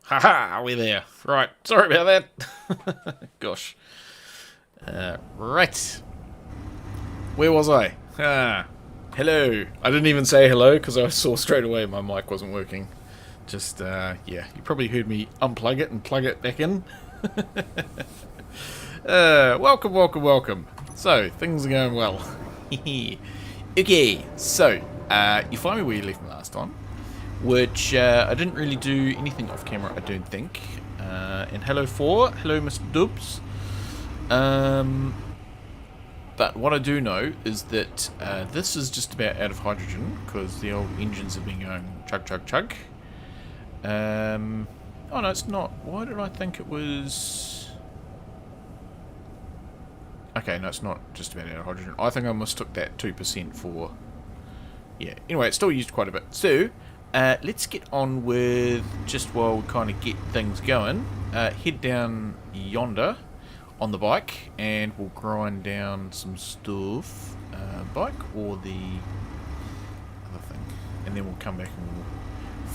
Haha, we're there. Right, sorry about that. Gosh. Right. Where was I? Hello. I didn't even say hello because I saw straight away my mic wasn't working. Just, yeah, you probably heard me unplug it and plug it back in. Welcome. So, things are going well. Okay, so, you find me where you left me last time, which I didn't really do anything off camera, I don't think. And hello Mr. Dubs. But what I do know is that this is just about out of hydrogen because the old engines have been going chug. Oh no, it's not. Why did I think it was? Okay, no, it's not just about out of hydrogen. I think I mistook that 2% for. Yeah. Anyway, it's still used quite a bit. So let's get on with just while we kind of get things going. Head down yonder on the bike, and we'll grind down some stuff. Bike or the other thing, and then we'll come back and we'll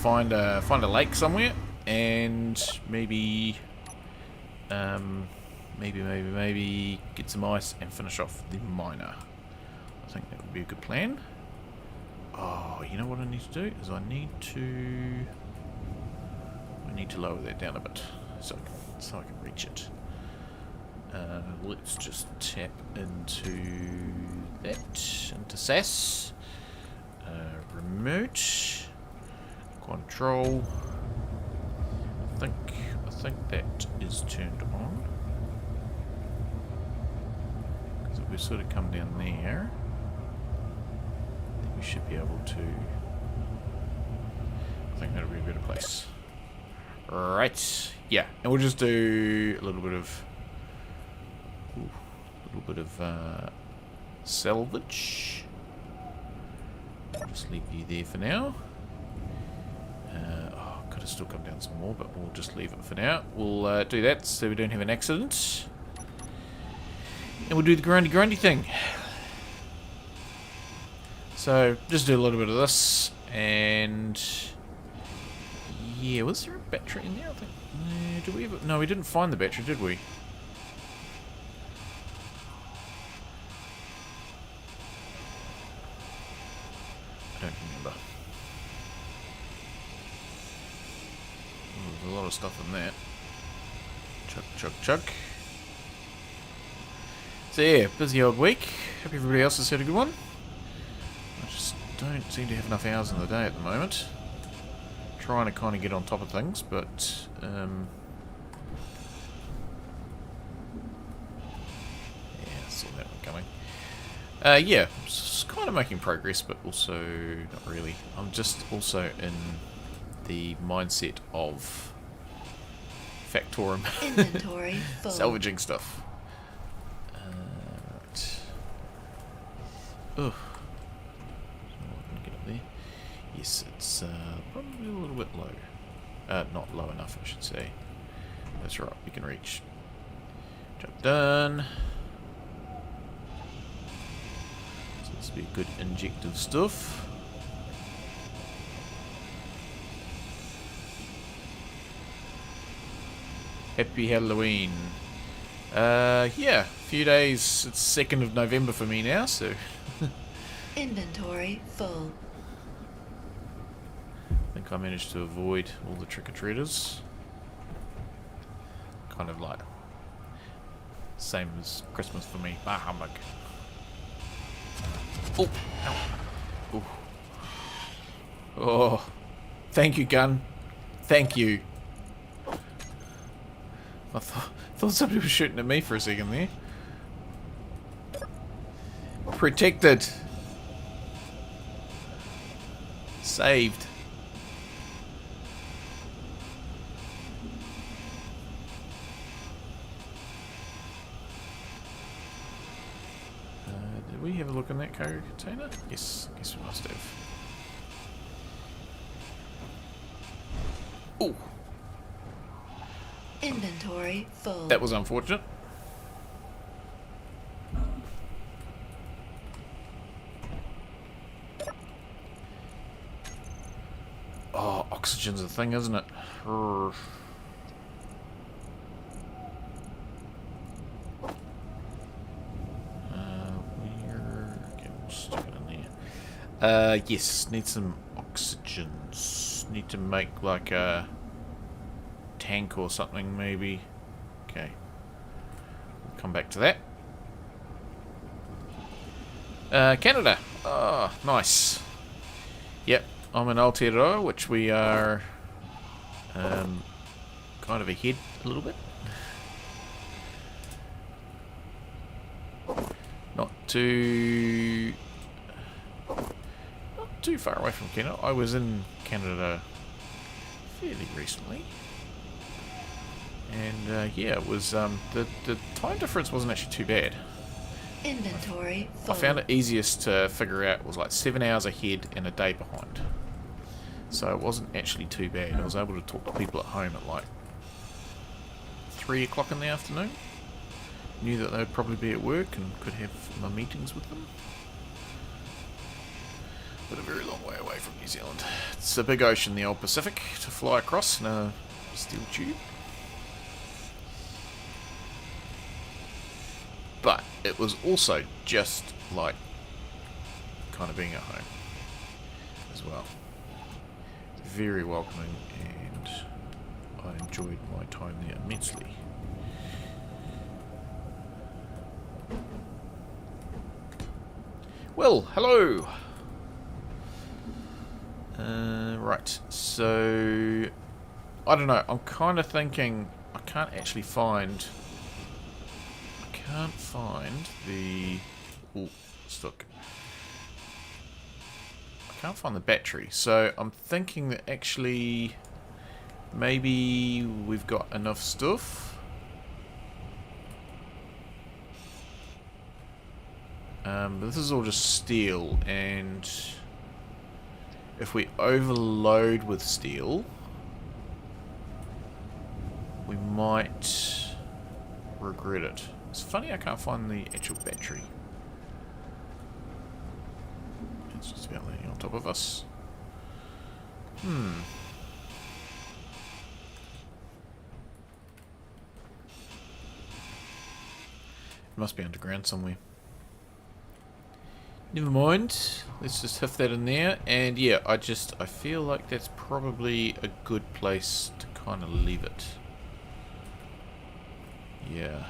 find a lake somewhere, and maybe get some ice and finish off the miner. I think that would be a good plan. Oh, you know what I need to do is I need to lower that down a bit so I can reach it. Let's just tap into that, into SAS, remote, control. I think that is turned on. Because if we sort of come down there, then we should be able to. I think that'll be a better place. Right, yeah, and we'll just do a little bit of. Salvage. I'll just leave you there for now. Could have still come down some more, but we'll just leave it for now. We'll do that so we don't have an accident. And we'll do the grindy thing. So, just do a little bit of this, and yeah, was there a battery in there? I think. Did we ever? No, we didn't find the battery, did we? I don't remember. There's a lot of stuff in that. Chug. So yeah, busy old week. Hope everybody else has had a good one. I just don't seem to have enough hours in the day at the moment. Trying to kind of get on top of things, but yeah, I saw that one coming. Yeah, just kind of making progress, but also not really. I'm just also in the mindset of Factorum Inventory full. salvaging stuff. Right. Ugh. Get up there. Yes, it's probably a little bit low. Not low enough, I should say. That's right, we can reach. Jump done. This will be good injective stuff. Happy Halloween. Yeah, a few days. It's 2nd of November for me now, so. Inventory full. I think I managed to avoid all the trick-or-treaters. Kind of like same as Christmas for me. Bah humbug. Oh, ow. Oh, thank you, gun. Thank you. I thought somebody was shooting at me for a second there. Protected. Saved. Did we have a look in that cargo container? Yes, I guess we must have. Oh. Inventory full. That was unfortunate. Oh, oxygen's a thing, isn't it? Stick it in there. Yes, need some oxygens. Need to make like a tank or something, maybe. Okay. We'll come back to that. Canada. Oh, nice. Yep, I'm in Aotearoa, which we are kind of ahead a little bit. Not too far away from Canada. I was in Canada fairly recently. And yeah, it was the time difference wasn't actually too bad. Inventory full. I found it easiest to figure out was like 7 hours ahead and a day behind. So it wasn't actually too bad. I was able to talk to people at home at like 3 o'clock in the afternoon. Knew that they would probably be at work and could have my meetings with them. But a very long way away from New Zealand. It's a big ocean, the old Pacific, to fly across in a steel tube. But it was also just like kind of being at home as well. Very welcoming, and I enjoyed my time there immensely. Well, hello! Right, so I don't know, I'm kind of thinking I can't find the... Ooh, stuck. I can't find the battery, so I'm thinking that actually maybe we've got enough stuff. But this is all just steel, and if we overload with steel, we might regret it. It's funny I can't find the actual battery. It's just about landing on top of us. It must be underground somewhere. Never mind. Let's just huff that in there. And yeah, I feel like that's probably a good place to kind of leave it. Yeah.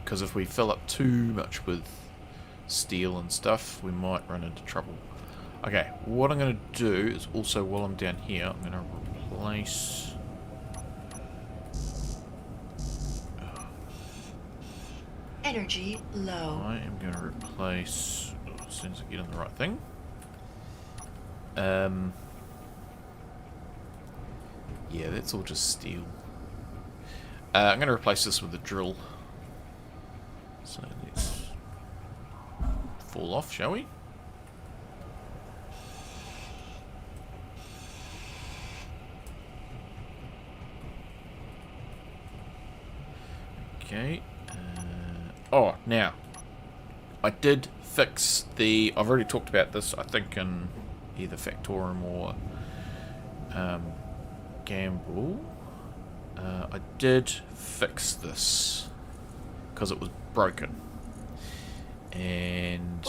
Because if we fill up too much with steel and stuff, we might run into trouble. Okay, what I'm going to do is also, while I'm down here, I'm going to replace... Energy low. I am going to replace... as soon as I get on the right thing. Yeah, that's all just steel. I'm going to replace this with a drill. So let's fall off, shall we? Okay. Oh, now, I did fix the... I've already talked about this, I think, in either Factorum or Gamble. I did fix this because it was broken. And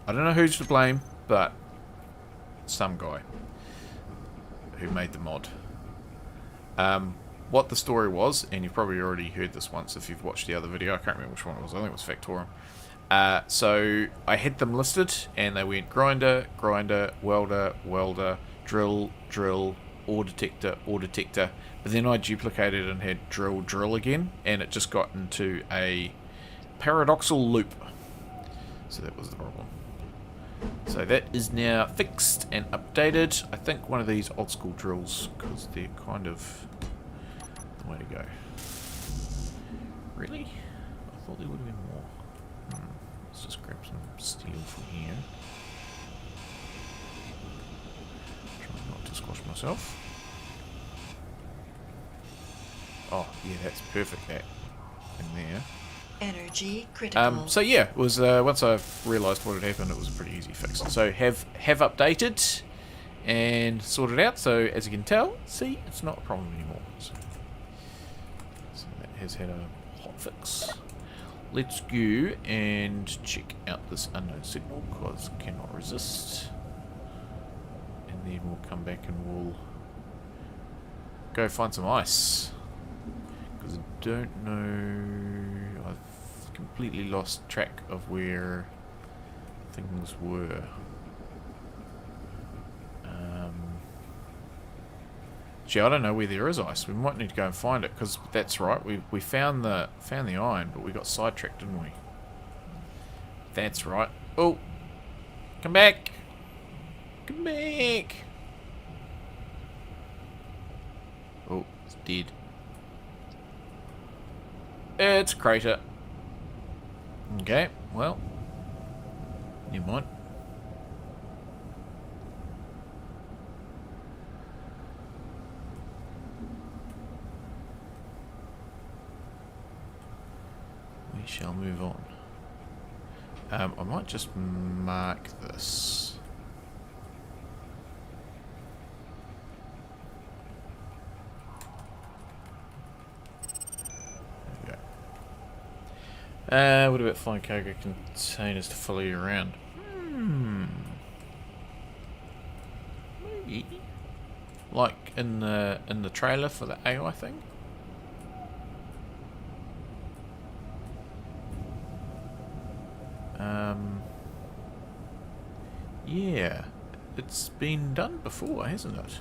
I don't know who's to blame, but some guy who made the mod. What the story was, and you've probably already heard this once if you've watched the other video, I can't remember which one it was, I think it was Factorum. So I had them listed, and they went grinder, grinder, welder, welder, drill, drill, ore detector, but then I duplicated and had drill, drill again, and it just got into a paradoxal loop. So that was the problem. So that is now fixed and updated. I think one of these old school drills, because they're kind of the way to go. Really? I thought there would have been more. Let's just grab some steel from here. Try not to squash myself. Oh, yeah, that's perfect, that in there. Energy critical. So yeah, it was once I realised what had happened, it was a pretty easy fix. So have updated and sorted out. So as you can tell, see, it's not a problem anymore. So that has had a hot fix. let's go and check out this unknown signal, because cannot resist. And then we'll come back and we'll go find some ice. Because I don't know... I've completely lost track of where things were. Gee, I don't know where there is ice. We might need to go and find it, because that's right. We found the iron, but we got sidetracked, didn't we? That's right. Oh, come back! Come back! Oh, it's dead. It's a crater. Okay, well, never mind. We shall move on. I might just mark this. There we go. What about flying cargo containers to follow you around? Maybe. Like in the trailer for the AI thing? Yeah, it's been done before, hasn't it?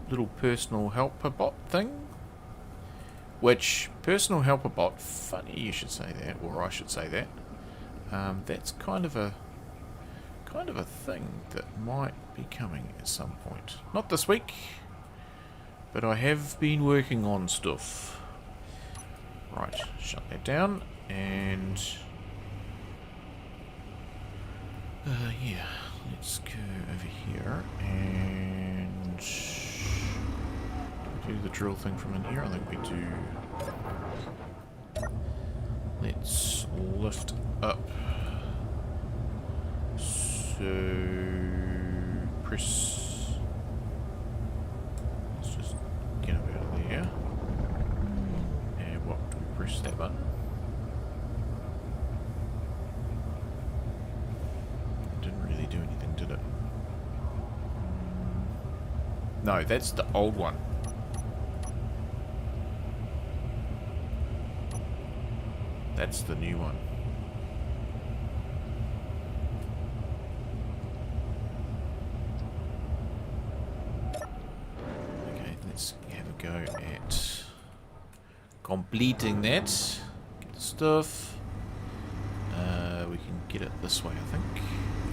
Little personal helper bot thing. Which, personal helper bot, funny you should say that, or I should say that. That's kind of a thing that might be coming at some point. Not this week, but I have been working on stuff. Right, shut that down, and yeah, let's go over here and do the drill thing from in here. I think we do. Let's lift up. So press. Let's just get up out of there. And what? Press that button. Do anything, did it? No, that's the old one. That's the new one. Okay, let's have a go at completing that. Get the stuff. We can get it this way, I think.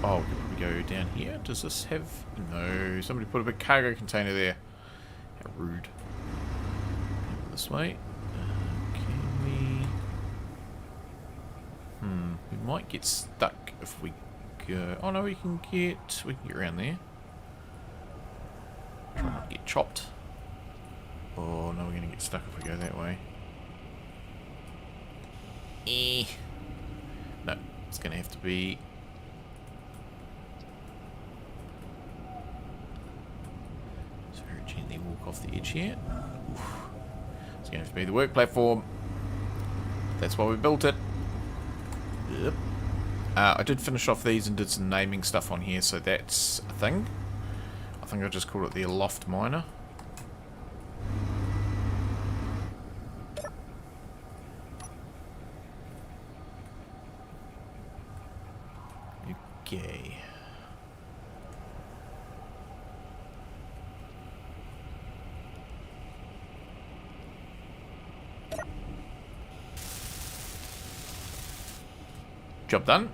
Oh, we go down here. Does this have... No, somebody put a big cargo container there. How rude. This way. Can we... We might get stuck if we go... Oh no, we can get around there. Try not to get chopped. Oh no, we're going to get stuck if we go that way. No, it's going to have to be... Gently walk off the edge here. Oof. It's going to have to be the work platform. That's why we built it. Yep. I did finish off these and did some naming stuff on here, so that's a thing. I think I just called it the Aloft miner. Okay. Job done.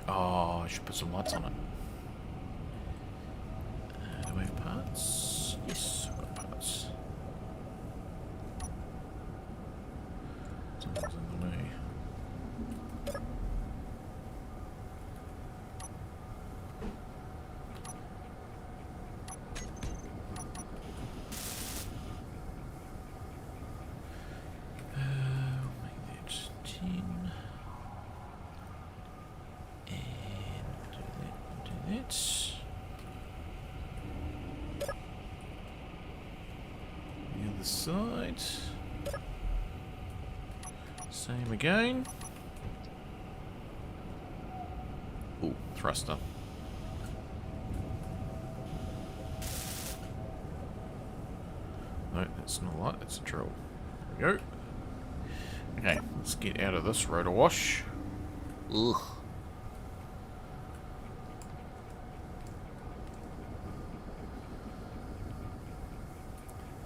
Oh, I should put some lights on it. Do we have parts? Yes, I've got parts. Something's in the way. Make that 10. The other side. Same again. Ooh, thruster. No, that's not a light, that's a drill. There we go. Okay, let's get out of this rotor wash. Ugh.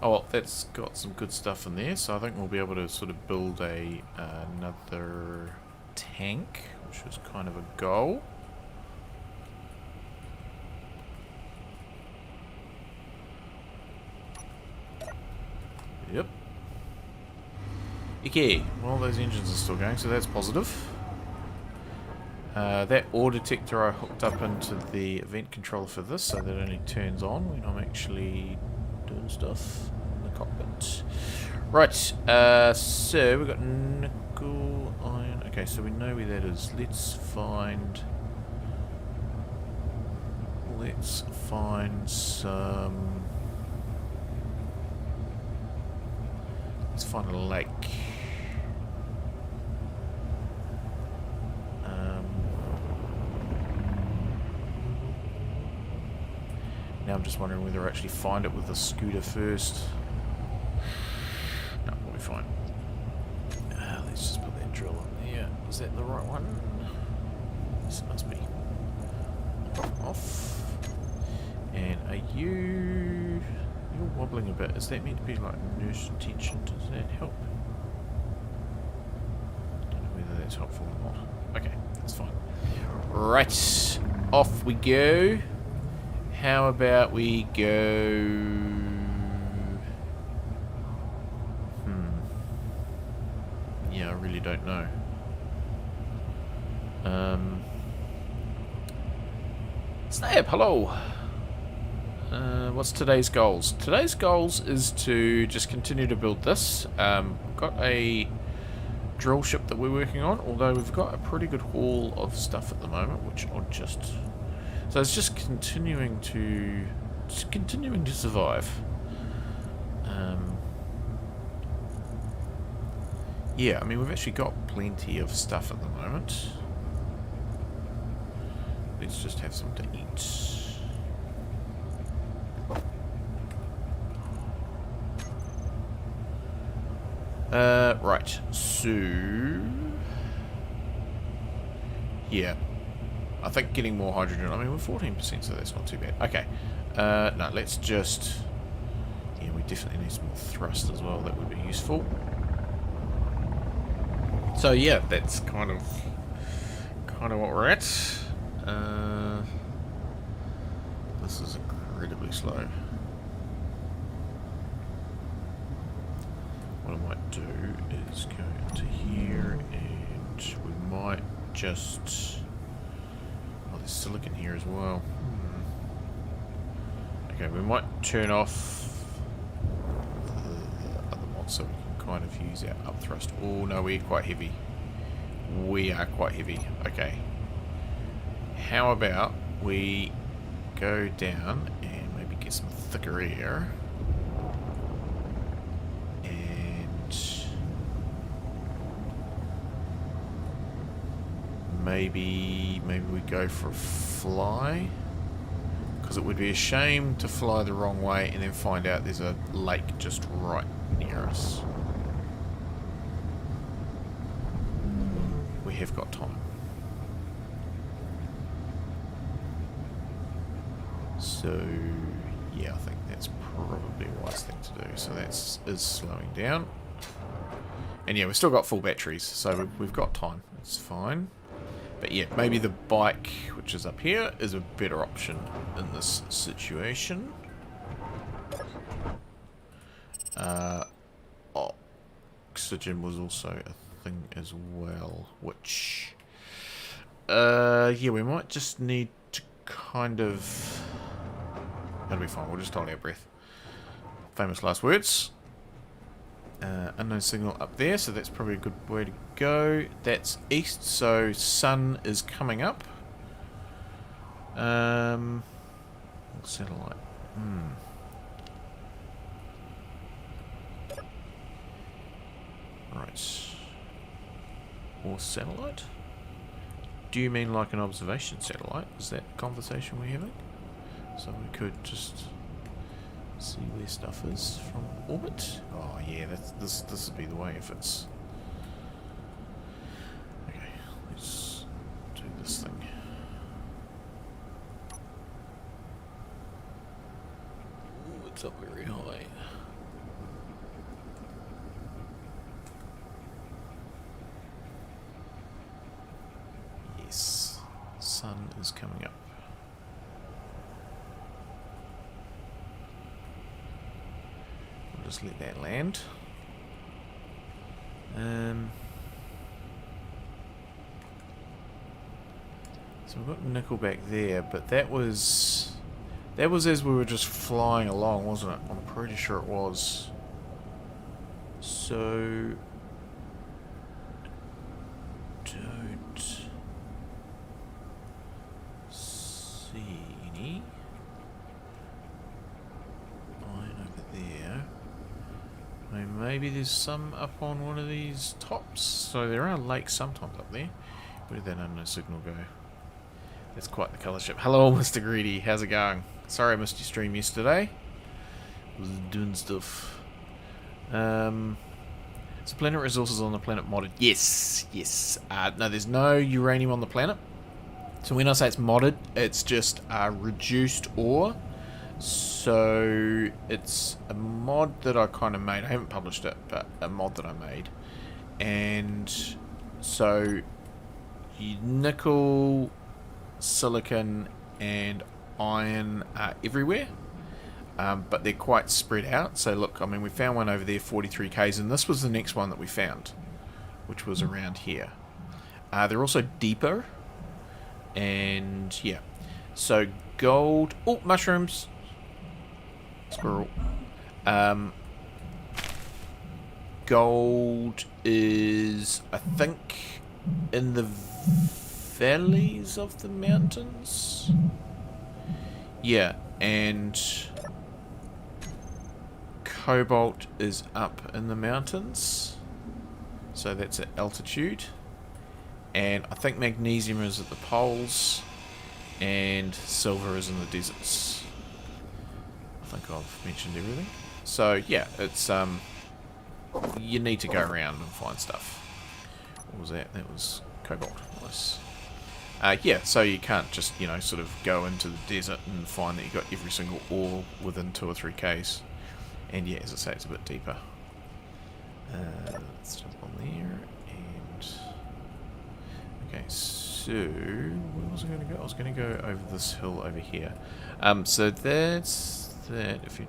Oh well, that's got some good stuff in there, so I think we'll be able to sort of build another tank, which was kind of a goal. Yep. Okay, well those engines are still going, so that's positive. That ore detector I hooked up into the event controller for this, so that only turns on when I'm actually doing stuff in the cockpit. Right, so we've got nickel, iron. Okay, so we know where that is. Let's find some. Let's find a lake. Now I'm just wondering whether I actually find it with the scooter first. No, we'll be fine. Let's just put that drill in there. Is that the right one? Yes, it must be. Off. And are you... You're wobbling a bit. Is that meant to be like nurse tension? Does that help? I don't know whether that's helpful or not. Okay, that's fine. Right. Off we go. How about we go... Yeah, I really don't know. Snap, hello! What's today's goals? Today's goals is to just continue to build this. Got a drill ship that we're working on, although we've got a pretty good haul of stuff at the moment, which I'll just... So it's just continuing to survive. Yeah, I mean we've actually got plenty of stuff at the moment. Let's just have some to eat. Right. So yeah. I think getting more hydrogen, I mean, we're 14%, so that's not too bad. Okay. No, let's just... Yeah, we definitely need some more thrust as well. That would be useful. So, yeah, that's kind of what we're at. This is incredibly slow. What I might do is go into here, and we might just... There's silicon here as well. Okay, we might turn off the other mod so we can kind of use our up thrust. Oh no, we're quite heavy. We are quite heavy. Okay. How about we go down and maybe get some thicker air. Maybe we go for a fly, because it would be a shame to fly the wrong way and then find out there's a lake just right near us. We have got time. So yeah, I think that's probably a wise thing to do. So that is slowing down. And yeah, we've still got full batteries, so we've got time. It's fine. But yeah, maybe the bike, which is up here, is a better option in this situation. Oxygen was also a thing as well, which... yeah, we might just need to kind of... That'll be fine, we'll just hold our breath. Famous last words. Unknown signal up there, so that's probably a good way to go. That's east, so sun is coming up. Satellite. Right. Or satellite? Do you mean like an observation satellite? Is that the conversation we're having? So we could just see where stuff is from orbit. Oh yeah, this would be the way if it's. Okay, let's do this thing. Ooh, it's up very high. Yes, sun is coming up. We'll just let that land. So we've got nickel back there, but that was as we were just flying along, wasn't it? I'm pretty sure it was. So don't see any iron over there. I mean, maybe there's some up on one of these tops. So there are lakes sometimes up there. Where did that unknown signal go? That's quite the colour ship. Hello, Mr. Greedy. How's it going? Sorry I missed your stream yesterday. Was doing stuff. So planet resources on the planet modded. Yes, yes. No, there's no uranium on the planet. So when I say it's modded, it's just reduced ore. So it's a mod that I kind of made. I haven't published it, but a mod that I made. And so nickel, silicon, and iron are everywhere. But they're quite spread out. So look, I mean, we found one over there, 43 Ks, and this was the next one that we found, which was around here. They're also deeper, and yeah. So gold. Oh, mushrooms. Squirrel. Gold is, I think, in the valleys of the mountains. Yeah, and cobalt is up in the mountains, so that's at altitude, and I think magnesium is at the poles, and silver is in the deserts. I think I've mentioned everything. So yeah, it's you need to go around and find stuff. What was that? That was cobalt. Nice. Yeah, so you can't just, you know, sort of go into the desert and find that you got every single ore within 2 or 3 Ks. And yeah, as I say, it's a bit deeper. Let's jump on there, and okay, so where was I going to go? I was going to go over this hill over here. So that's that. If you're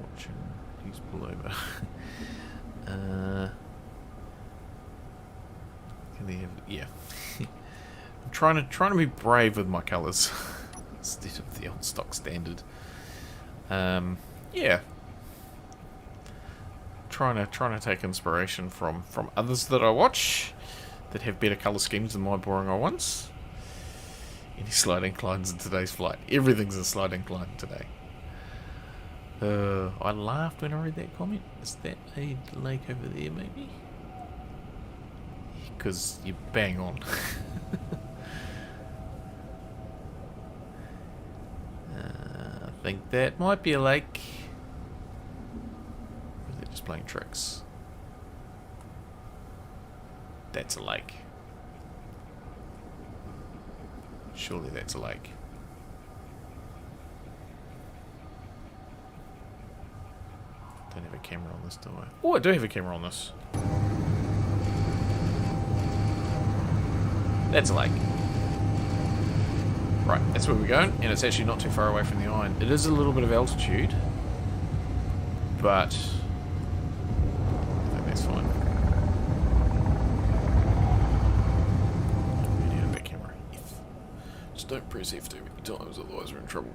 watching, please pull over. Can they have? Yeah. I'm trying to be brave with my colours instead of the old stock standard. Yeah. Trying to take inspiration from others that I watch that have better colour schemes than my boring old ones. Any slight inclines in today's flight? Everything's a slight incline today. I laughed when I read that comment. Is that a lake over there, maybe? Because you bang on. I think that might be a lake. Playing tricks. That's a lake. Surely that's a lake. Don't have a camera on this, do I? Oh, I do have a camera on this. That's a lake. Right, that's where we're going, and it's actually not too far away from the iron. It is a little bit of altitude, but that's fine. We need a back camera. F. Just don't press F too many times, otherwise we're in trouble.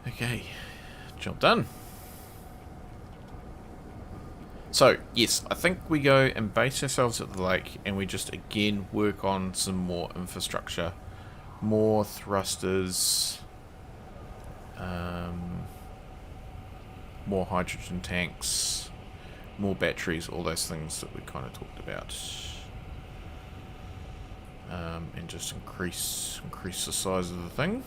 Okay, job done. So, yes, I think we go and base ourselves at the lake, and we just again work on some more infrastructure. More thrusters. more hydrogen tanks, more batteries, all those things that we kind of talked about. And just increase the size of the thing.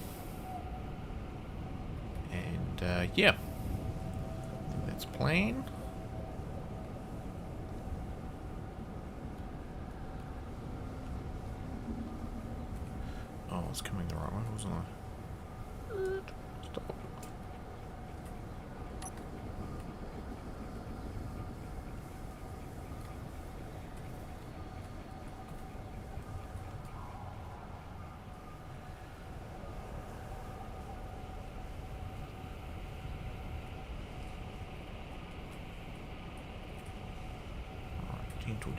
And yeah, I think that's plan. Oh, I was coming the right way, wasn't I? Stop.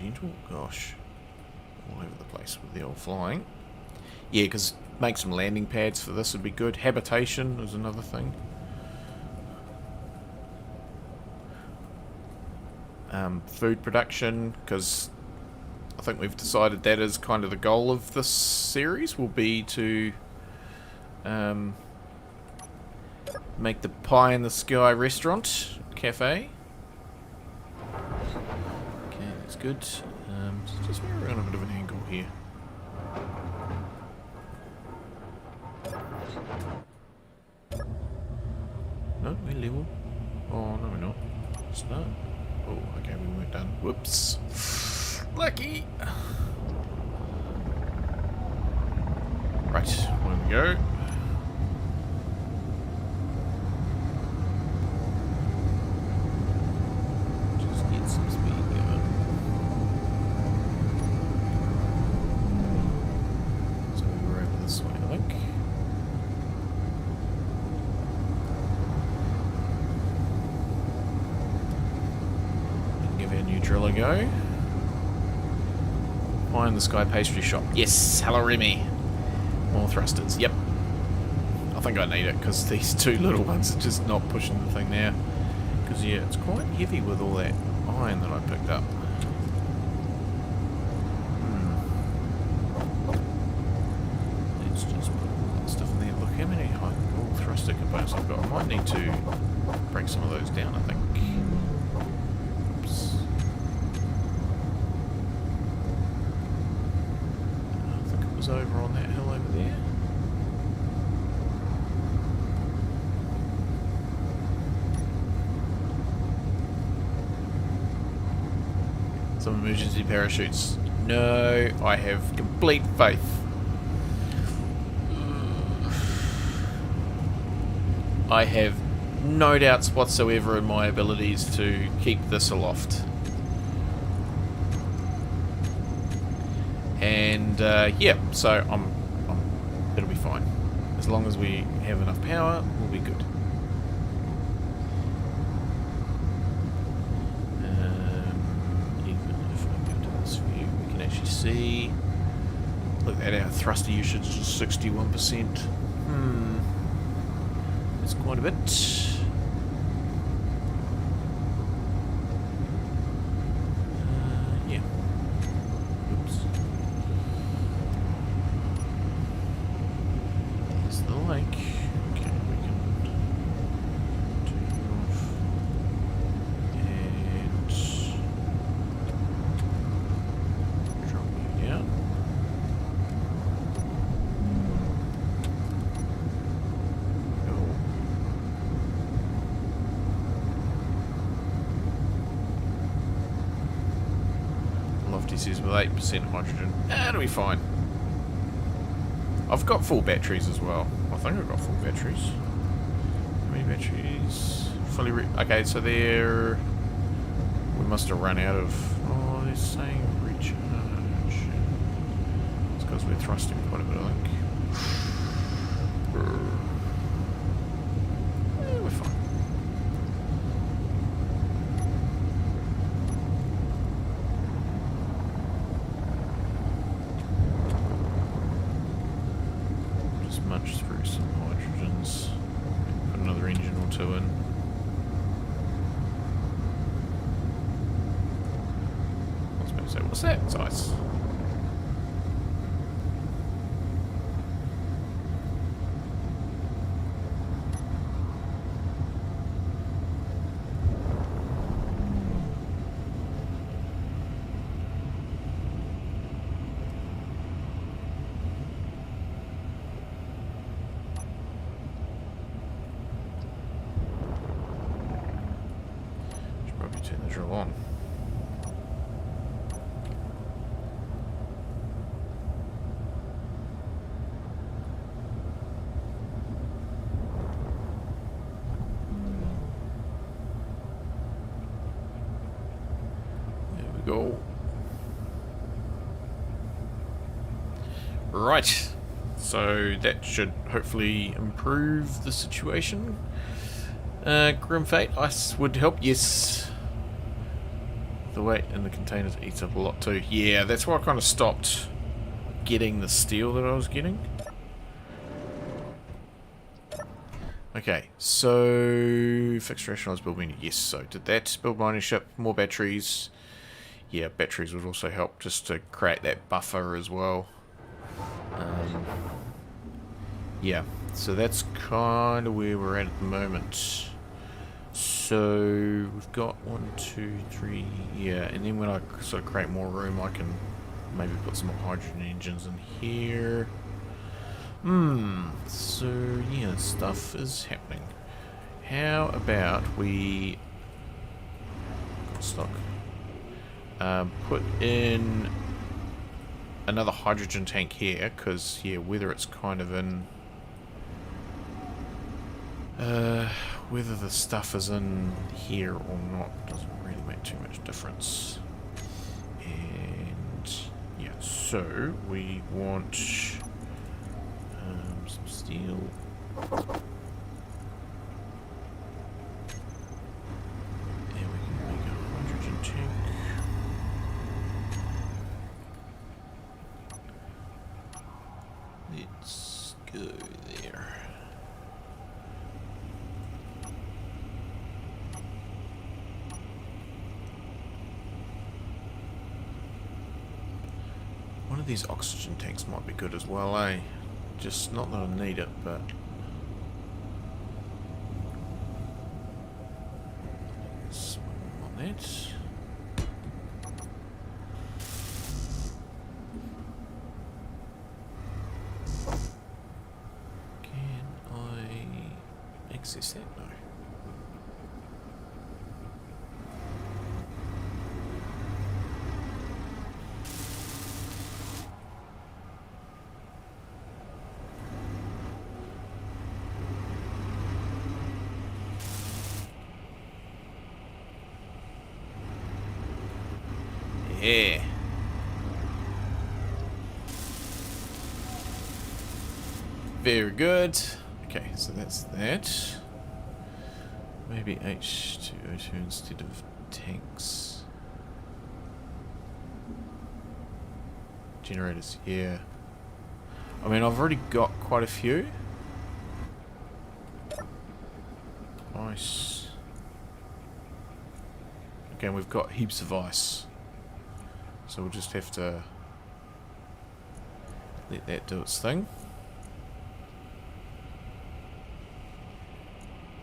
Dental, gosh. All over the place with the old flying. Yeah, because make some landing pads for this would be good. Habitation is another thing. Food production, because I think we've decided that is kind of the goal of this series, will be to make the pie in the sky restaurant, cafe. Okay, that's good. Just we're on a bit of an angle here. No, we're level. Oh, no, we're not. Start. Oh, okay, we weren't done. Whoops. Lucky. Right, where we go? Just get some speed going. So we're over this way, I think. Give our new drill a go. Pie in the sky pastry shop. Yes, hello Remy. More thrusters. Yep. I think I need it because these two little ones are just not pushing the thing now. Because yeah, it's quite heavy with all that iron that I picked up. Let's just put all that stuff in there. Look how many thruster components I've got. I might need to bring some of those down, I think. Over on that hill over there. Some emergency parachutes. No, I have complete faith. I have no doubts whatsoever in my abilities to keep this aloft. And yeah, so it'll be fine. As long as we have enough power, we'll be good. Even if I go to this view, we can actually see. Look at our thruster usage is 61%. That's quite a bit. Is with 8% hydrogen. It'll be fine. I've got full batteries as well. I think I've got full batteries. How many batteries? Fully okay, so they're... We must have run out of... Oh, they're saying recharge. It's because we're thrusting quite a bit, I think. Yeah, we're fine. Munch through some hydrogens. Put another engine or two in. I was about to say, what's that? It's ice. drill on. There we go. Right. So that should hopefully improve the situation. Grim Fate, ice would help, yes. The weight in the containers eats up a lot too. Yeah, that's why I kind of stopped getting the steel that I was getting. Okay, so fixed rationalized building, yes. So did that, build mining ship, more batteries. Yeah, batteries would also help just to create that buffer as well. Yeah, so that's kind of where we're at the moment. So we've got 1, 2, 3, yeah, and then when I sort of create more room, I can maybe put some more hydrogen engines in here. So yeah, stuff is happening. How about we stock put in another hydrogen tank here, because yeah, whether it's kind of in whether the stuff is in here or not doesn't really make too much difference. And yeah, so we want some steel. And we can make a hydrogen tank. Let's go there. One of these oxygen tanks might be good as well, eh? Just not that I need it, but... Yes, on that. Can I access that? No. Yeah. Very good. Okay, so that's that. Maybe H2O2 instead of tanks. Generators, yeah. I mean, I've already got quite a few. Ice. Okay, and we've got heaps of ice. So we'll just have to let that do its thing.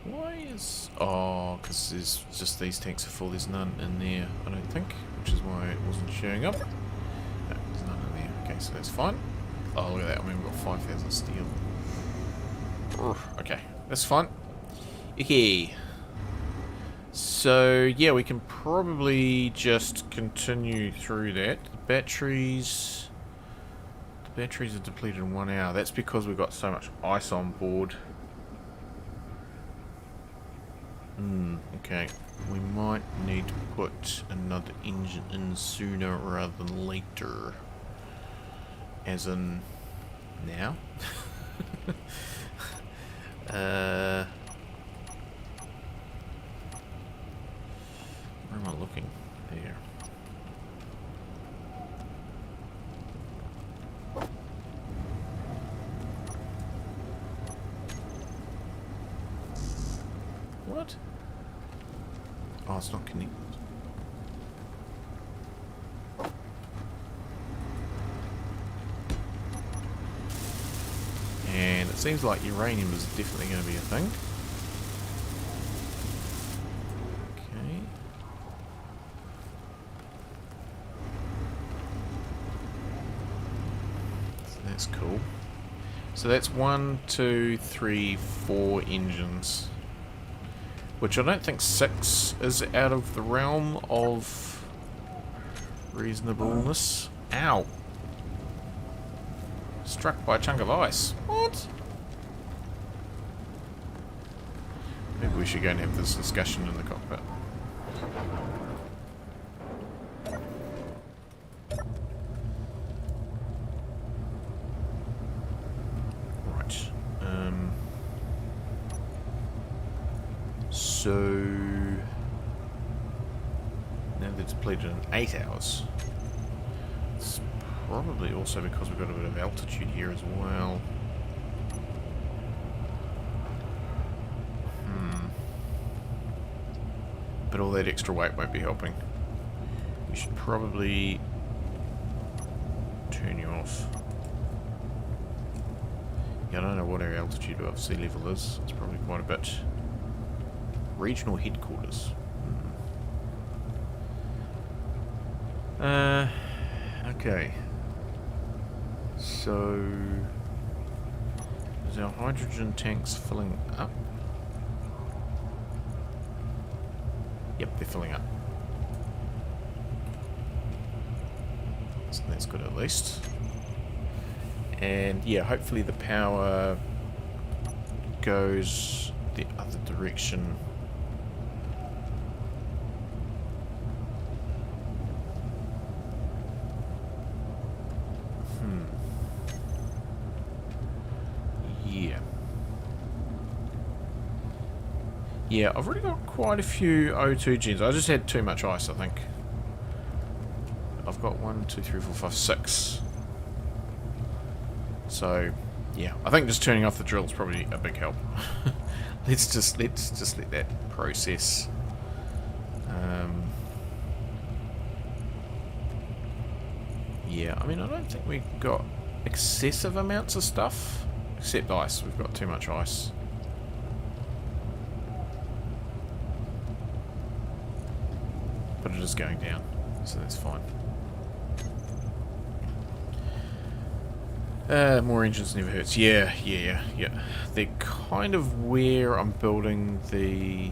Why is... Oh, because there's just these tanks are full. There's none in there, I don't think. Which is why it wasn't showing up. No, there's none in there. Okay, so that's fine. Oh, look at that. I mean, we've got 5,000 steel. Okay, that's fine. Okay. So, yeah, we can probably just continue through that. The batteries are depleted in 1 hour. That's because we've got so much ice on board. Okay. We might need to put another engine in sooner rather than later. As in... now? Where am I looking? There. What? Oh, it's not connected. And it seems like uranium is definitely going to be a thing. Okay. So that's cool. So that's 1, 2, 3, 4 engines. Which I don't think 6 is out of the realm of reasonableness. Ow! Struck by a chunk of ice. What? Maybe we should go and have this discussion in the cockpit. Right. So now they're depleted in 8 hours. It's probably also because we've got a bit of altitude here as well. But all that extra weight won't be helping. We should probably turn you off. Yeah, I don't know what our altitude above sea level is. It's probably quite a bit. Regional headquarters. Okay. So, is our hydrogen tanks filling up? Yep, they're filling up. So that's good at least. And yeah, hopefully the power goes the other direction. Yeah. Yeah, I've already got quite a few O2 gens. I just had too much ice, I think. I've got 1, 2, 3, 4, 5, 6. So, yeah, I think just turning off the drill is probably a big help. let's just let that process. Yeah, I mean, I don't think we've got excessive amounts of stuff, except ice. We've got too much ice. But it is going down, so that's fine. More engines never hurts. Yeah. They're kind of where I'm building the...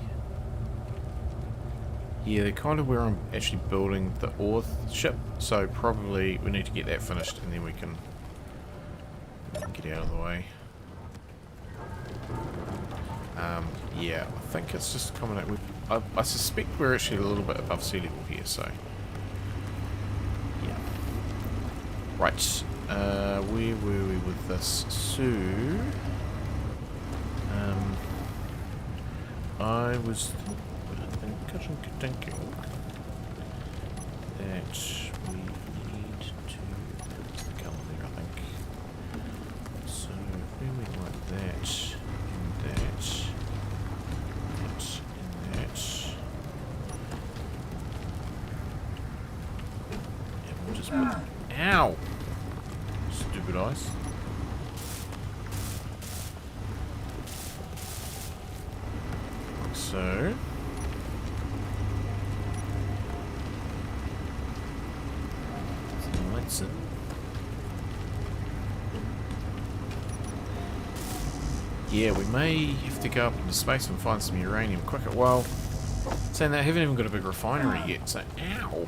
Yeah, they're kind of where I'm actually building the ore ship. So probably we need to get that finished and then we can get out of the way. Yeah, I think it's just a combination. I suspect we're actually a little bit above sea level here, so... Yeah. Right. Where were we with this? So... I was thinking that we need to... That's the colour there, I think. So, if we went like that, and that... And we'll just put... Ow! Stupid ice. Like so. Some lights in. Yeah, we may have to go up into space and find some uranium quicker. Well, saying that, I haven't even got a big refinery yet, so... Ow!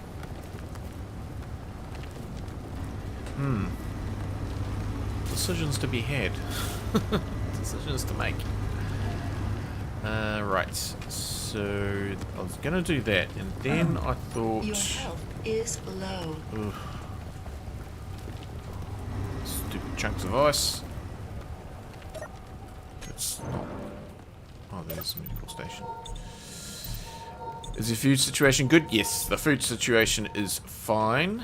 Decisions to be had. Decisions to make. Right, so... I was gonna do that, and then I thought... Your health is low. Ugh. Stupid chunks of ice. It's not... Oh, there's the medical station. Is the food situation good? Yes, the food situation is fine.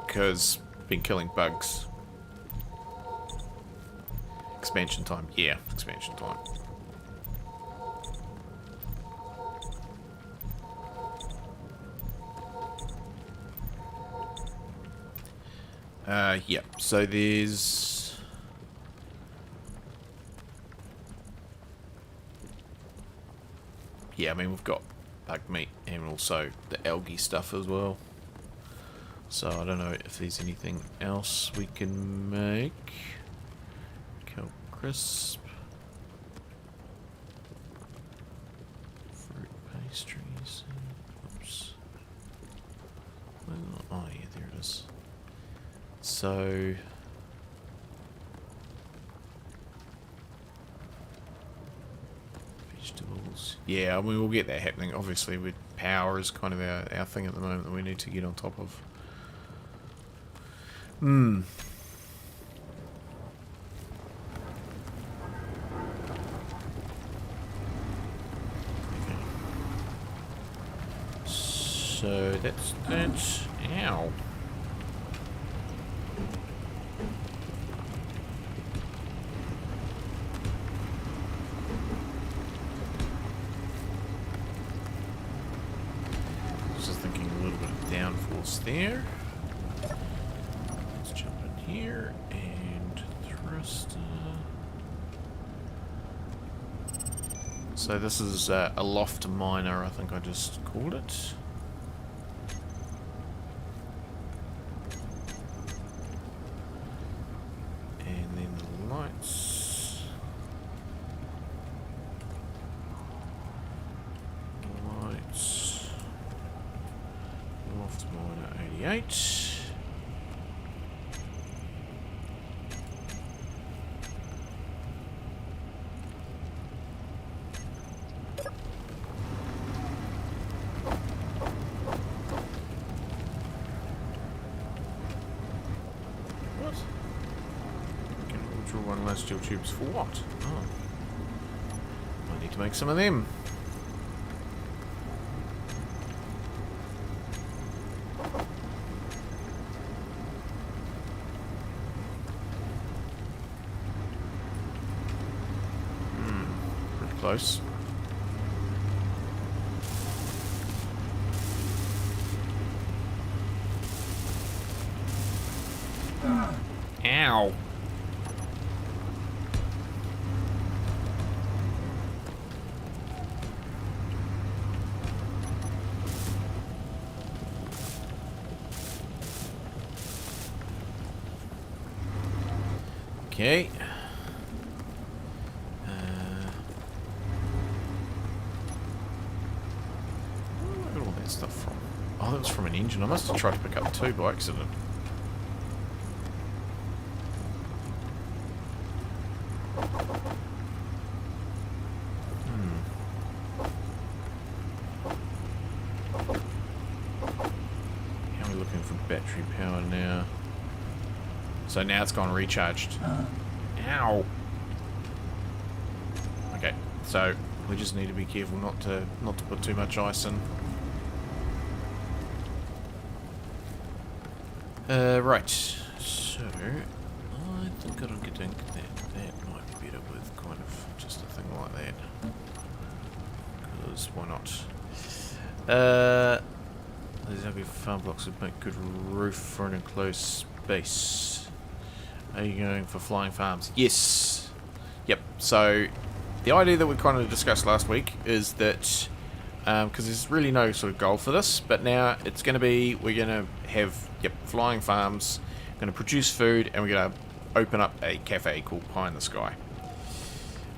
Because been killing bugs. Expansion time. Yeah, expansion time. Yeah, so there's... Yeah, I mean, we've got bug meat and also the algae stuff as well. So I don't know if there's anything else we can make. Kelp crisp. These trees. Oops. Well, oh yeah, there it is. So vegetables. Yeah, I mean we'll get that happening. Obviously, with power is kind of our thing at the moment that we need to get on top of. Hmm. So that's that. Ow. Just thinking a little bit of downforce there. Let's jump in here and thruster. So this is Aloft miner, I think I just called it. One less steel tubes for what? Oh. I need to make some of them. Pretty close. Ow. Okay. Where did all that stuff from? Oh, that was from an engine. I must have tried to pick up two by accident. How are we looking for battery power now? So now it's gone recharged. Ow. Okay, so we just need to be careful not to put too much ice in. Right. So I think that might be better with kind of just a thing like that. Because why not? These ugly farm blocks would make good roof for an enclosed space. Are you going for flying farms? Yes. Yep. So the idea that we kind of discussed last week is that because there's really no sort of goal for this, but now it's going to be we're going to have flying farms, going to produce food, and we're going to open up a cafe called Pie in the Sky.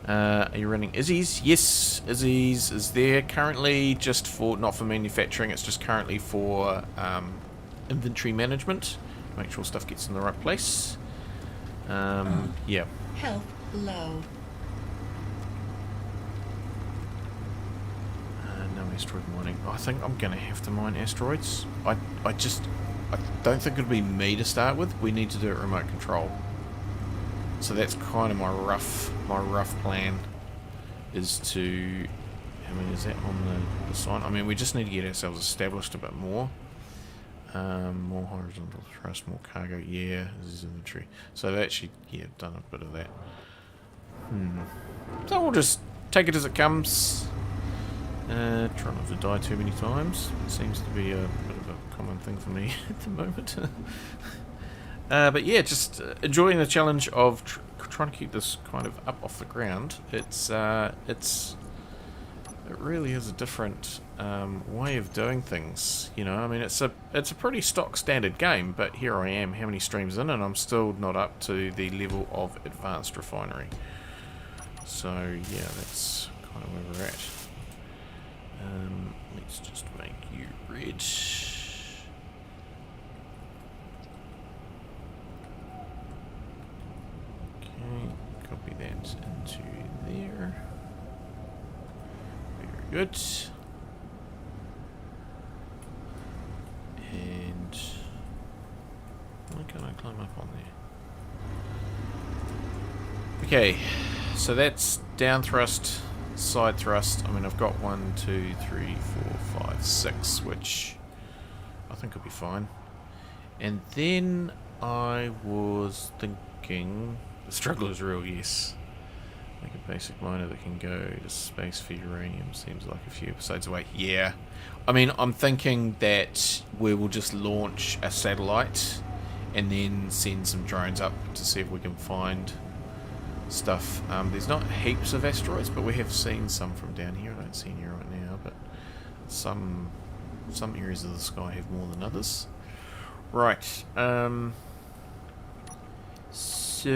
Are you running Izzy's? Yes, Izzy's is there currently, just for not for manufacturing. It's just currently for inventory management. Make sure stuff gets in the right place. Yeah. Health low. No asteroid mining. I think I'm going to have to mine asteroids. I don't think it'll be me to start with. We need to do it remote control. So that's kind of my rough plan. Is to, I mean, is that on the sign? I mean, we just need to get ourselves established a bit more. More horizontal thrust, more cargo. Yeah, this is inventory. So I've actually, done a bit of that. So we'll just take it as it comes. Try not to die too many times. It seems to be a bit of a common thing for me at the moment. But yeah, just enjoying the challenge of trying to keep this kind of up off the ground. It really is a different way of doing things. You know, I mean, it's a pretty stock standard game, but here I am, how many streams in, and I'm still not up to the level of advanced refinery. So yeah, that's kind of where we're at. Let's just make you red. Okay, copy that into there. Very good. And why can't I climb up on there? Okay, so that's down thrust, side thrust. I mean, I've got 1, 2, 3, 4, 5, 6, which I think will be fine. And then I was thinking, the struggle is real, yes. Like a basic miner that can go to space for uranium seems like a few episodes away. Yeah. I mean, I'm thinking that we will just launch a satellite and then send some drones up to see if we can find stuff. There's not heaps of asteroids, but we have seen some from down here. I don't see any right now, but some areas of the sky have more than others. Right. So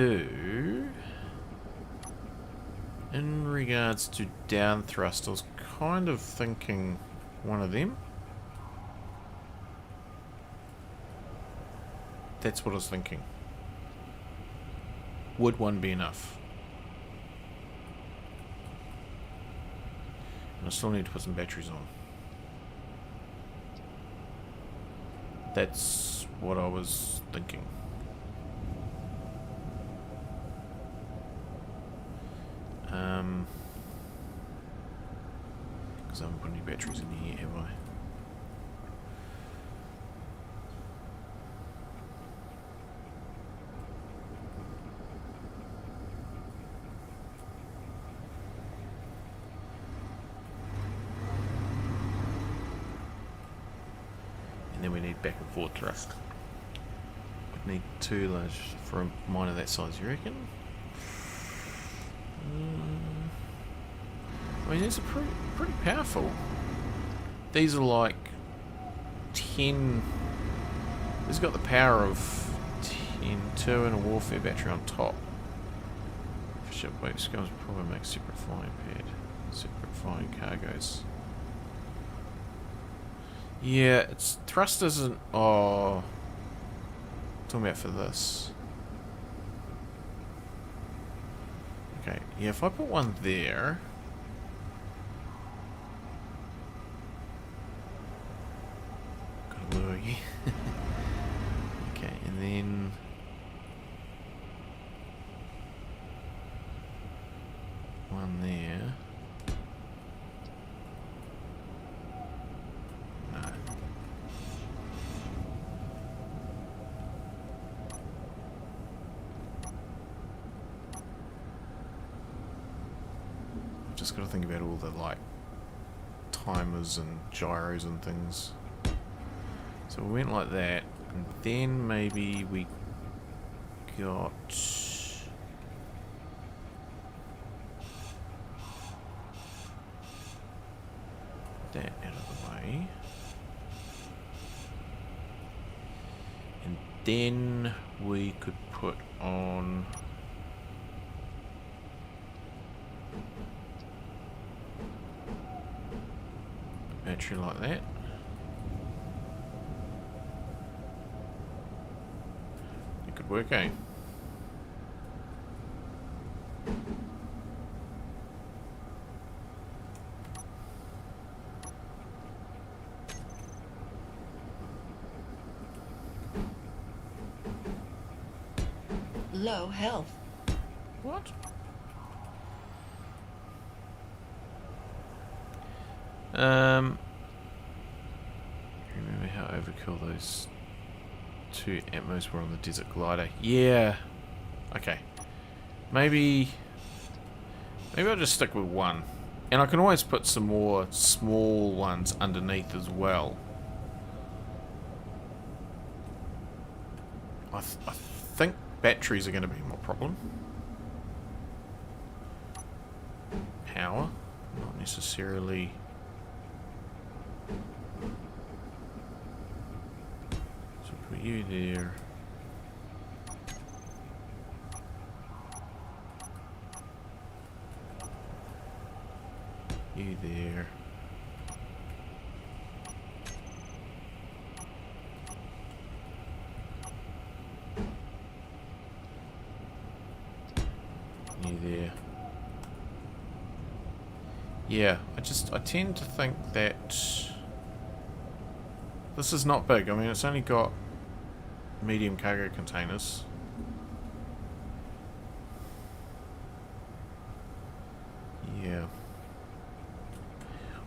in regards to down thrust, I was kind of thinking one of them. That's what I was thinking. Would one be enough? And I still need to put some batteries on. That's what I was thinking. Because I haven't put any batteries in here, have I? And then we need back and forth thrust. We'd need 2 large for a miner that size, you reckon? I mean, these are pretty powerful. These are like 10. This has got the power of 10, 2 and a warfare battery on top. For shipweight scums, probably make separate flying pad, separate flying cargoes. Yeah, its thrust isn't. Oh, talking about for this. Okay, yeah, if I put one there. Got a lure again. Okay, and then. One there. No. Just got to think about all the like timers and gyros and things. So we went like that, and then maybe we got that out of the way, and then we could put on a battery like that. It could work, eh? Low health. What? Remember how overkill those 2 Atmos were on the desert glider? Yeah. Okay. Maybe I'll just stick with 1. And I can always put some more small ones underneath as well. I think batteries are going to be my problem. Power, not necessarily. So put you there. You there. Yeah, I tend to think that this is not big. I mean, it's only got medium cargo containers. Yeah.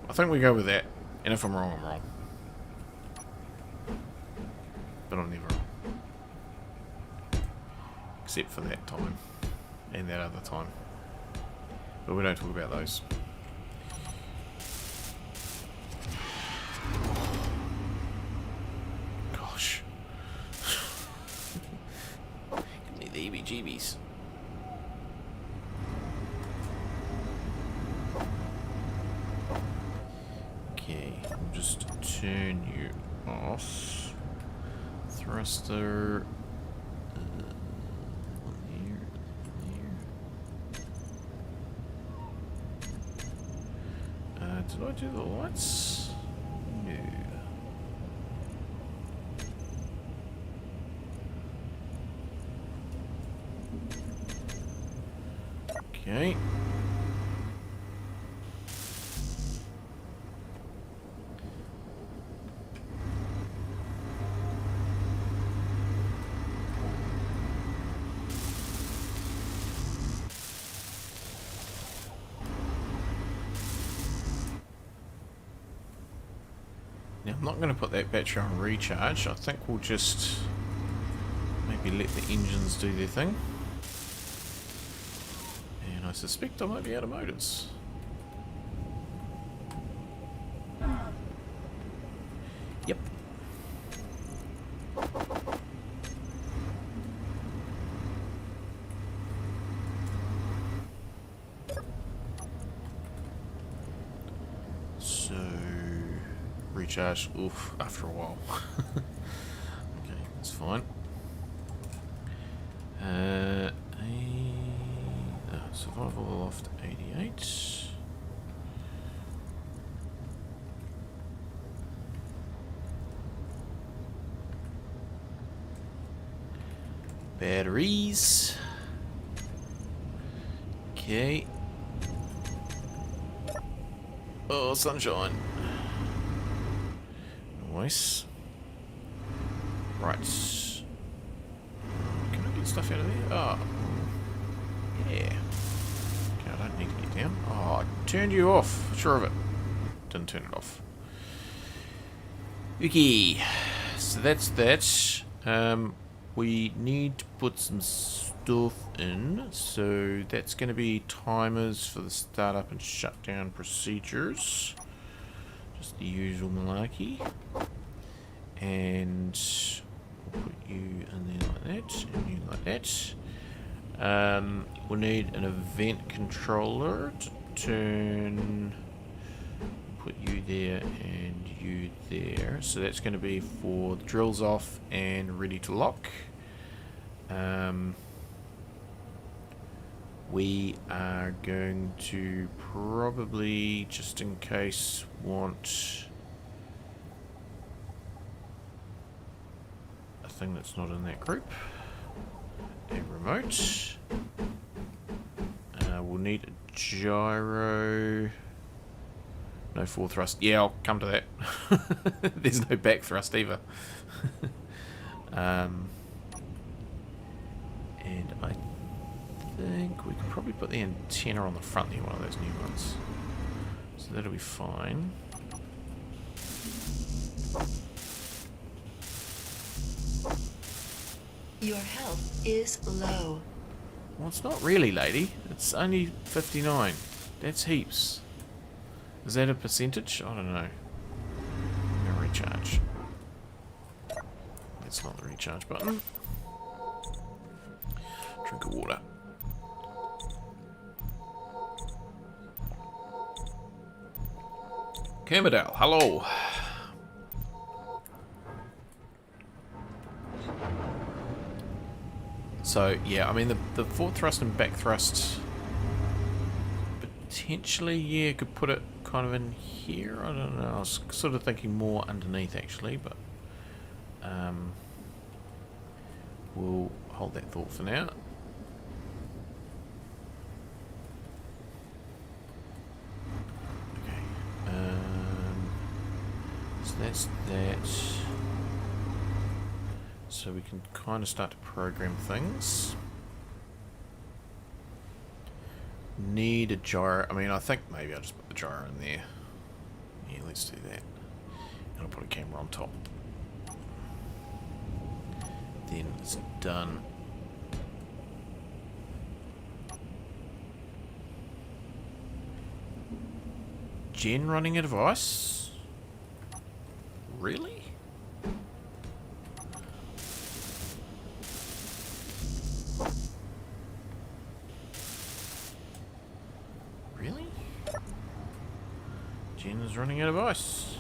I think we go with that. And if I'm wrong, I'm wrong. But I'm never wrong. Except for that time. And that other time. But we don't talk about those. Gosh. Give me the EBGBs. Okay, we'll just turn you off. Thruster. Did I do the lights? No. Okay. Now, I'm not going to put that battery on recharge. I think we'll just maybe let the engines do their thing. And I suspect I might be out of motors. Yep. So, recharge, oof, after a while. Okay, that's fine. Survival Aloft 88. Batteries. Okay. Oh, sunshine. Nice. Right. Can I get stuff out of there? Oh. Yeah. Okay, I don't need to get down. Oh, I turned you off. Sure of it. Didn't turn it off. Okay. So that's that. We need to put some stuff in. So that's going to be timers for the startup and shutdown procedures. Just the usual malarkey. And we'll put you in there like that, and you like that. We'll need an event controller to turn, put you there and you there. So that's going to be for the drills off and ready to lock. We are going to probably, just in case, want a thing that's not in that group. A remote. We'll need a gyro. No full thrust. Yeah, I'll come to that. There's no back thrust either. And I think we could probably put the antenna on the front here, one of those new ones. So that'll be fine. Your health is low. Well, it's not really, lady. It's only 59. That's heaps. Is that a percentage? I don't know. I'm gonna recharge. That's not the recharge button. Drink of water. Kermadale, hello. So, yeah, I mean, the forward thrust and back thrust, potentially, yeah, could put it kind of in here. I don't know. I was sort of thinking more underneath, actually, but we'll hold that thought for now. that's that. So we can kind of start to program things. Need a gyro. I mean, I think maybe I'll just put the gyro in there. Yeah, let's do that. And I'll put a camera on top. Then it's done. Gen running a device? Really? Really? Jen is running a device.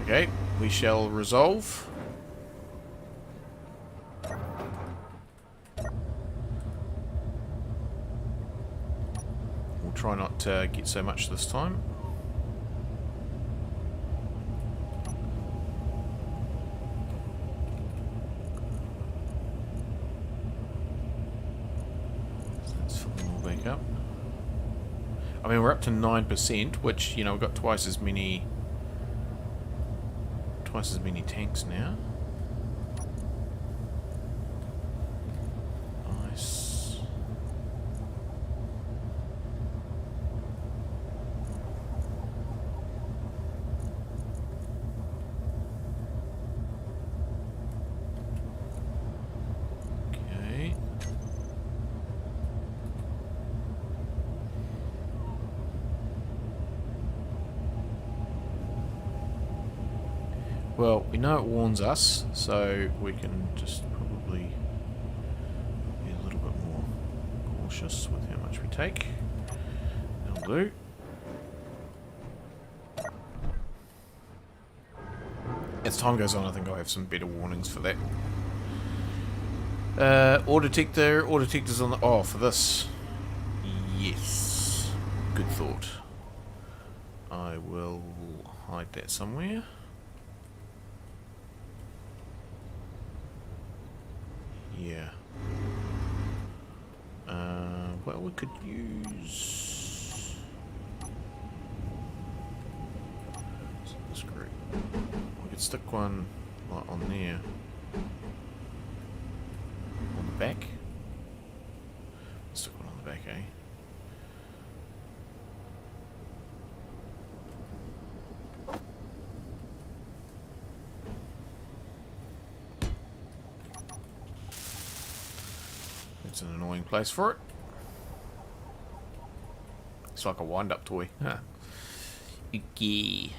Okay, we shall resolve. We'll try not to get so much this time. Let's fill them all back up. I mean, we're up to 9%, which, you know, we've got twice as many tanks now. Nice. Okay. Well, we know it warns us, so we can just probably be a little bit more cautious with how much we take. That'll do. As time goes on, I think I'll have some better warnings for that. Ore detector's on the... Oh, for this. Yes. Good thought. I will hide that somewhere. Yeah. Well, we could use... That's great. We could stick one like on there. On the back. Stick one on the back, eh? It's an annoying place for it. It's like a wind-up toy. Huh. Okay.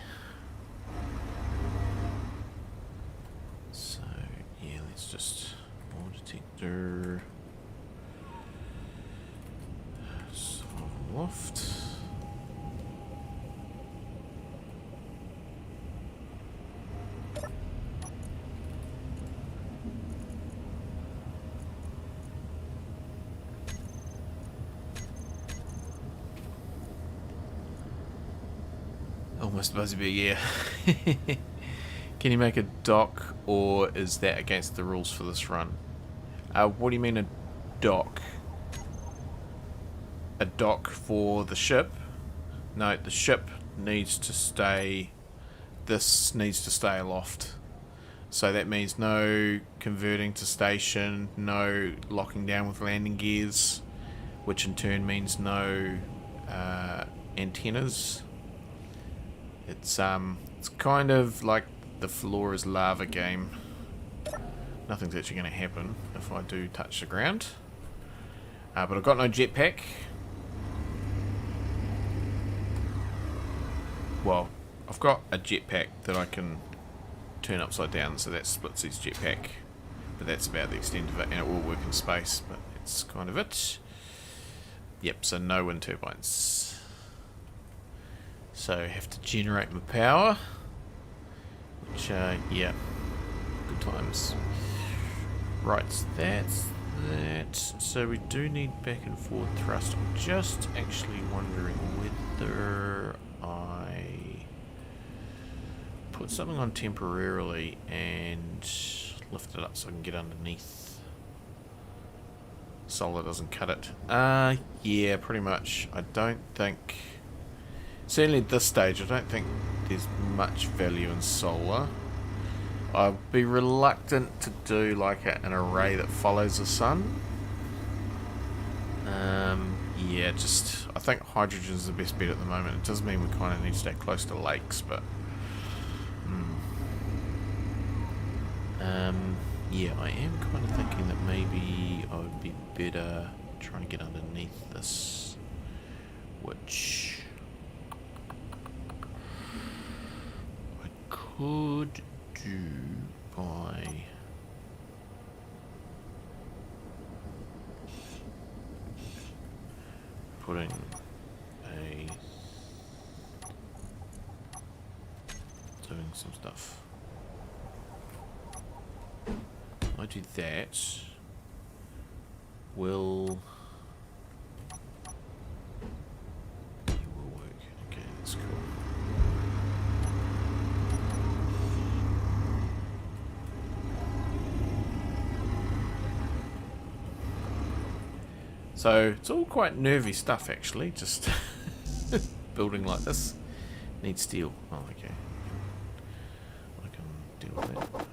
So, yeah, let's just... Ore detector... Aloft. Almost buzzy bee, yeah. Can you make a dock, or is that against the rules for this run? What do you mean a dock? A dock for the ship? No, the ship needs to stay... This needs to stay aloft. So that means no converting to station, no locking down with landing gears, which in turn means no antennas. It's kind of like the floor is lava game. Nothing's actually going to happen if I do touch the ground. But I've got no jetpack. Well, I've got a jetpack that I can turn upside down, so that splits his jetpack. But that's about the extent of it, and it will work in space, but that's kind of it. Yep, so no wind turbines. So have to generate my power, which, yeah, good times. Right, that's that. So we do need back and forth thrust. I'm just actually wondering whether I put something on temporarily and lift it up so I can get underneath. Solar doesn't cut it. Yeah, pretty much. I don't think... Certainly at this stage, I don't think there's much value in solar. I'd be reluctant to do like an array that follows the sun. Yeah, just I think hydrogen is the best bet at the moment. It does mean we kind of need to stay close to lakes, but yeah, I am kind of thinking that maybe I would be better trying to get underneath this, which I could do by putting doing some stuff. I do that. Will work. Okay, that's cool. So it's all quite nervy stuff actually, just building like this. Need steel. Oh, okay. I can deal with that.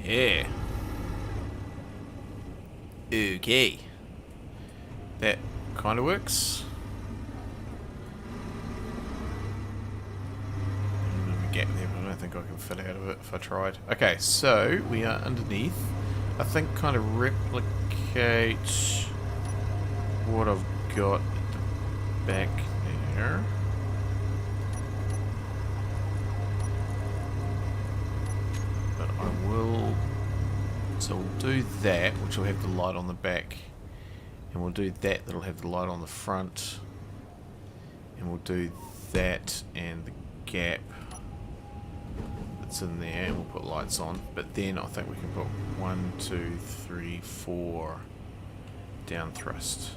Yeah. Okay. That kind of works. A gap there, but I don't think I can fit out of it if I tried. Okay, so we are underneath. I think kind of replicate what I've got at the back there. So we'll do that, which will have the light on the back, and we'll do that, that'll have the light on the front, and we'll do that and the gap that's in there, and we'll put lights on. But then I think we can put 1, 2, 3, 4 down thrust.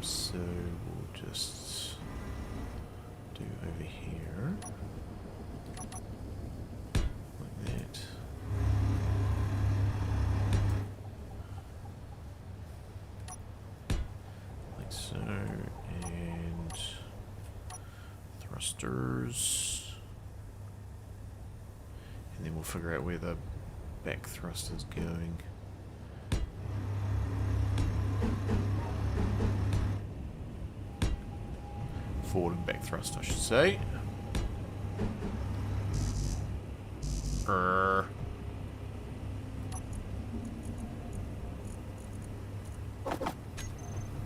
So we'll just do over here. And thrusters, and then we'll figure out where the back thrust is going. Forward and back thrust, I should say.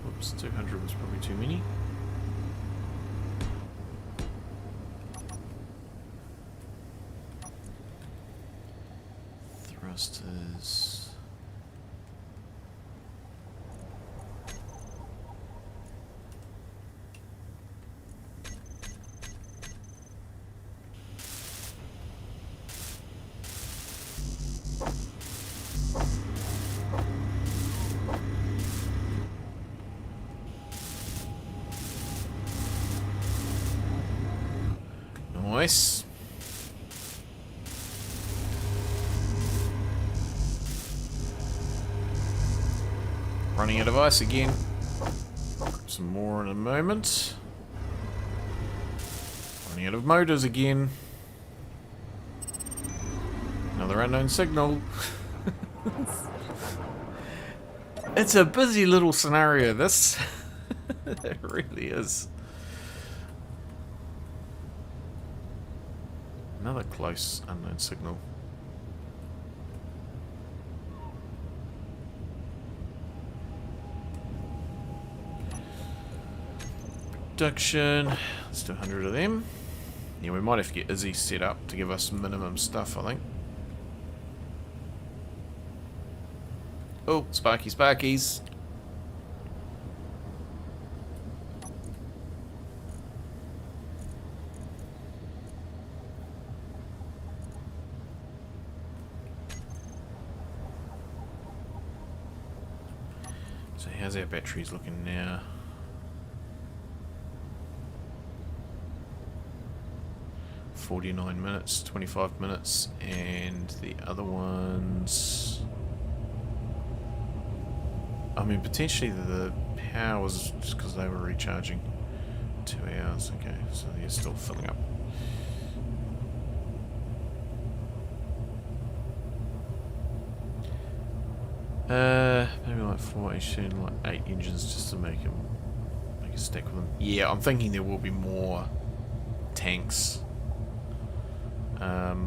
Oops, 200 was probably too many. Thrusters. Nice. Running out of ice again. Some more in a moment. Running out of motors again. Another unknown signal. It's a busy little scenario, this. It really is. Another close unknown signal. Production. Let's do 100 of them. Yeah, we might have to get Izzy set up to give us minimum stuff, I think. Oh, Sparkies. So how's our batteries looking now? $49, 25 minutes, and the other ones... I mean, potentially the power was just because they were recharging. 2 hours, okay, so they're still filling up. Maybe like 4 18, like 8 engines just to make a stack with them. Yeah, I'm thinking there will be more tanks. But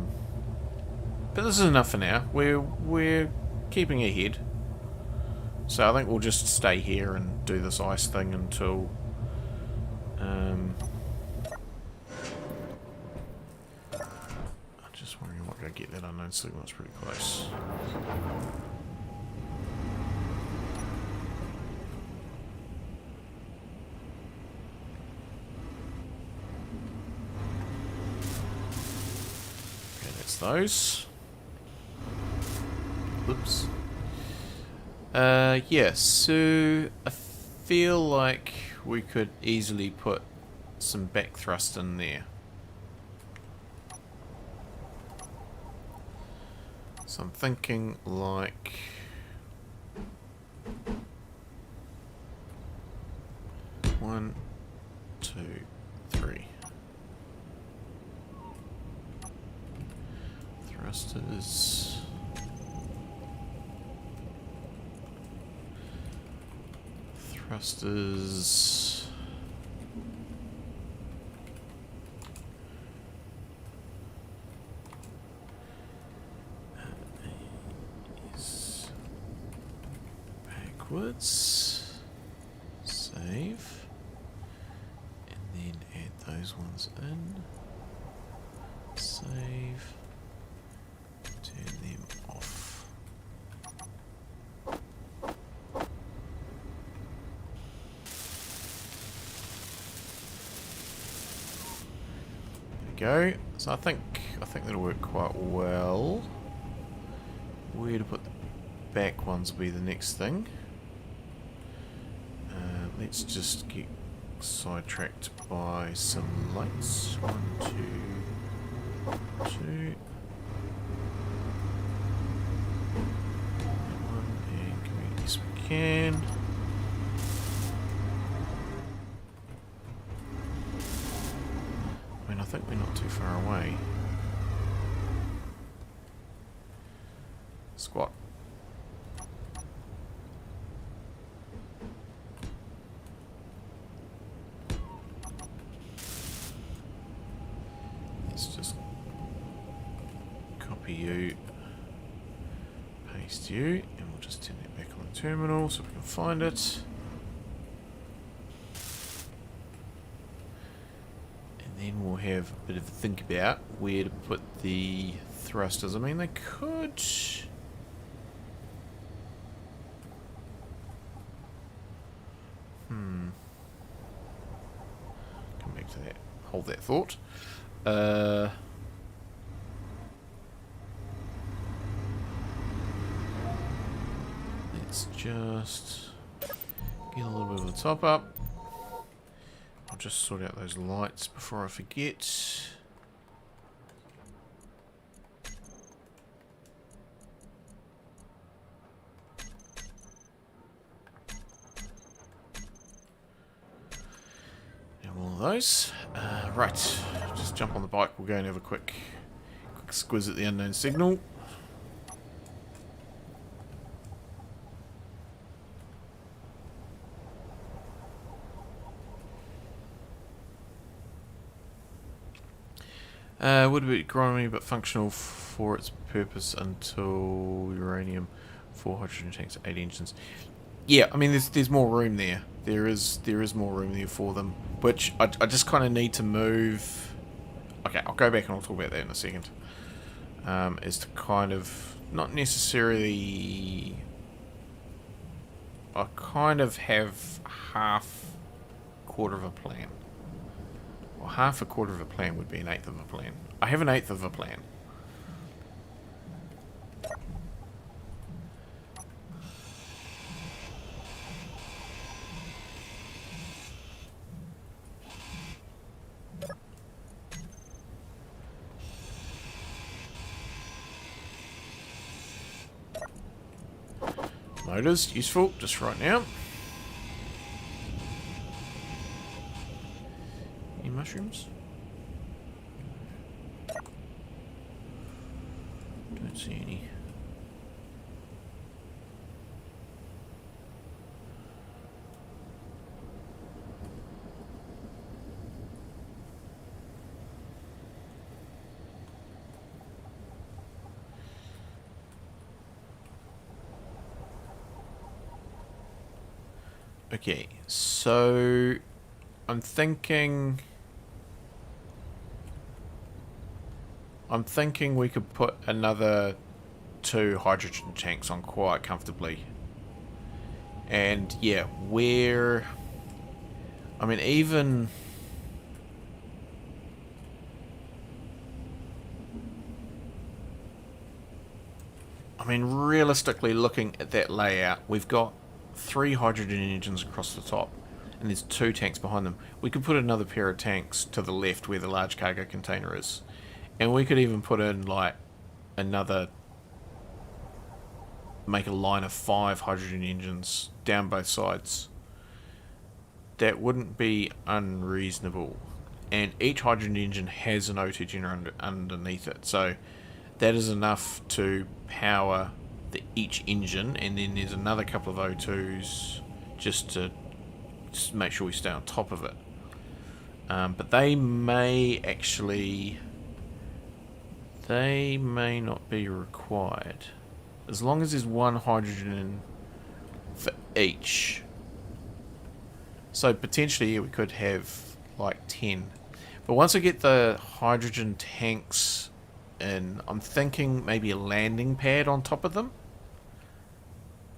this is enough for now. We're keeping ahead. So I think we'll just stay here and do this ice thing until I'm just wondering if I'm going to get that unknown signal. It's pretty close. Okay, that's those. Oops. Yeah, so I feel like we could easily put some back thrust in there. So I'm thinking like... One, two, three. Thrusters... Thrusters. Is backwards. Save. And then add those ones in. Save. Turn them off. Go. So I think that'll work quite well. Where to put the back ones will be the next thing. Let's just get sidetracked by some lights. 1, 2, 2. One, and can we? Yes, we can. I think we're not too far away. Squat. Let's just copy you, paste you, and we'll just turn that back on the terminal so we can find it. Then we'll have a bit of a think about where to put the thrusters. I mean, they could... Come back to that. Hold that thought. Let's just get a little bit of a top up. I'll just sort out those lights before I forget. And all of those. Right, just jump on the bike. We'll go and have a quick squiz at the unknown signal. Would be grimy but functional for its purpose until uranium, 4 hydrogen tanks, 8 engines. Yeah, I mean there's more room there. There is more room there for them, which I just kind of need to move. Okay, I'll go back and I'll talk about that in a second. Is to kind of not necessarily. I kind of have quarter of a plan. Well, half a quarter of a plan would be an eighth of a plan. I have an eighth of a plan. motors, useful, just right now. Any mushrooms? Don't see any. Okay, so I'm thinking we could put another 2 hydrogen tanks on quite comfortably. And yeah, where I mean even realistically looking at that layout, we've got 3 hydrogen engines across the top, and there's 2 tanks behind them. We could put another pair of tanks to the left where the large cargo container is. And we could even put in, like, make a line of 5 hydrogen engines down both sides. That wouldn't be unreasonable. And each hydrogen engine has an O2 generator underneath it. So that is enough to power each engine, and then there's another couple of O2s just to make sure we stay on top of it. But they may not be required as long as there's 1 hydrogen for each. So potentially we could have like 10. But once I get the hydrogen tanks in, I'm thinking maybe a landing pad on top of them.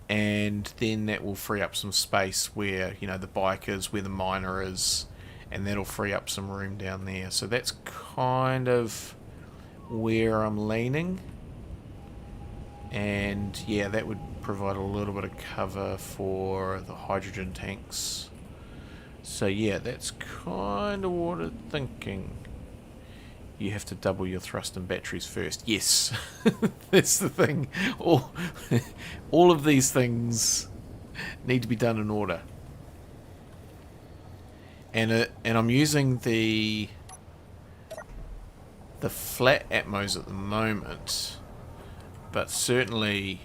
And then that will free up some space where, you know, the bike is, where the miner is, and that'll free up some room down there. So that's kind of where I'm leaning. And yeah, that would provide a little bit of cover for the hydrogen tanks. So yeah, that's kind of what I'm thinking. You have to double your thrust and batteries first. Yes, that's the thing. All of these things need to be done in order. And I'm using the flat atmos at the moment, but certainly,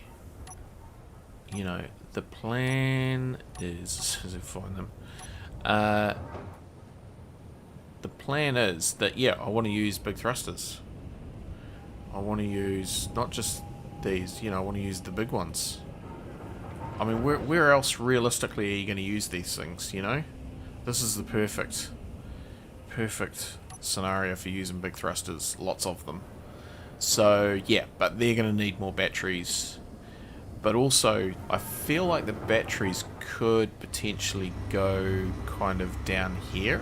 you know, the plan is as I find them. The plan is that, yeah, I want to use big thrusters. I want to use not just these, you know, I want to use the big ones. I mean, where else realistically are you going to use these things, you know? This is the perfect scenario for using big thrusters, lots of them. So, yeah, but they're going to need more batteries. But also, I feel like the batteries could potentially go kind of down here,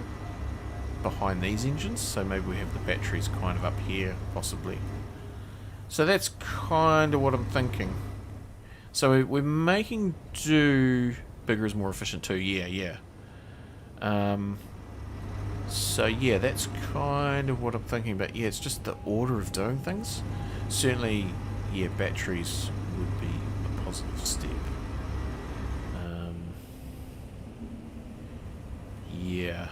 behind these engines, so maybe we have the batteries kind of up here, possibly. So that's kind of what I'm thinking. So we're making do. Bigger is more efficient too, yeah. So yeah, that's kind of what I'm thinking, but yeah, it's just the order of doing things. Certainly, yeah, batteries would be a positive step. Yeah.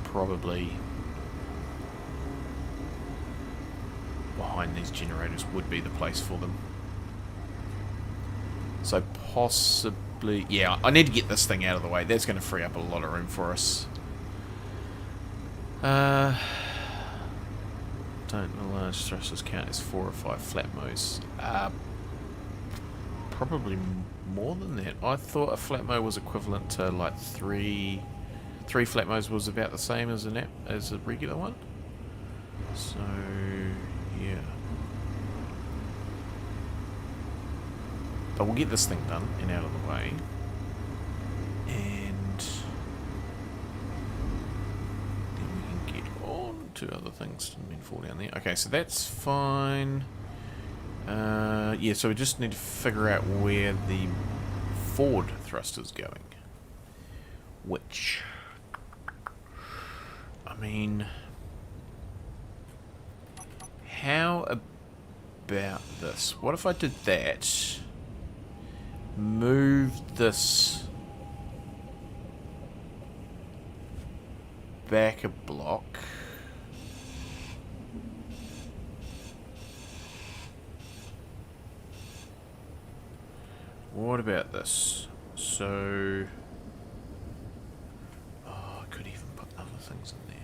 Probably behind these generators would be the place for them. So possibly, yeah, I need to get this thing out of the way. That's going to free up a lot of room for us. Don't the large thrusters count as 4 or 5 flatmos? Probably more than that. I thought a flatmo was equivalent to like 3 flatmos was about the same as a regular one. So yeah, but we'll get this thing done and out of the way, and then we can get on to other things. Didn't mean to fall down there. Okay, so that's fine. Yeah, so we just need to figure out where the forward thruster's going, which, I mean, How about this? What if I did that? Move this back a block. What about this? So... oh, I could even put other things in there.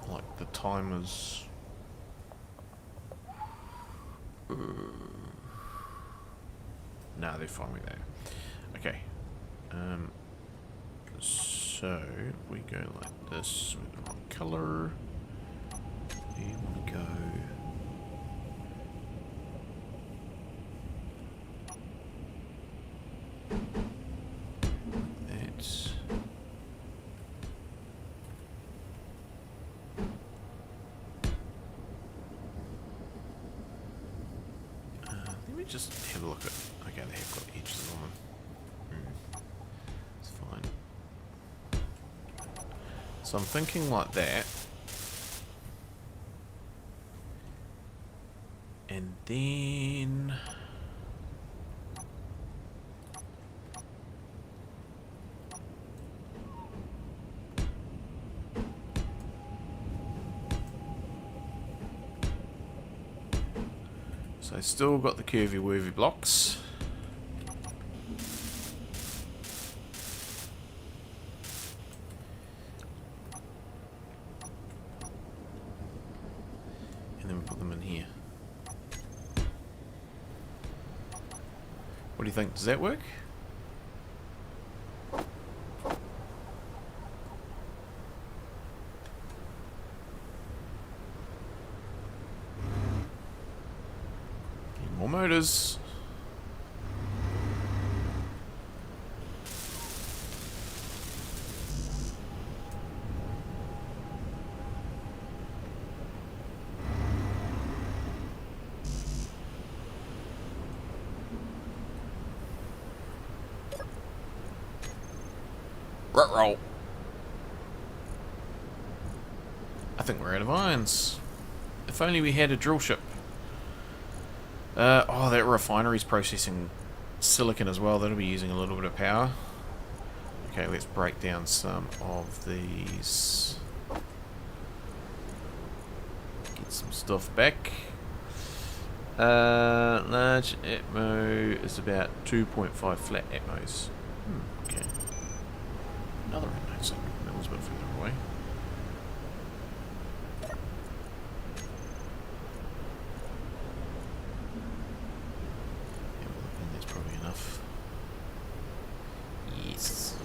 Like the timers. Nah, they're fine with that. Okay. So we go like this with the wrong color. We want to go. That's. Let me just have a look at. Okay, they have got edges on them. It's fine. So I'm thinking like that. And then... so I still got the curvy-wurvy blocks. And then we put them in here. What do you think? Does that work? Need more motors. Roll. I think we're out of irons. If only we had a drill ship. Oh, that refinery's processing silicon as well. That'll be using a little bit of power. Okay, let's break down some of these. Get some stuff back. Large atmo is about 2.5 flat atmos. Okay. Another atmo, so that was a bit further away. And that's probably enough. Yes.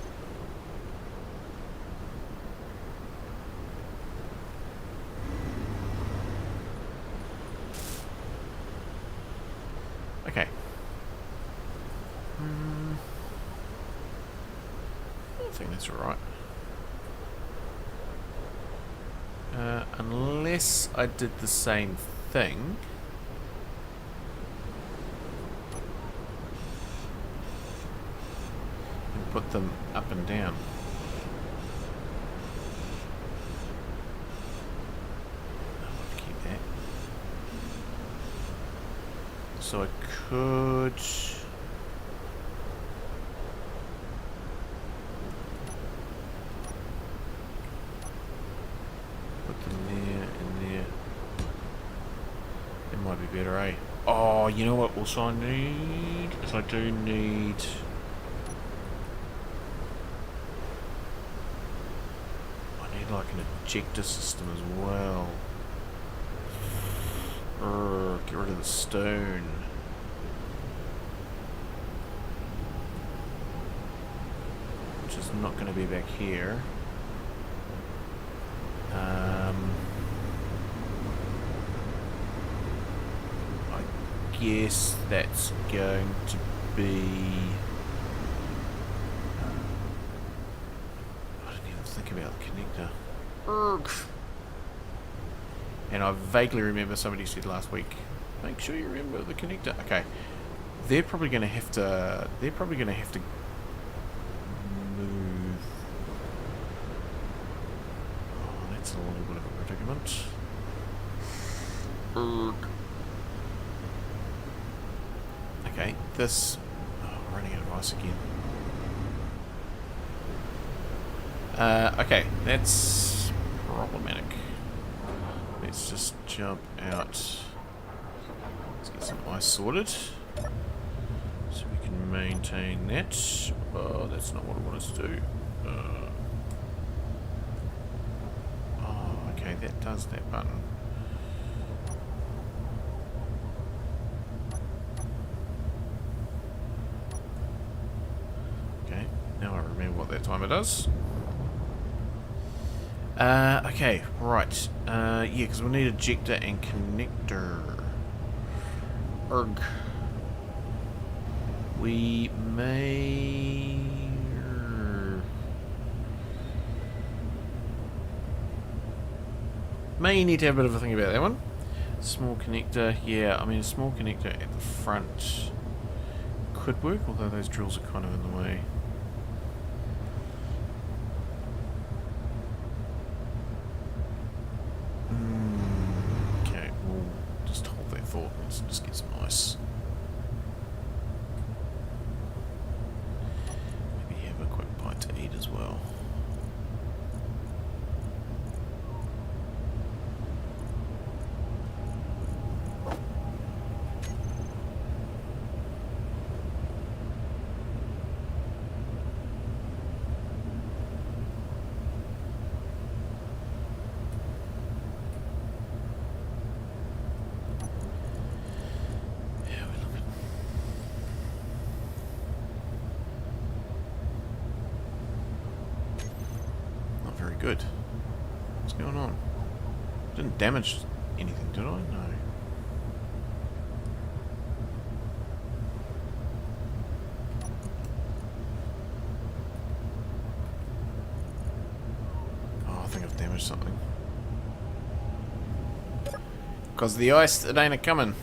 Okay. I think that's alright. Unless I did the same thing. And put them up and down. I'll keep that. So I could... put them there and there. It might be better, eh? Oh, you know what also I need? Is I do need... I need like an ejector system as well. Get rid of the stone. Which is not going to be back here. I guess that's going to be... I didn't even think about the connector. And I vaguely remember somebody said last week, make sure you remember the connector. Okay. They're probably going to have to... move... That's a little bit of a predicament. Okay, this... Oh, we're running out of ice again. Okay, that's problematic. Let's just jump out. Let's get some ice sorted. So we can maintain that. Oh, that's not what I wanted to do. Oh, okay, that does that button. Okay, now I remember what that timer does. Okay, right. Yeah, because we'll need ejector and connector. Erg. We may... May need to have a bit of a think about that one. Small connector, yeah, I mean a small connector at the front could work, although those drills are kind of in the way. Okay, we'll just hold that thought. Let's just get some ice. Maybe have a quick bite to eat as well. Good. What's going on? Didn't damage anything, did I? No. Oh, I think I've damaged something. Because the ice, it ain't a-coming.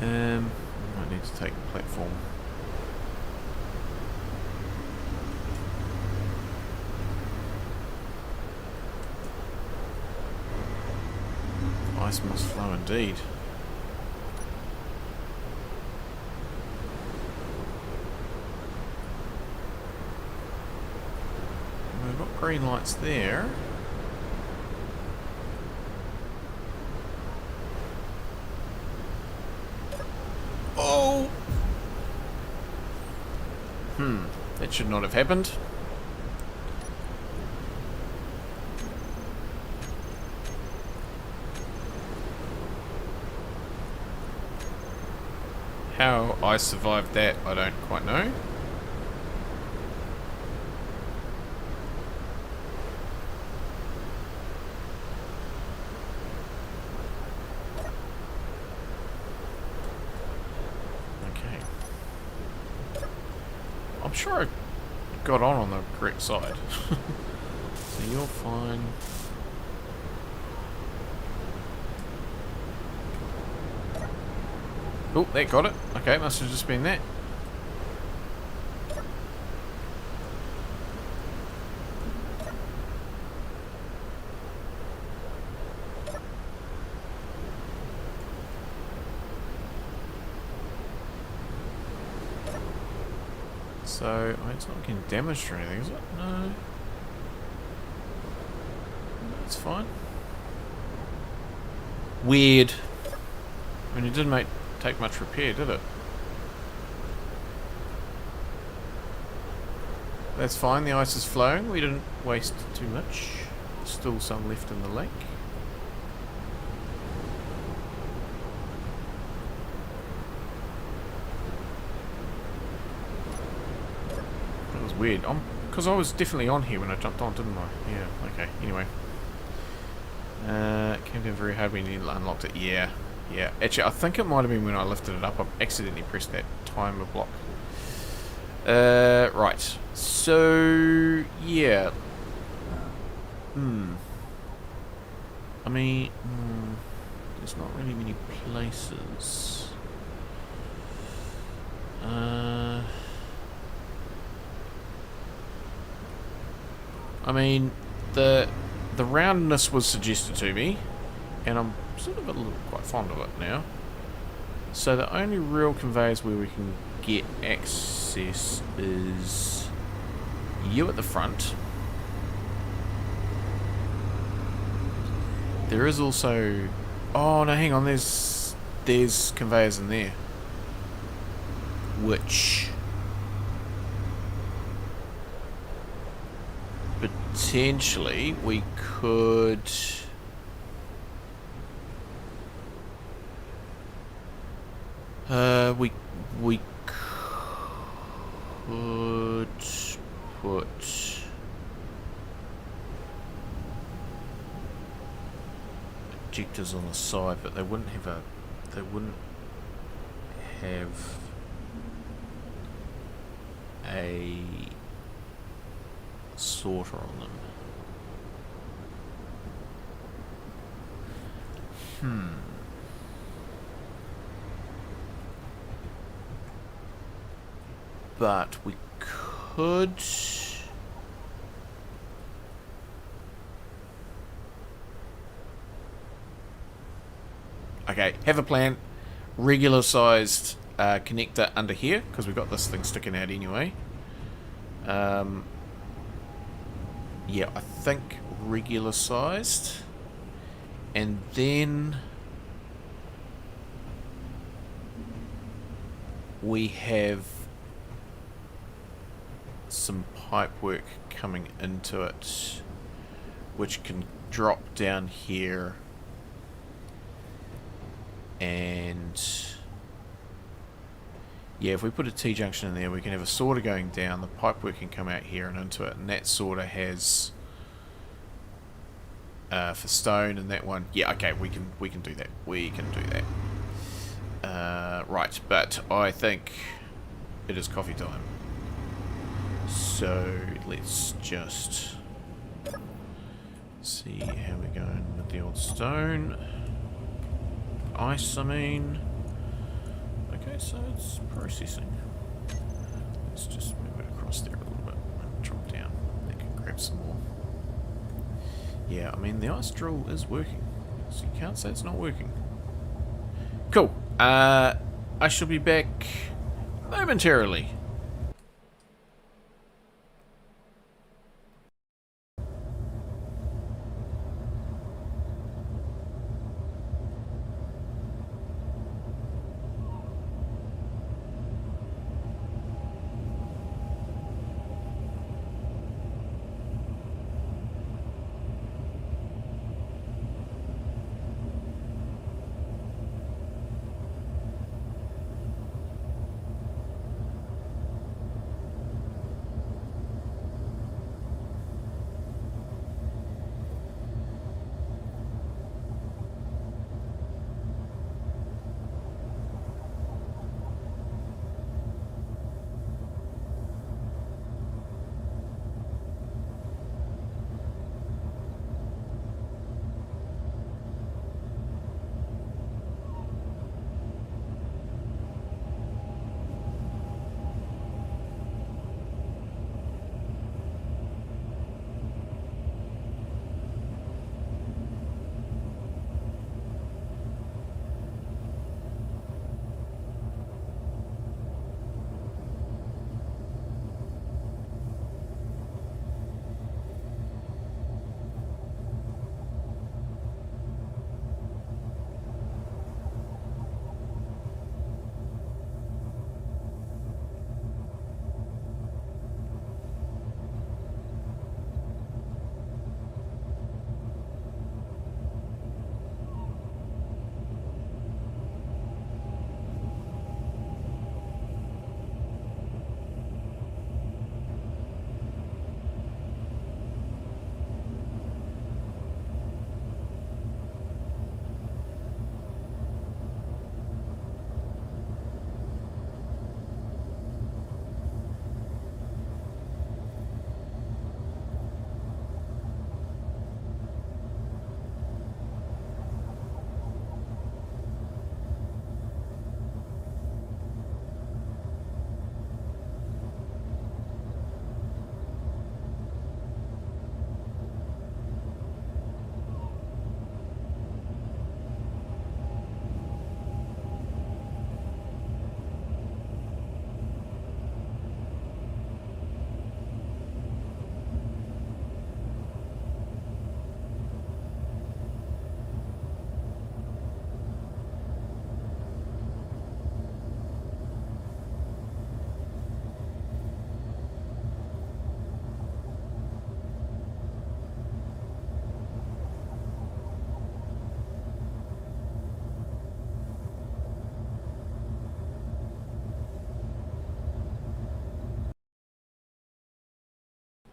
I need to take the platform. Ice must flow indeed. We've got green lights there. Oh! That should not have happened. How I survived that, I don't quite know. I'm sure I got on the correct side. So you're fine. Oh, that got it. Okay, must have just been that. So, it's not getting damaged or anything, is it? No. That's fine. Weird. I mean, it didn't take much repair, did it? That's fine, the ice is flowing. We didn't waste too much. There's still some left in the lake. Weird. Because I was definitely on here when I jumped on, didn't I? Yeah, okay. Anyway. Came down very hard when you unlocked it. Yeah. Yeah. Actually, I think it might have been when I lifted it up. I accidentally pressed that timer block. Right. So, yeah. I mean, there's not really many places. I mean, the roundness was suggested to me, and I'm sort of quite fond of it now. So the only real conveyors where we can get access is you at the front. There is also... Oh, no, hang on. There's conveyors in there. Which... potentially we could... we could put ejectors on the side, but they wouldn't have a sorter on them. But we could... Okay, have a plan. Regular sized connector under here, because we've got this thing sticking out anyway. Yeah, I think regular sized. And then we have some pipe work coming into it, which can drop down here, and yeah, if we put a T-junction in there, we can have a sorter going down, the pipe work can come out here and into it, and that sorter has for stone, and that one, yeah, okay, we can do that, right, but I think it is coffee time. So let's just see how we're going with the old stone. Ice, I mean. Okay, so it's processing. Let's just move it across there a little bit and drop down. They can grab some more. Yeah, I mean, the ice drill is working, so you can't say it's not working. Cool. I shall be back momentarily.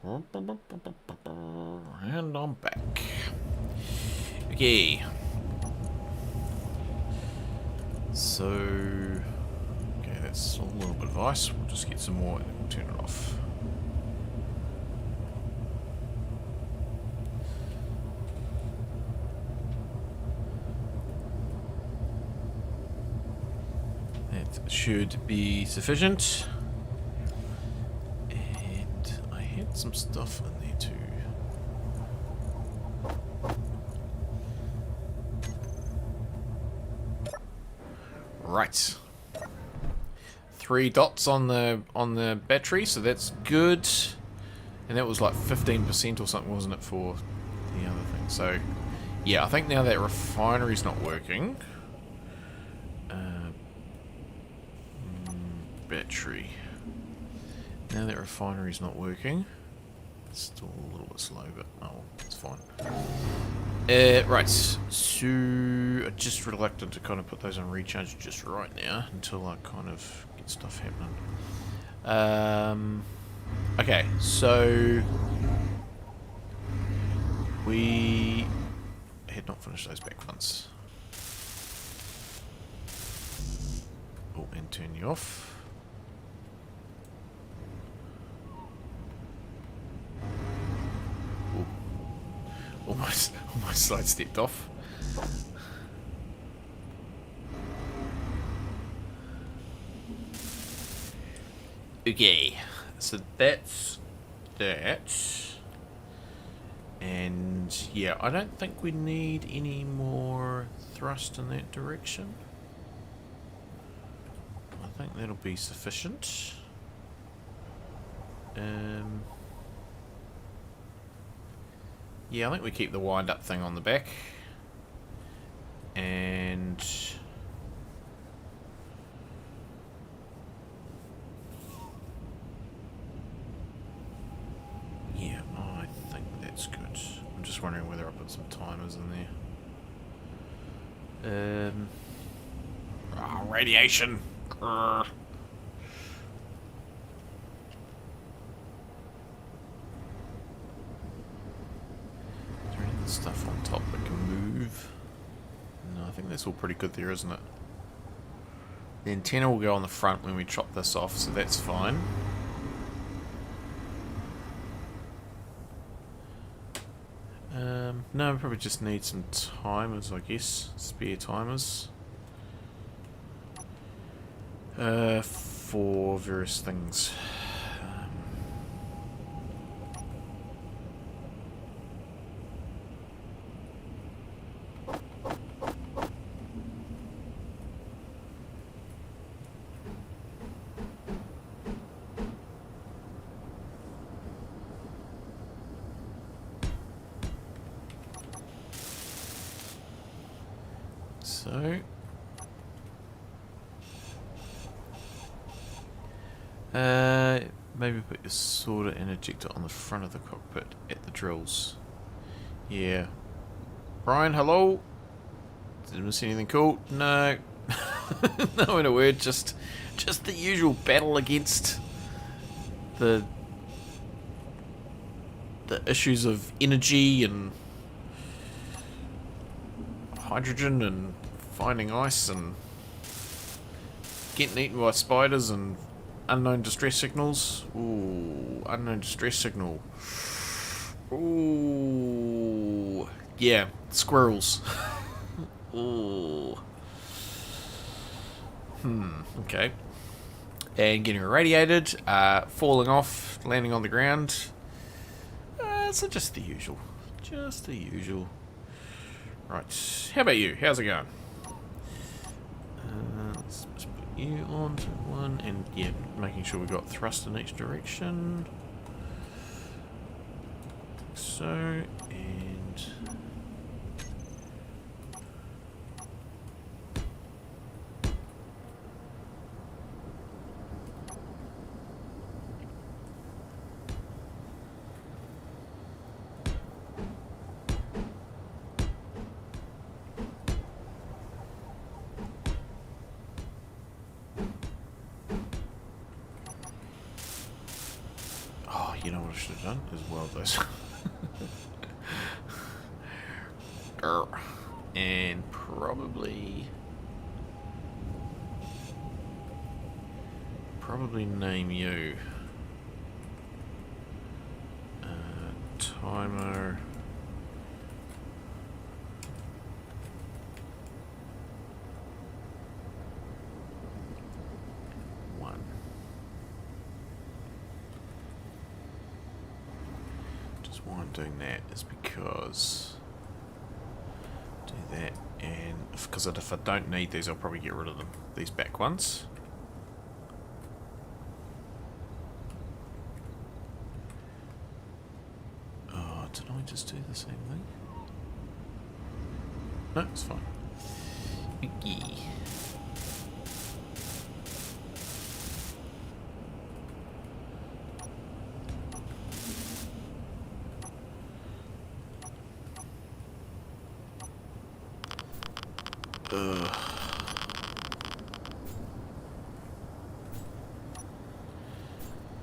And I'm back. Okay. So, okay, that's a little bit of ice. We'll just get some more and then we'll turn it off. That should be sufficient. And I had some stuff in there too. Right. 3 dots on the battery, so that's good. And that was like 15% or something, wasn't it, for the other thing? So, yeah, I think now that refinery's not working. Battery. Now that refinery's not working. It's still a little bit slow, but oh, it's fine. Right, so I'm just reluctant to kind of put those on recharge just right now until I kind of get stuff happening. Okay, so we had not finished those back ones. Oh, and turn you off. Almost sidestepped off. Okay, so that's that. And yeah, I don't think we need any more thrust in that direction. I think that'll be sufficient. Yeah, I think we keep the wind-up thing on the back. And yeah, I think that's good. I'm just wondering whether I put some timers in there. Radiation. Grr. Stuff on top that can move. No, I think that's all pretty good there, isn't it? The antenna will go on the front when we chop this off, so that's fine. No, we probably just need some timers, I guess. Spare timers. For various things. So, maybe put your sorter and ejector on the front of the cockpit at the drills. Yeah. Brian, hello? Did I miss anything cool? No. No, in a word, just the usual battle against the issues of energy and hydrogen and finding ice and getting eaten by spiders and unknown distress signals. Ooh, unknown distress signal. Ooh, yeah, squirrels. Ooh. Okay. And getting irradiated, falling off, landing on the ground. So just the usual. Just the usual. Right, how about you? How's it going? Let's just put you on to one, and yeah, making sure we've got thrust in each direction. So, and should have done is weld those. Grr. And probably name you timer. Just why I'm doing that is because do that, and because if I don't need these, I'll probably get rid of them. These back ones. Oh, did I just do the same thing? No, it's fine. Okay.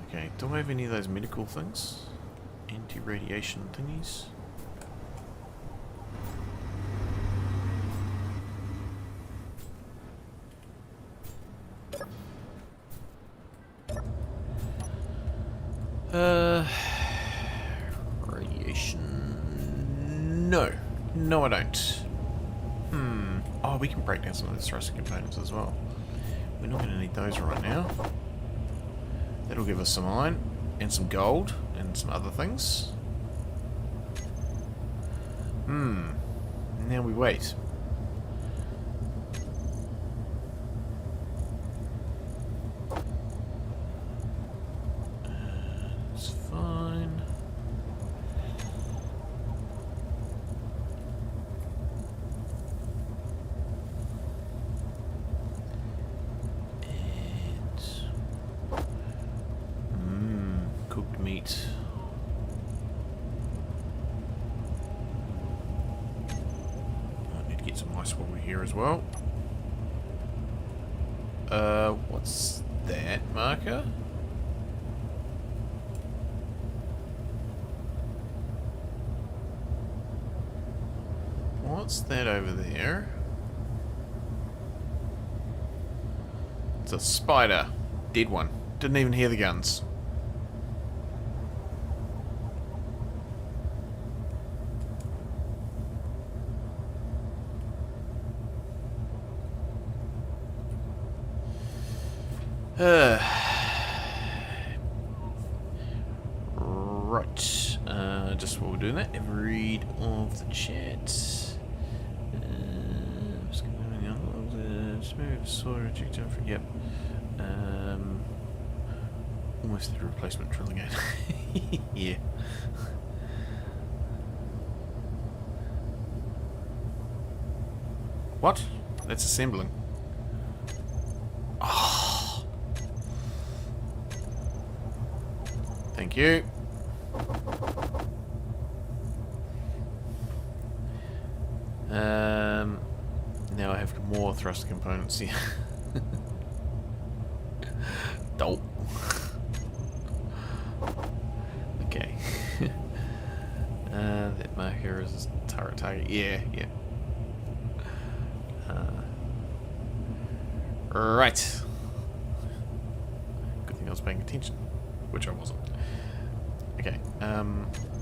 Okay, do I have any of those medical things? Anti-radiation thingies? Radiation... No. No, I don't. Oh, we can break down some of those thrusting components as well. We're not going to need those right now. That'll give us some iron, and some gold, and some other things. Now we wait. It's fine. Cooked meat. I need to get some ice while we're here as well. What's that marker? What's that over there? It's a spider. Dead one. Didn't even hear the guns. Right. Just while we're doing that, every read of the chat. Smooth, sort of, yep. Almost did a replacement drill again. Yeah. What? That's assembling. Oh. Thank you. Now I have more thrust components here. Dope. Okay. That marker is a turret target. Yeah, yeah. Right. Good thing I was paying attention, which I wasn't. Okay.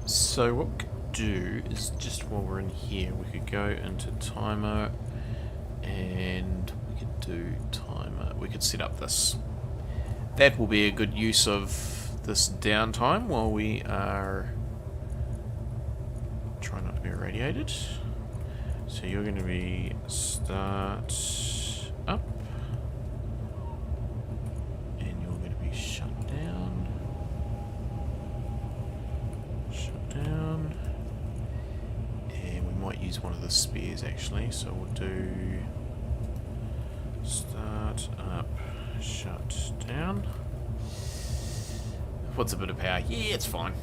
So what we could do is just while we're in here, we could go into timer, and we could do timer. We could set up this. That will be a good use of this downtime while we are trying not to be irradiated. So you're going to be start up, and you're going to be shut down. Shut down. And we might use one of the spares actually, so we'll do start up, shut down. What's a bit of power? Yeah, it's fine.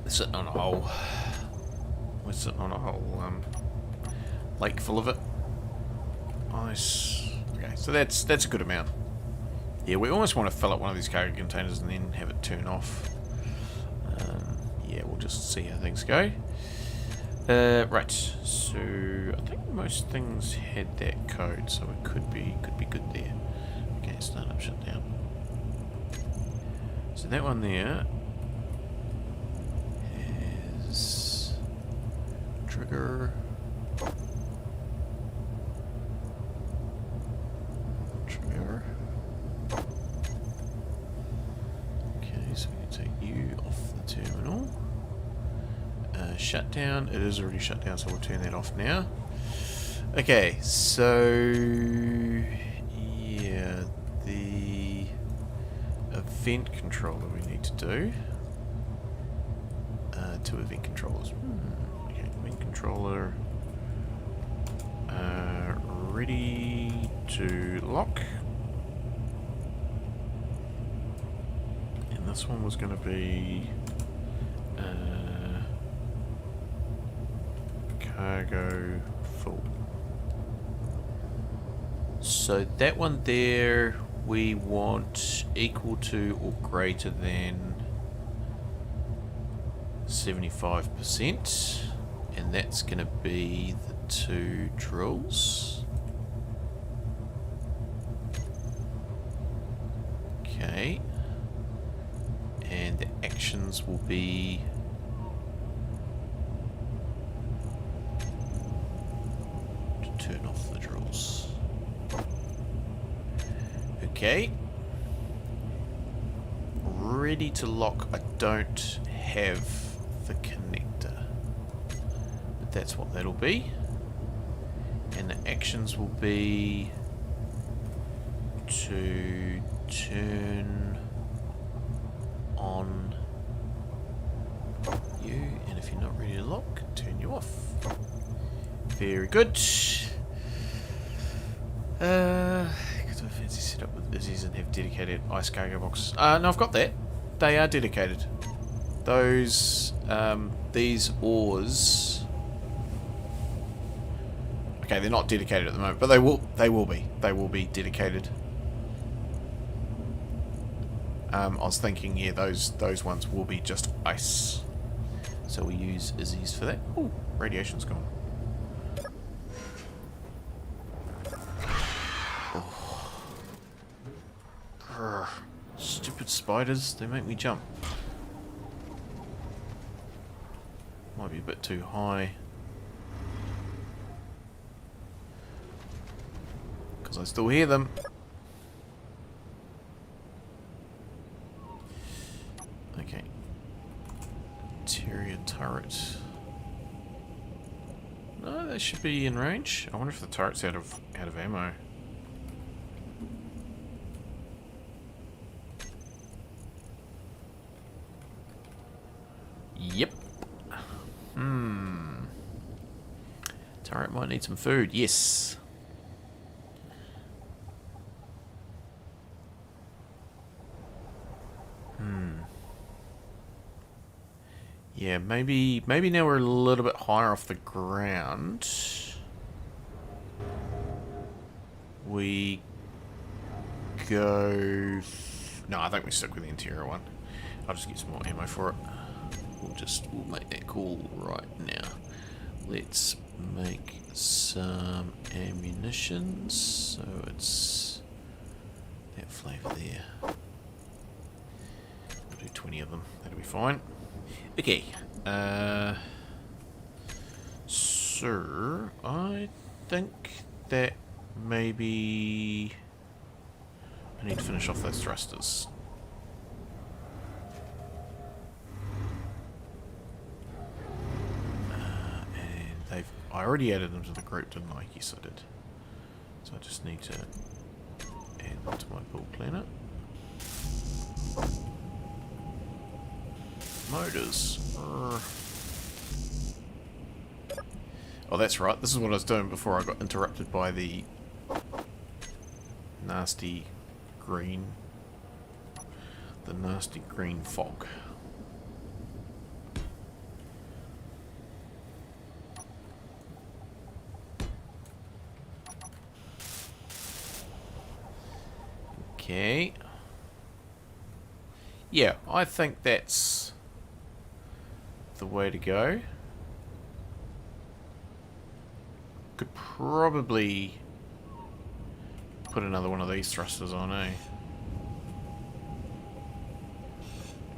We're sitting on a whole... We're sitting on a whole lake full of it. Nice. Okay, so that's a good amount. Yeah, we almost want to fill up one of these cargo containers and then have it turn off. Yeah, we'll just see how things go. Right, so I think most things had that code, so it could be good there. Okay, start up, shut down. So that one there has trigger. Okay, so we can take you off the terminal. Shutdown. It is already shut down, so we'll turn that off now. Okay, so yeah, the event controller we need to do. Two event controllers. Okay, event controller. Ready to lock. And this one was going to be cargo full. So that one there we want equal to or greater than 75%, and that's going to be the 2 drills. Okay, and the actions will be to turn off the drills. Okay, ready to lock. I don't have the connector, but that's what that'll be. And the actions will be to turn on you, and if you're not ready to lock, turn you off. Very good. Because I fancy set up with Izzy's and have dedicated ice cargo boxes. No, I've got that. They are dedicated. Those, these ores. Okay, they're not dedicated at the moment, but they will be. They will be dedicated. I was thinking, yeah, those ones will be just ice. So we use Izzy's for that. Oh, radiation's gone. Oh. Grr. Stupid spiders, they make me jump. Might be a bit too high. Because I still hear them. Okay. Interior turret. No, they should be in range. I wonder if the turret's out of ammo. Yep. Turret might need some food. Yes. Yeah, maybe now we're a little bit higher off the ground. We go... No, I think we stick with the interior one. I'll just get some more ammo for it. We'll make that call right now. Let's make some ammunition. So it's that flavour there. We'll do 20 of them. That'll be fine. Okay. So I think that maybe I need to finish off those thrusters. I already added them to the group, didn't I? Yes, I did. So I just need to add them to my build planet. Motors. Oh, that's right. This is what I was doing before I got interrupted by the nasty green. The nasty green fog. Okay. Yeah, I think that's the way to go. Could probably put another one of these thrusters on, eh?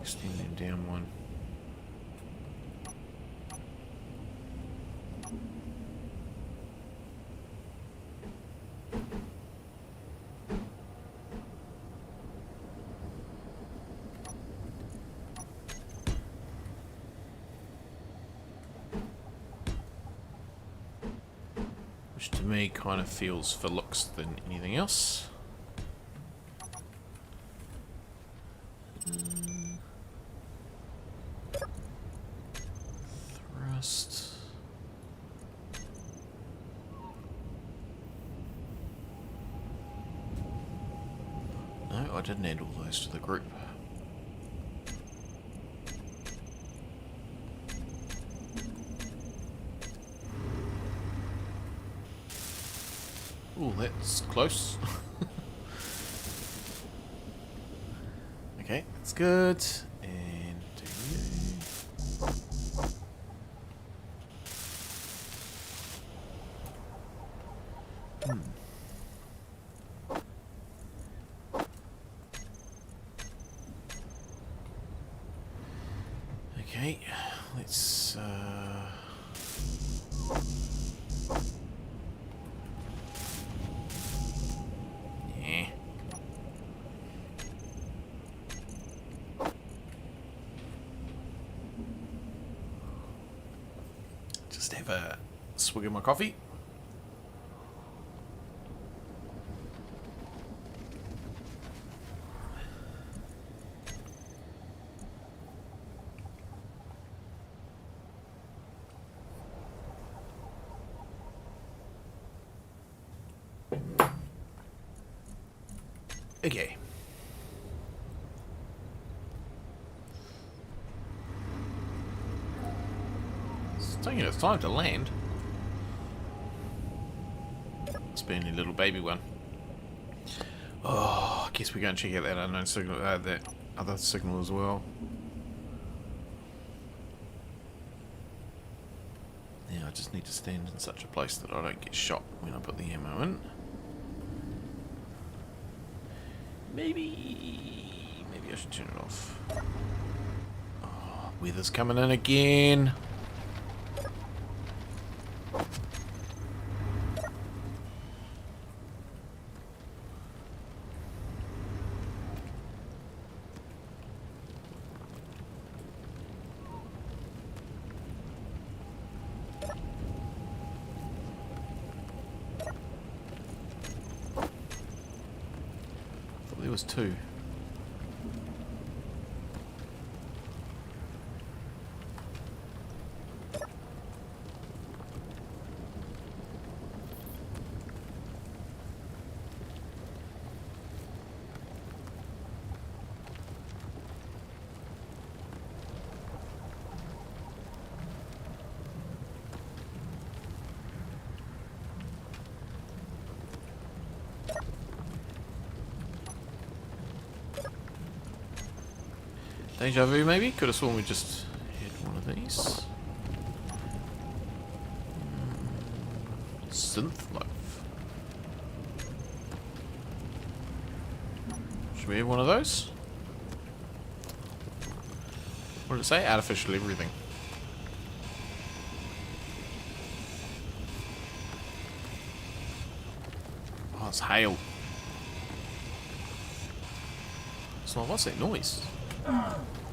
Extend them down one. Which to me kind of feels for looks than anything else. Thrust. No, I didn't add all those to the group. Ooh, that's close. Okay, that's good. And do you. Okay, let's yeah. Just have a swig of my coffee. Okay. It's taking its time to land. It's been a little baby one. Oh, I guess we go and check out that unknown signal, that other signal as well. Now I just need to stand in such a place that I don't get shot when I put the ammo in. Maybe I should turn it off. Oh, weather's coming in again. There was two. Deja vu, maybe? Could have sworn we just had one of these. Synth loaf. Should we have one of those? What did it say? Artificial everything. Oh, it's hail. So what's that noise?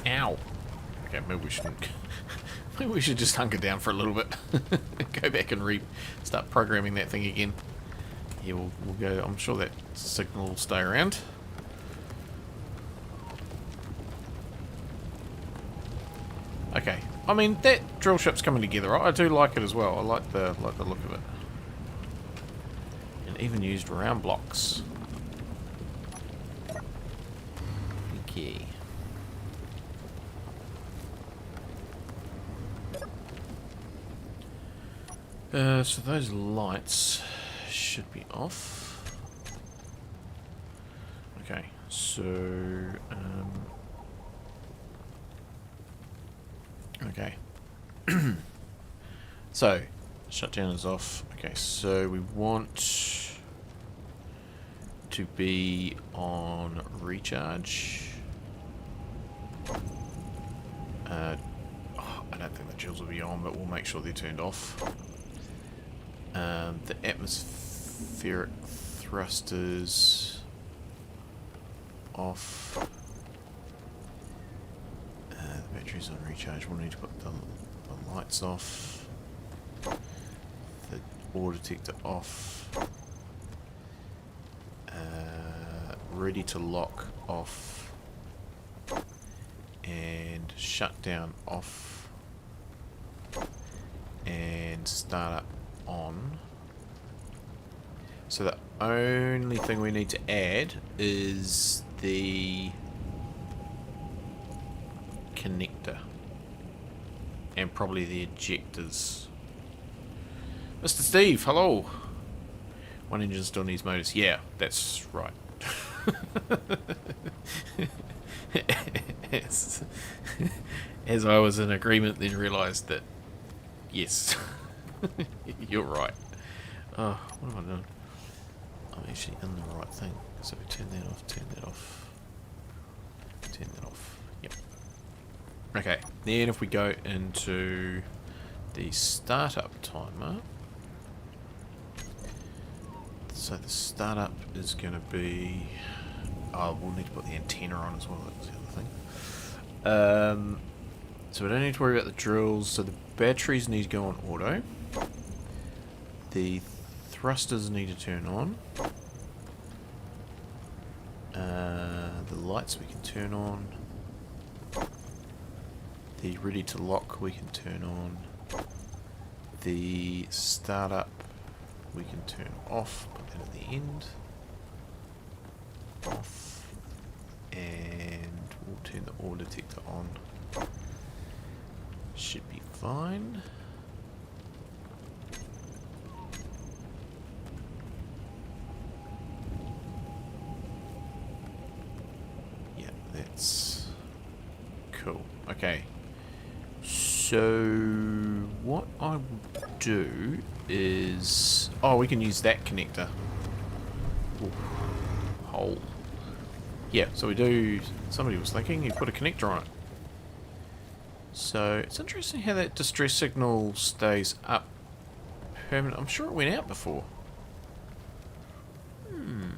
Ow. Okay, maybe we shouldn't. Maybe we should just hunker down for a little bit. Go back and start programming that thing again. Yeah, we'll go. I'm sure that signal will stay around. Okay. I mean, that drill ship's coming together. I do like it as well. I like the look of it. And even used round blocks. Okay. So those lights should be off. Okay, so okay. So shutdown is off. Okay, so we want to be on recharge. I don't think the jewels will be on, but we'll make sure they're turned off. The atmospheric thrusters off. The batteries on recharge. We'll need to put the lights off. The ore detector off. Ready to lock off. And shutdown off. And startup on. So the only thing we need to add is the connector and probably the ejectors. Mr. Steve, hello. One engine still needs motors. Yeah, that's right. as I was in agreement, then realised that yes, you're right. Oh, what am I doing? I'm actually in the right thing. So turn that off, turn that off, turn that off. Yep. Okay, then if we go into the startup timer, so the startup is going to be... Oh, we'll need to put the antenna on as well, that's the other thing. So we don't need to worry about the drills, so the batteries need to go on auto. The thrusters need to turn on. The lights we can turn on. The ready to lock we can turn on. The startup we can turn off, put that at the end. Off. And we'll turn the ore detector on. Should be fine. Yeah, that's cool. Okay. So what I will do is... Oh, we can use that connector. Ooh, hole. Yeah, so we do... Somebody was thinking you put a connector on it. So it's interesting how that distress signal stays up permanent. I'm sure it went out before. I'm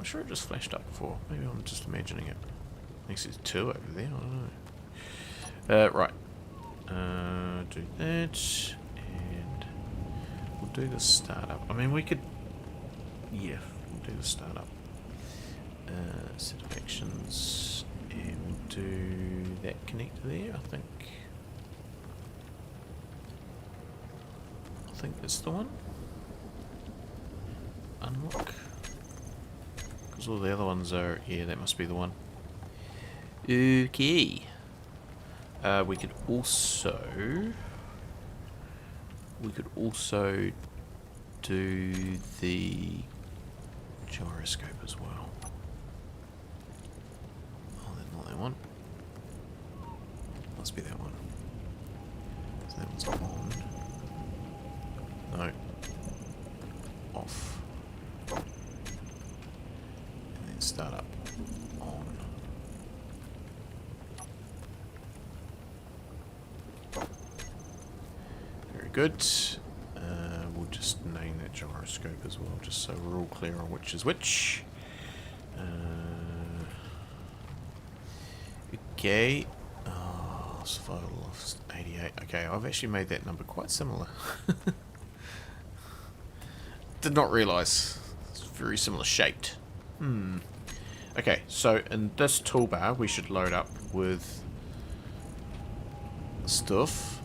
sure it just flashed up before. Maybe I'm just imagining it. Next there's two over there, I don't know. Right. Do that. And we'll do the startup. I mean, we could... Yeah, we'll do the startup. Set of actions. And we'll do that connector there, I think. I think that's the one. Unlock. Because all the other ones are... Yeah, that must be the one. Okay. We could also do the gyroscope as well. Oh, that's not that one. Must be that one. So that one's on. No. Off. And then start up. On. Very good. We'll just name that gyroscope as well, just so we're all clear on which is which. Okay. Oh, survival lost 88. Okay, I've actually made that number quite similar. Did not realise. It's very similar shaped. Okay, so in this toolbar we should load up with stuff.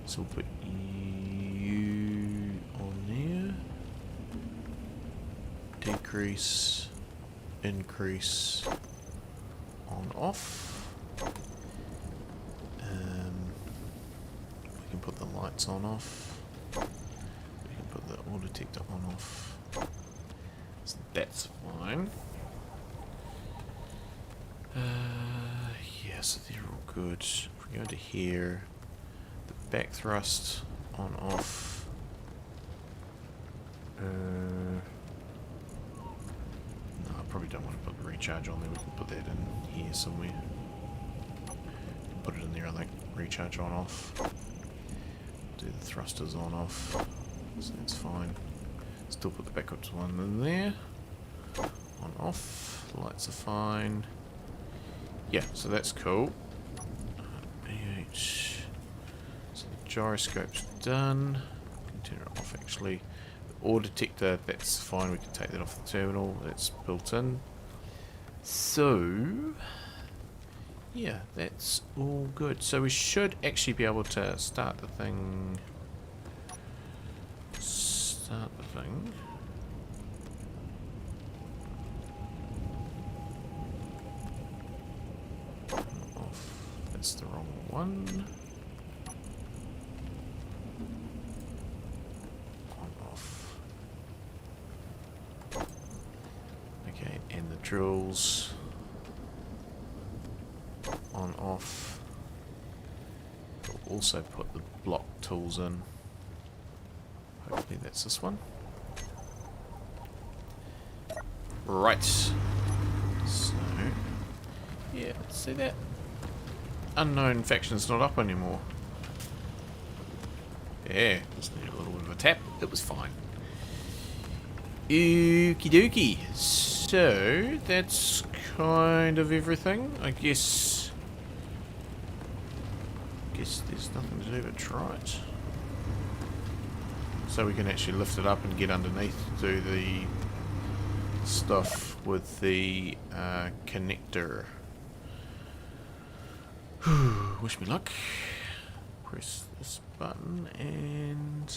So we'll put you on there. Decrease, increase, on off. We can put the lights on off. We can put the All detector on off. So that's fine. Yeah, so they're all good. If we go to here, the back thrust on off. No, I probably don't want to put the recharge on there. We can put that in here somewhere. Put it in there, I think. Recharge on off. Do the thrusters on off. So that's fine. Still put the backups one in there. On off. Lights are fine. Yeah, so that's cool. BH. So the gyroscope's done. Can turn it off actually. The ore detector, that's fine. We can take that off the terminal. That's built in. So, yeah, that's all good. So we should actually be able to start the thing. Start the thing. Off. That's the wrong one. On off. Okay, and the drills. On off. We'll also put the block tools in. Hopefully that's this one. Right. So, yeah, see that? Unknown faction's not up anymore. Yeah, just need a little bit of a tap. It was fine. Okie dokie. So, that's kind of everything. I guess there's nothing to do but try it. So we can actually lift it up and get underneath to do the stuff with the connector. Wish me luck. Press this button and...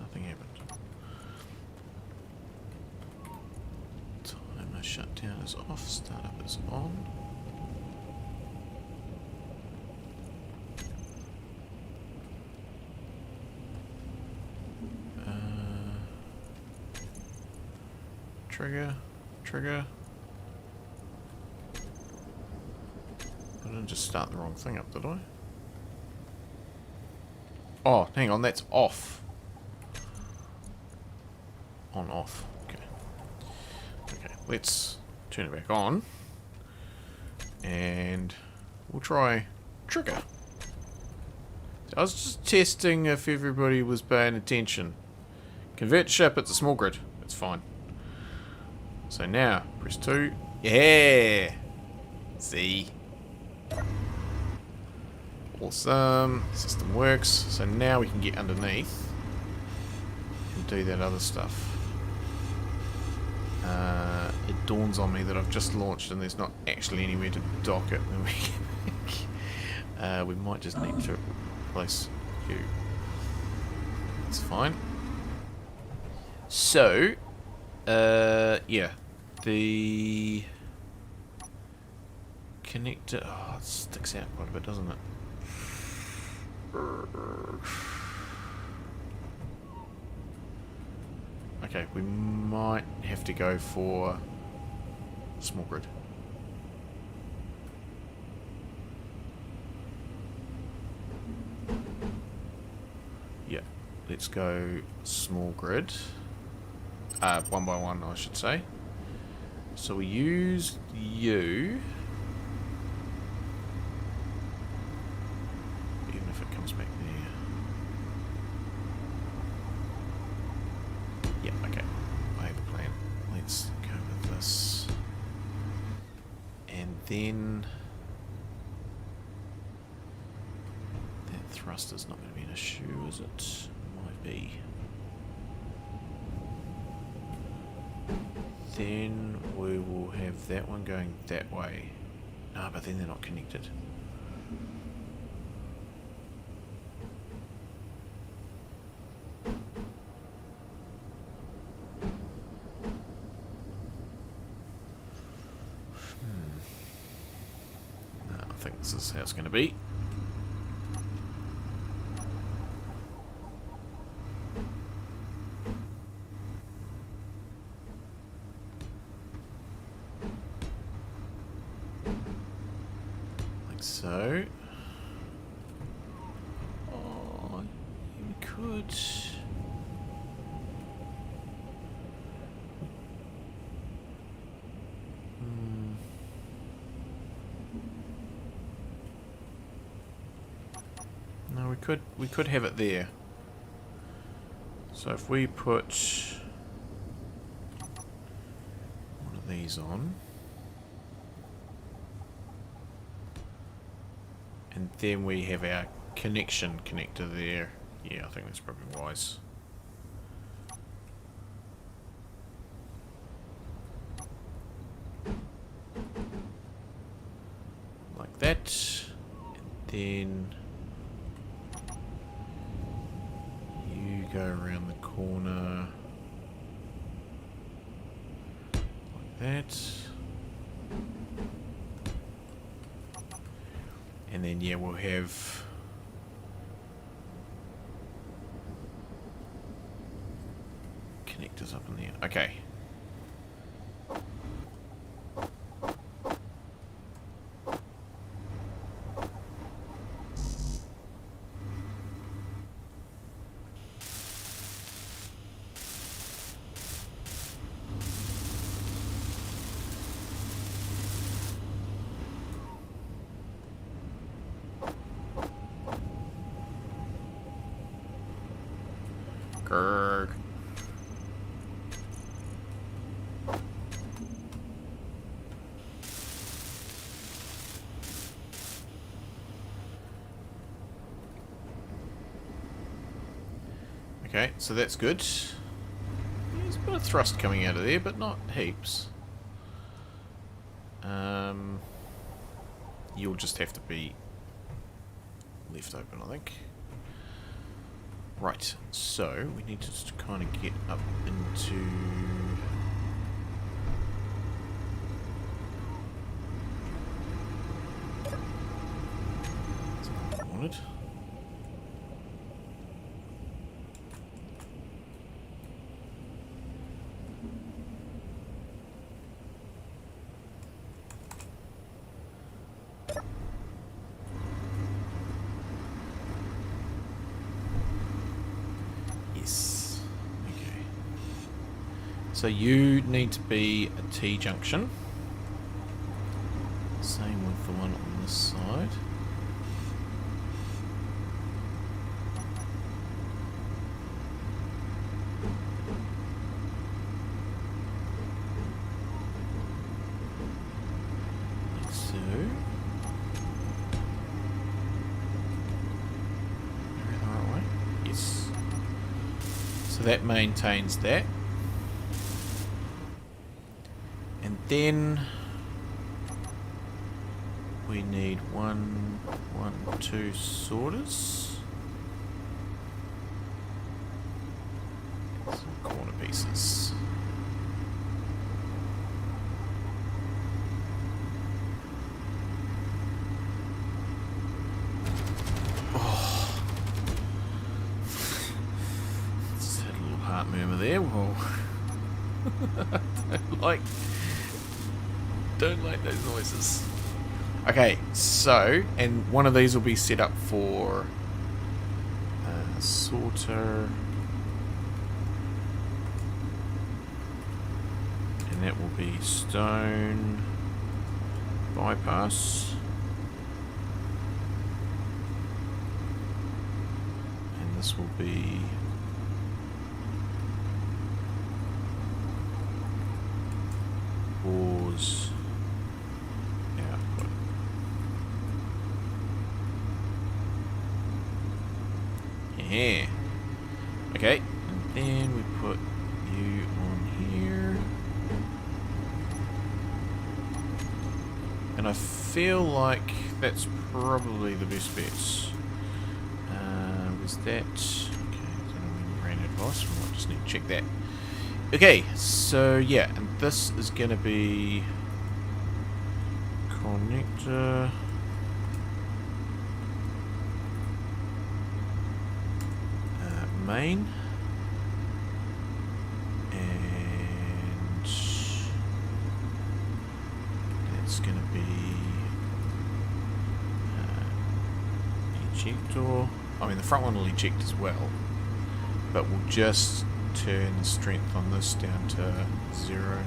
nothing happened. Timer shutdown is off, startup is on. Trigger. I didn't just start the wrong thing up, did I? Oh, hang on, that's off. On, off. Okay. Okay, let's turn it back on. And we'll try trigger. I was just testing if everybody was paying attention. Convert ship, it's a small grid. It's fine. So now, press 2. Yeah! See? Awesome. System works. So now we can get underneath and do that other stuff. It dawns on me that I've just launched and there's not actually anywhere to dock it. We might just need to replace you. That's fine. So, yeah. The connector, oh, it sticks out quite a bit, doesn't it? Okay, we might have to go for small grid. Yeah, let's go small grid. 1 by 1, I should say. So we use you. Even if it comes back there. Yeah, okay. I have a plan. Let's go with this. And then... that thruster's not going to be an issue, is it? Might be. Then we will have that one going that way. No, but then they're not connected. think this is how it's going to be. Like so. Oh, we could... No, we could have it there. So if we put one of these on, and then we have our connection connector there. Yeah, I think that's probably wise. Like that, and then go around the corner like that, and then yeah, we'll have connectors up in there. Okay. Grrr. Okay, so that's good. There's a bit of thrust coming out of there, but not heaps. You'll just have to be left open, I think. Right, so we need to just kind of get up into... That's not what I wanted. Yes. Okay. So you need to be a T-junction. Same with the one on this side. Like so. Am I the right way? Yes. So that maintains that. And then we need two sorters. Some corner pieces. Oh. Just had a little heart murmur there. Whoa. Don't like those noises. Okay, so, and one of these will be set up for sorter, and that will be stone bypass, and this will be ores output. Yeah. Okay, and then we put you on here. And I feel like that's probably the best bet. Was that... Okay, I don't know when you ran advice. We might just need to check that. Okay, so yeah, and this is going to be connector main. And that's going to be ejector. I mean, the front one will eject as well, but we'll just turn the strength on this down to 0.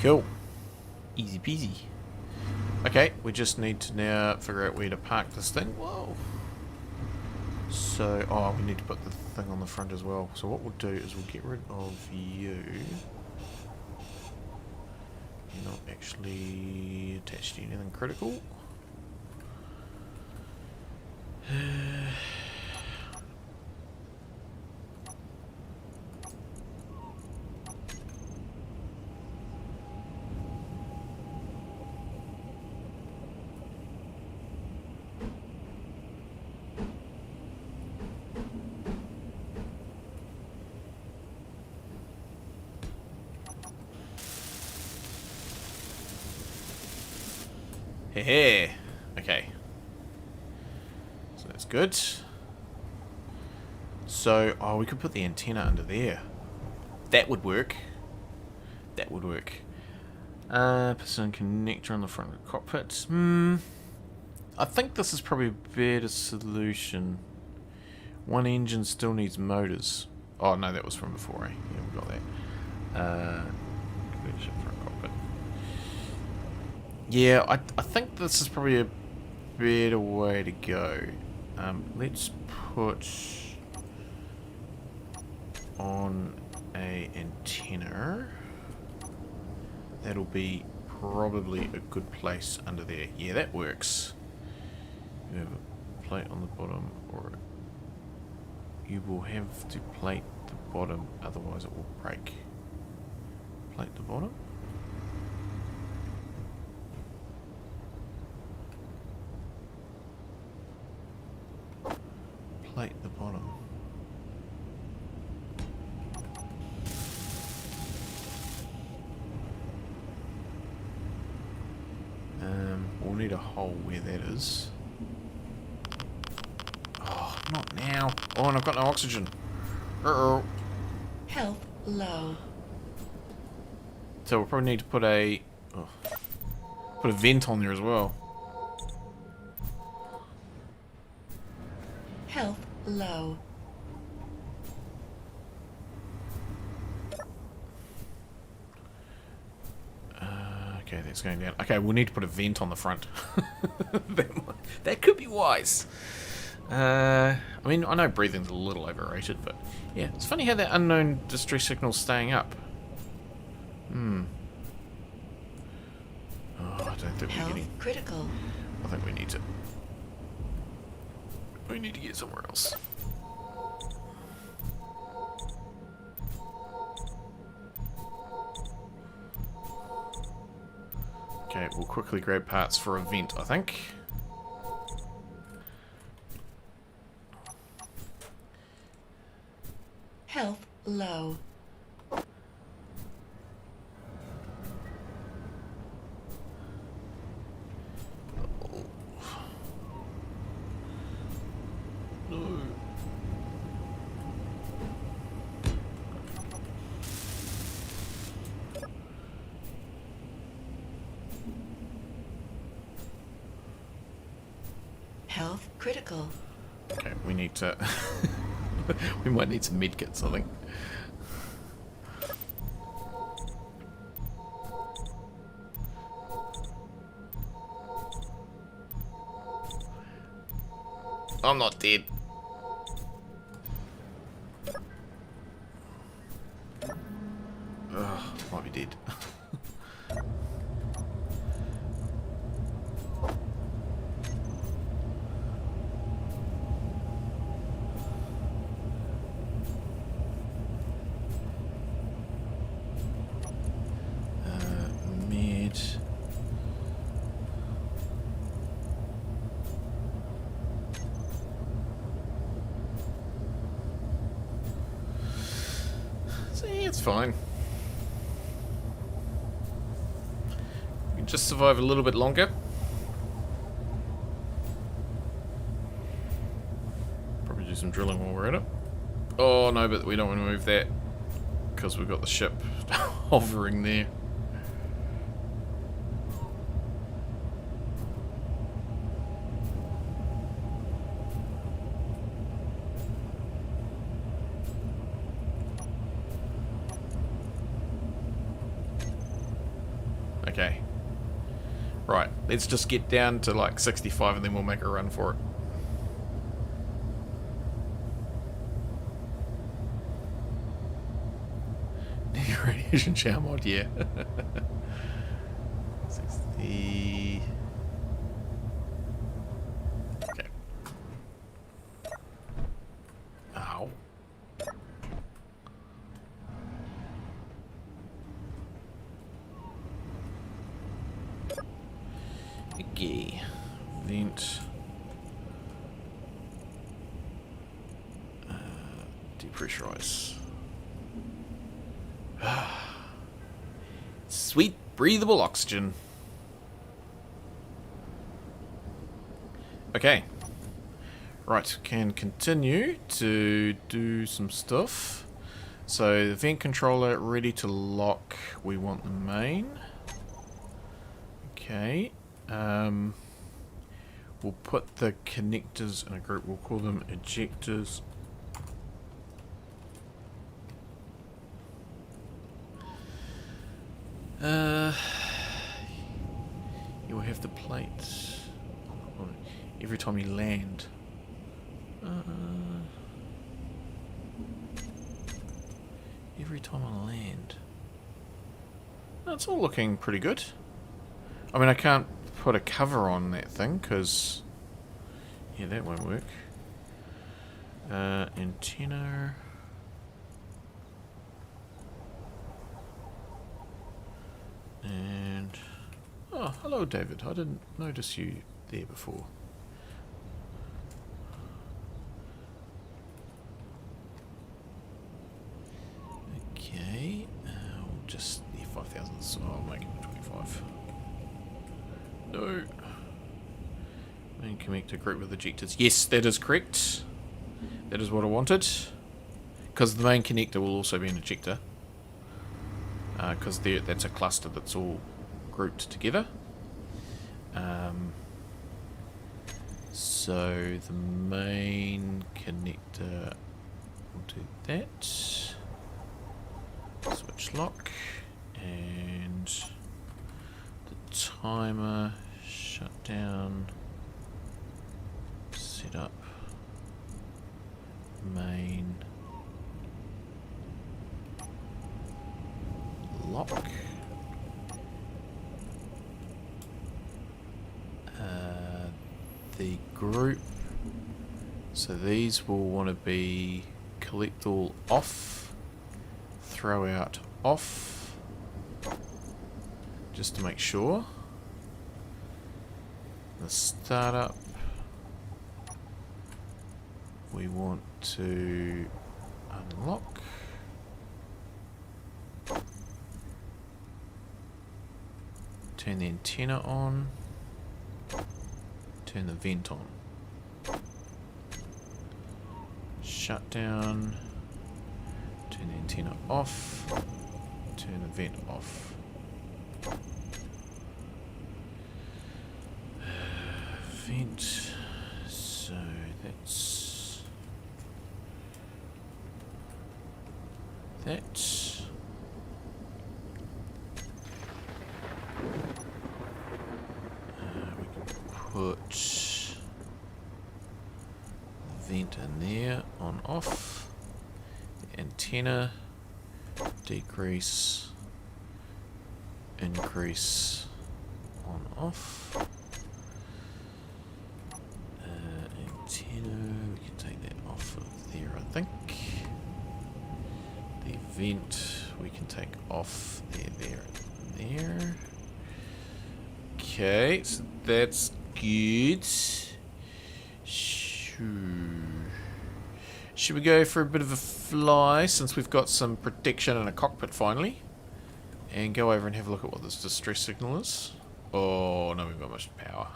Cool. Easy peasy. Okay, we just need to now figure out where to park this thing. Whoa. So, oh, we need to put the thing on the front as well. So what we'll do is we'll get rid of you. You're not actually attached to anything critical. Hey, okay. So that's good. So, oh, we could put the antenna under there. That would work. That would work. Piston connector on the front of the cockpit. I think this is probably a better solution. One engine still needs motors. Oh, no, that was from before, eh? Yeah, we got that. Conversion front cockpit. Yeah, I think this is probably a better way to go. Let's put on a antenna. That'll be probably a good place under there. Yeah, that works. You have a plate on the bottom, or you will have to plate the bottom, otherwise it will break. Plate the bottom. Plate the bottom. We'll need a hole where that is. Oh, not now. Oh, and I've got no oxygen. Uh-oh. Health low. So we'll probably need to put a vent on there as well. Health low. Okay, that's going down. Okay, we'll need to put a vent on the front. that could be wise. I mean, I know breathing's a little overrated, but yeah, it's funny how that unknown distress signal's staying up. Oh, I don't think we're Health getting... critical. I think we need to... We need to get somewhere else. Okay, we'll quickly grab parts for a vent, I think. Health low. No. Health critical. Okay, we need to... we might need some medkits, I think. I'm not dead. Ugh, might be dead. Med. See, it's fine. Just survive a little bit longer. Probably do some drilling while we're at it. Oh no, but we don't want to move that because we've got the ship hovering there. Okay. Right, let's just get down to like 65 and then we'll make a run for it. Radiation shower mod, yeah. 60. Okay. Ow. Okay. Vent. Depressurize. Sweet, breathable oxygen. Okay. Right, can continue to do some stuff. So, the vent controller ready to lock. We want the main. Okay. We'll put the connectors in a group. We'll call them ejectors. You will have the plates every time you land. Every time I land. That's all looking pretty good. I mean, I can't put a cover on that thing because, yeah, that won't work. Antenna. And oh, hello David, I didn't notice you there before. Okay, we'll just, yeah, 5,000, so I'll make it 25. No. Main connector group with ejectors. Yes, that is correct. That is what I wanted. Because the main connector will also be an ejector. Because that's a cluster that's all grouped together. So the main connector will do that. Switch lock. And the timer shut down. Set up main lock. The group. So these will want to be collect all off, throw out off, just to make sure. The startup. We want to unlock. Turn the antenna on. Turn the vent on. Shut down. Turn the antenna off. Turn the vent off. Vent. So that's that. Put the vent in there, on off, the antenna, decrease, increase, on off, antenna, we can take that off of there I think, the vent we can take off there, there. Okay, so that's good. Should we go for a bit of a fly since we've got some protection in a cockpit finally? And go over and have a look at what this distress signal is. Oh, no, we've got much power.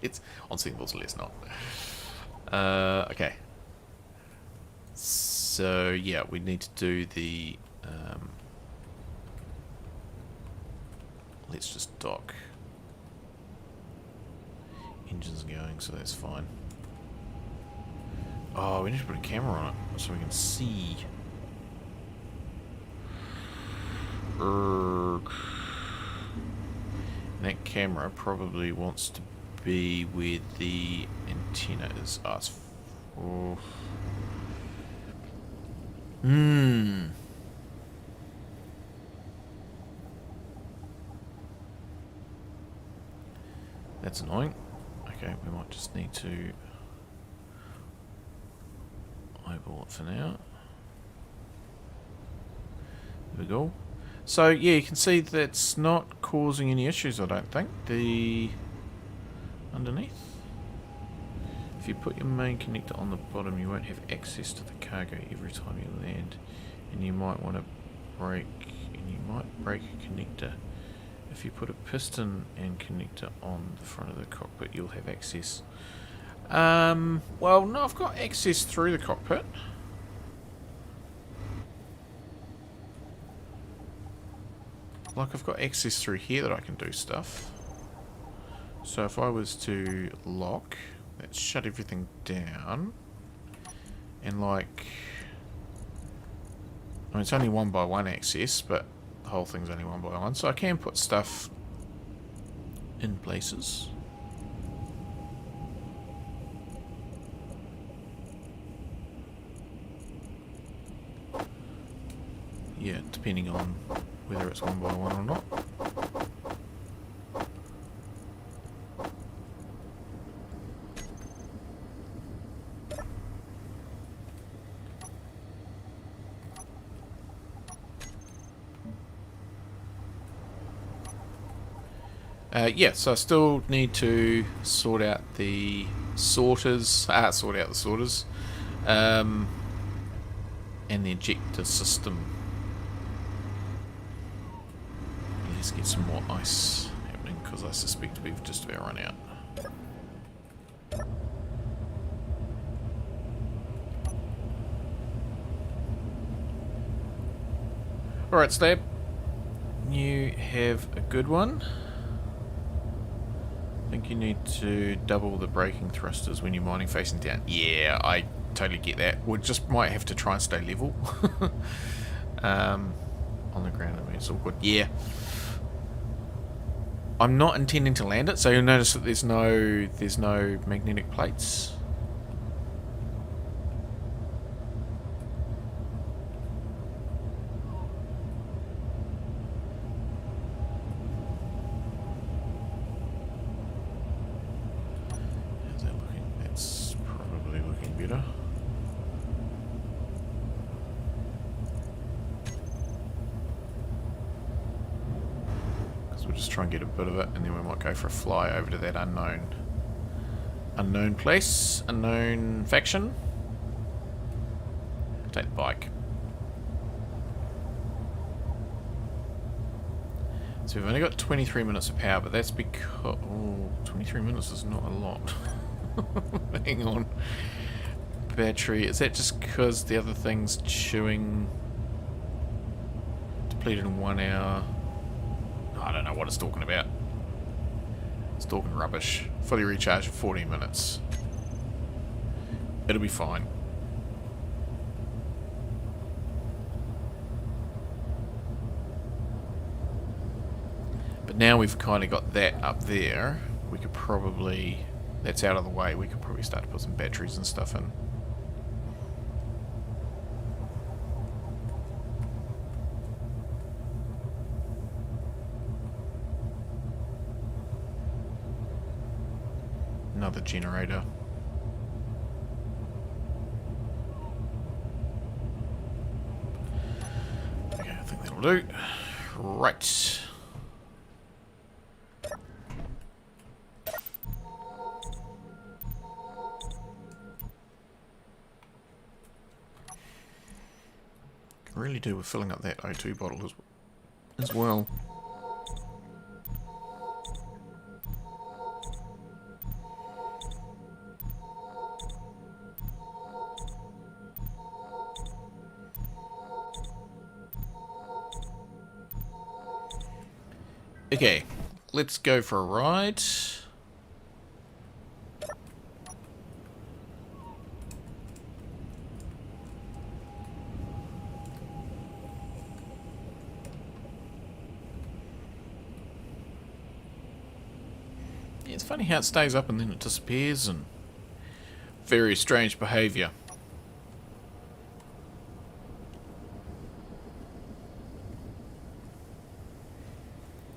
Let's... On singles, let's not. Okay. So, yeah, we need to do the... let's just dock. Engine's going, so that's fine. Oh, we need to put a camera on it so we can see. And that camera probably wants to be where the antenna is. Oh, that's annoying. Okay, we might just need to eyeball it for now. There we go. So, yeah, you can see that's not causing any issues, I don't think. The... underneath. If you put your main connector on the bottom, you won't have access to the cargo every time you land. And you might want to break... and you might break a connector. If you put a piston and connector on the front of the cockpit, you'll have access. Well, no, I've got access through the cockpit. Like, I've got access through here that I can do stuff. So if I was to lock, let's shut everything down. And like... I mean, it's only 1x1 access, but the whole thing's only 1x1. So I can put stuff in places. Yeah, depending on whether it's 1x1 or not. Yeah, so I still need to sort out the sorters, and the ejector system. Let's get some more ice happening, because I suspect we've just about run out. Alright, Stab. You have a good one. I think you need to double the braking thrusters when you're mining facing down. Yeah, I totally get that. We just might have to try and stay level. On the ground, I mean, it's all good. Yeah. I'm not intending to land it, so you'll notice that there's no magnetic plates. How's that looking? That's probably looking better. We'll just try and get a bit of it, and then we might go for a fly over to that unknown place, unknown faction. Take the bike. So we've only got 23 minutes of power, but that's because... oh, 23 minutes is not a lot. Hang on. Battery, is that just because the other thing's chewing... depleted in 1 hour? I don't know what it's talking about. It's talking rubbish. Fully recharged in 14 minutes. It'll be fine. But now we've kind of got that up there, we could probably... that's out of the way, we could probably start to put some batteries and stuff in. Another generator. Okay, I think that'll do. Right. Can really do with filling up that O2 bottle as well. Okay, let's go for a ride. Yeah, it's funny how it stays up and then it disappears, and very strange behaviour.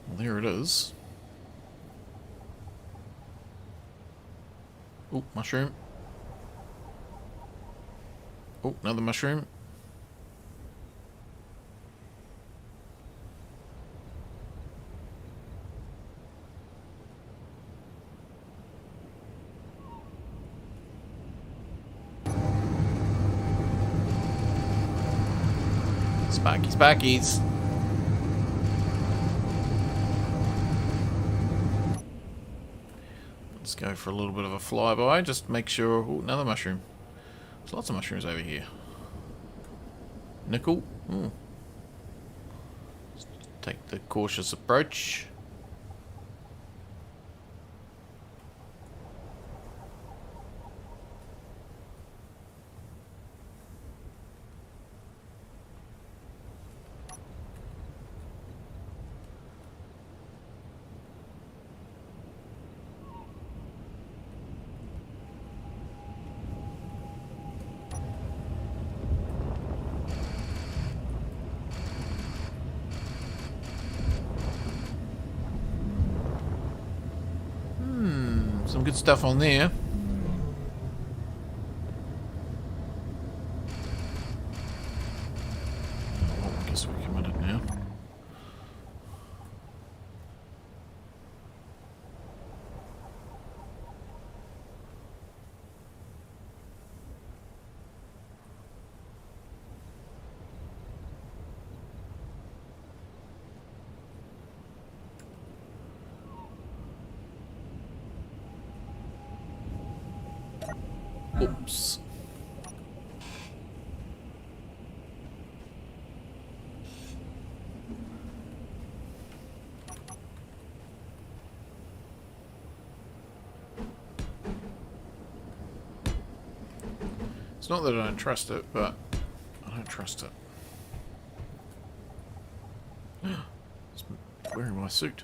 Well, there it is. Oh, mushroom. Oh, another mushroom. Sparkies, sparkies. Let's go for a little bit of a flyby. Just make sure... Oh, another mushroom. There's lots of mushrooms over here. Nickel. Ooh. Let's take the cautious approach. Some good stuff on there. I guess we're committed now. Oops. It's not that I don't trust it, but I don't trust it. It's wearing my suit.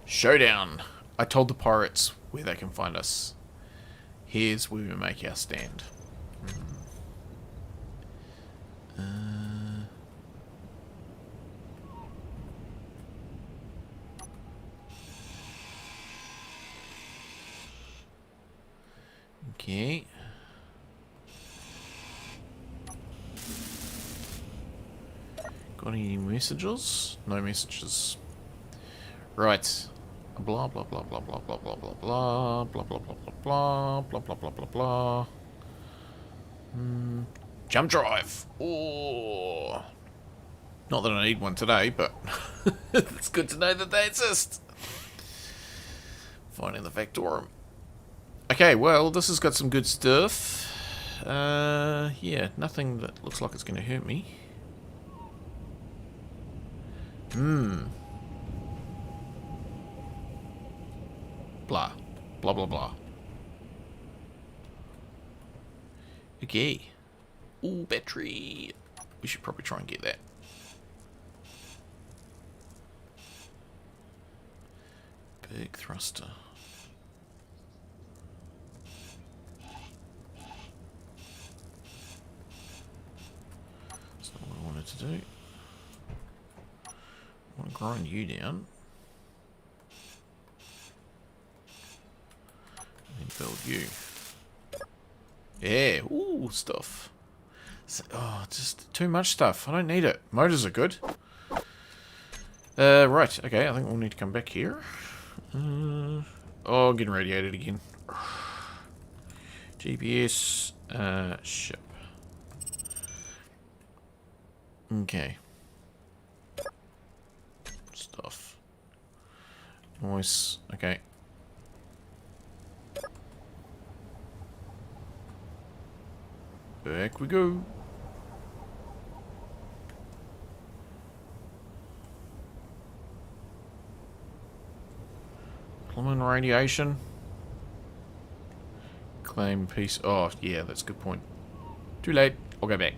Showdown! I told the pirates where they can find us. Here's where we make our stand. Okay. Got any messages? No messages. Right. Blah blah blah blah blah blah blah blah blah blah blah blah blah blah blah blah blah blah blah. Jump drive. Oh, not that I need one today, but it's good to know that they exist. Finding the Factorum. Okay, well, this has got some good stuff. Yeah, nothing that looks like it's going to hurt me. Blah. Blah, blah, blah. Okay. Ooh, battery. We should probably try and get that. Big thruster. That's not what I wanted to do. I want to grind you down. And build you. Yeah, ooh, stuff. So, oh, just too much stuff. I don't need it. Motors are good. Right, okay, I think we'll need to come back here. Oh, getting radiated again. GPS, ship. Okay. Stuff. Noise, okay. Back we go. Plumbing radiation. Claim piece. Oh, yeah, that's a good point. Too late. I'll go back.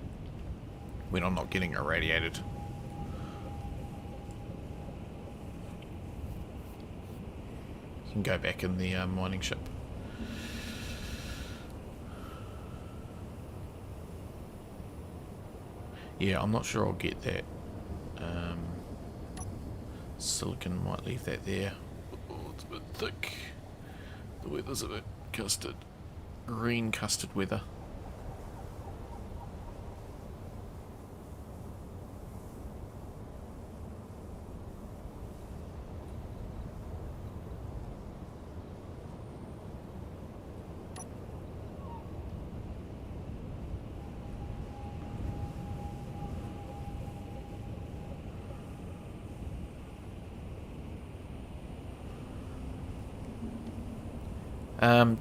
When I'm not getting irradiated. You can go back in the mining ship. Yeah, I'm not sure I'll get that. Silicon, might leave that there. Oh, it's a bit thick. The weather's a bit custard. Green custard weather.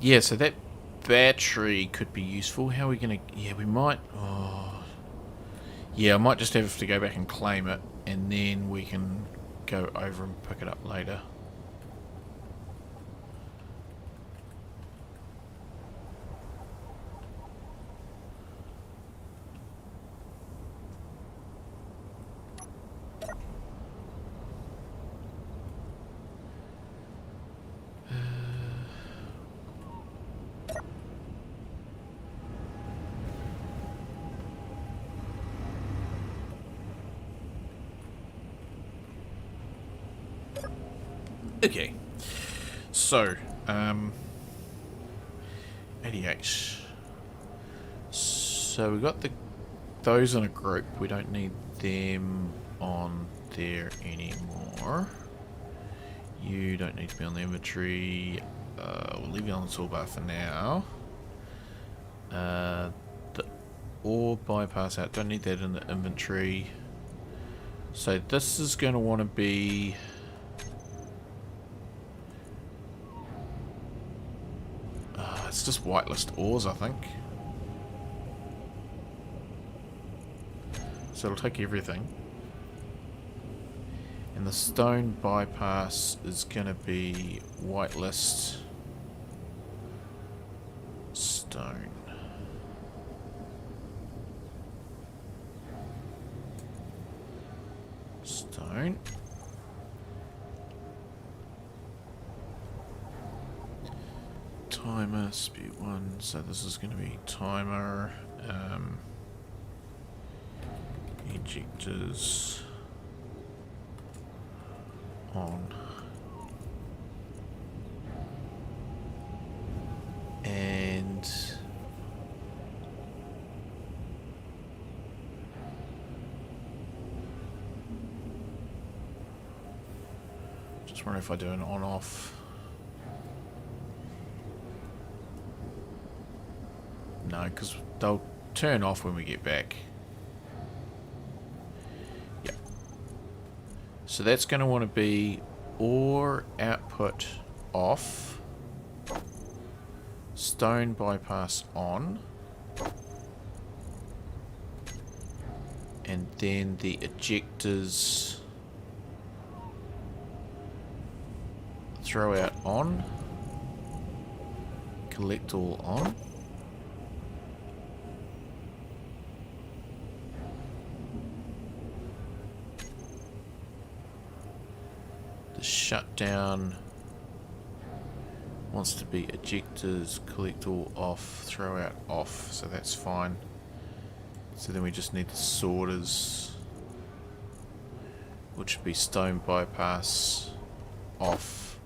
Yeah, so that battery could be useful. How are we going to... Yeah, we might... Oh, yeah, I might just have to go back and claim it, and then we can go over and pick it up later. Okay, so 88. So we got those in a group. We don't need them on there anymore. You don't need to be on the inventory. We'll leave you on the toolbar for now. The ore bypass out. Don't need that in the inventory. So this is going to want to be... it's just whitelist ores, I think. So it'll take everything. And the stone bypass is going to be whitelist stone. Stone. Timer, speed 1, so this is going to be timer, ejectors on, and just wondering if I do an on-off. No, because they'll turn off when we get back. Yep. So that's going to want to be ore output off, stone bypass on, and then the ejectors throw out on, collect all on. Shutdown wants to be ejectors, collect all off, throw out off, so that's fine. So then we just need the sorters, which would be stone bypass off,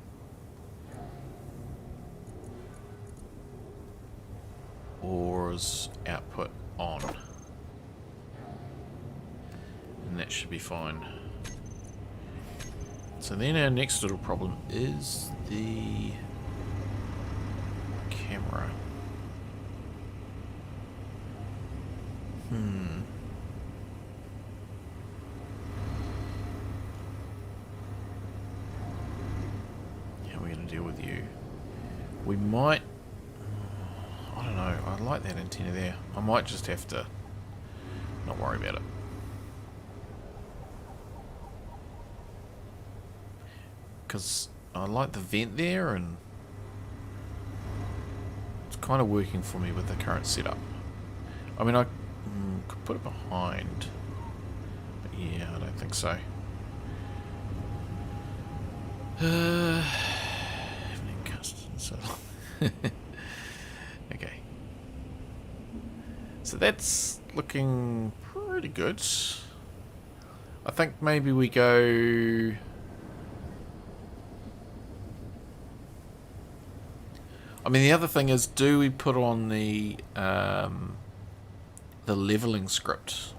ores output on, and that should be fine. So then our next little problem is the camera. How are we going to deal with you? We might... I don't know. I like that antenna there. I might just have to not worry about it. Because I like the vent there, and it's kind of working for me with the current setup. I mean, I could put it behind, but yeah, I don't think so. Evening custard, so okay. So that's looking pretty good. I think maybe we go... I mean, the other thing is, do we put on the leveling script?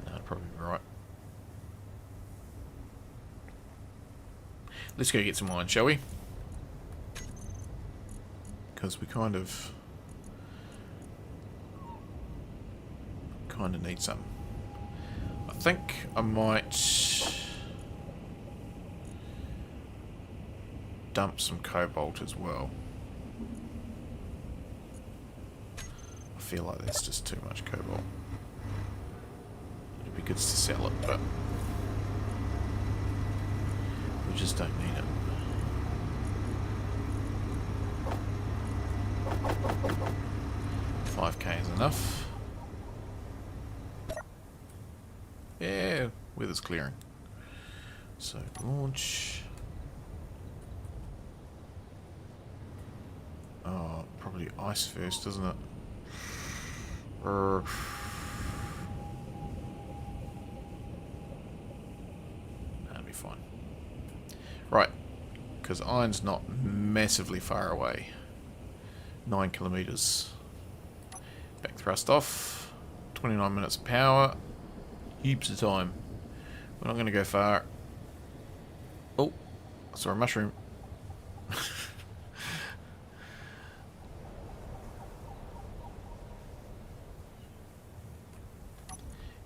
No, that'd probably be right. Let's go get some iron, shall we? Because we kind of need some. I think I might dump some cobalt as well. I feel like that's just too much cobalt. It'd be good to sell it, but we just don't need it. $5K is enough. Yeah, weather's clearing. So launch. Oh, probably ice first, isn't it? That'll be fine. Right, because iron's not massively far away. 9 kilometers. Back thrust off. 29 minutes of power. Heaps of time. We're not going to go far. Oh, I saw a mushroom.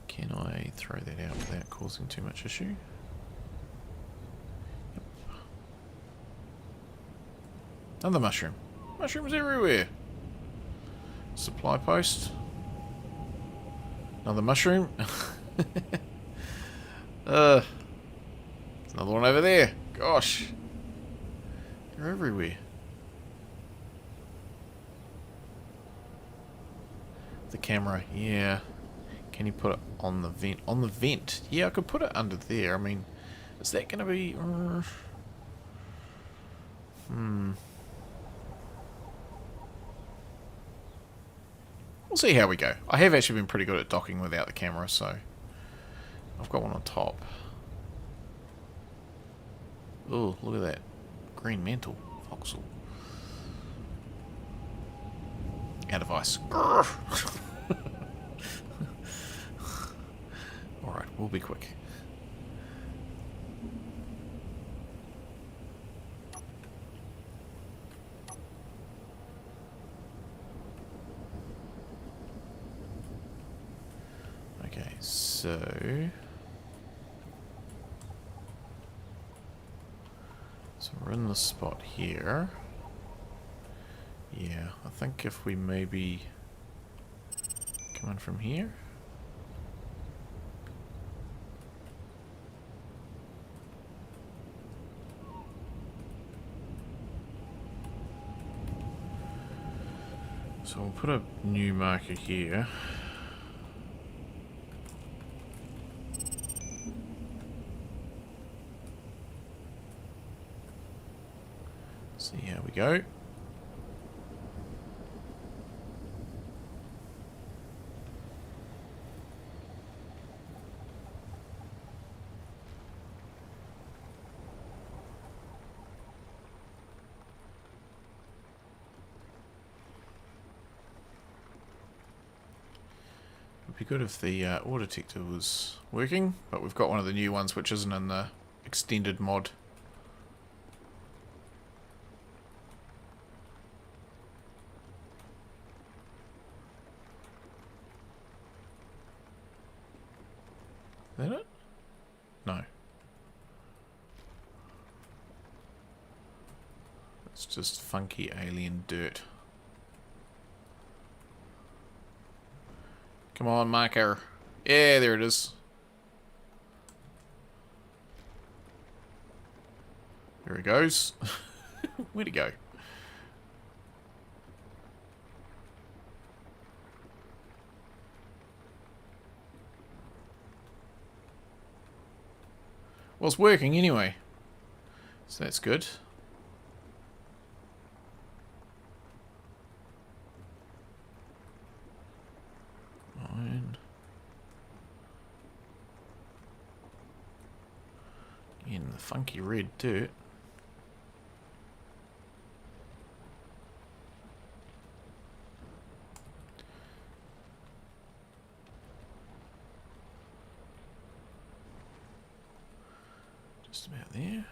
Can I throw that out without causing too much issue? Yep. Another mushroom. Mushrooms everywhere. Supply post. Another mushroom. There's another one over there. Gosh. They're everywhere. The camera, yeah. Can you put it on the vent? On the vent? Yeah, I could put it under there. I mean, is that going to be... We'll see how we go. I have actually been pretty good at docking without the camera, so... I've got one on top. Oh, look at that. Green mantle. Voxel. Out of ice. Alright, we'll be quick. Okay, so we're in the spot here. Yeah, I think if we maybe come in from here. So we'll put a new marker here. See how we go. It'd be good if the ore detector was working, but we've got one of the new ones which isn't in the extended mod. Is that it? No. It's just funky alien dirt. Come on, marker. Yeah, there it is. There he goes. Where'd he go? Well, it's working anyway. So that's good. Fine. In the funky red dirt. Just about there.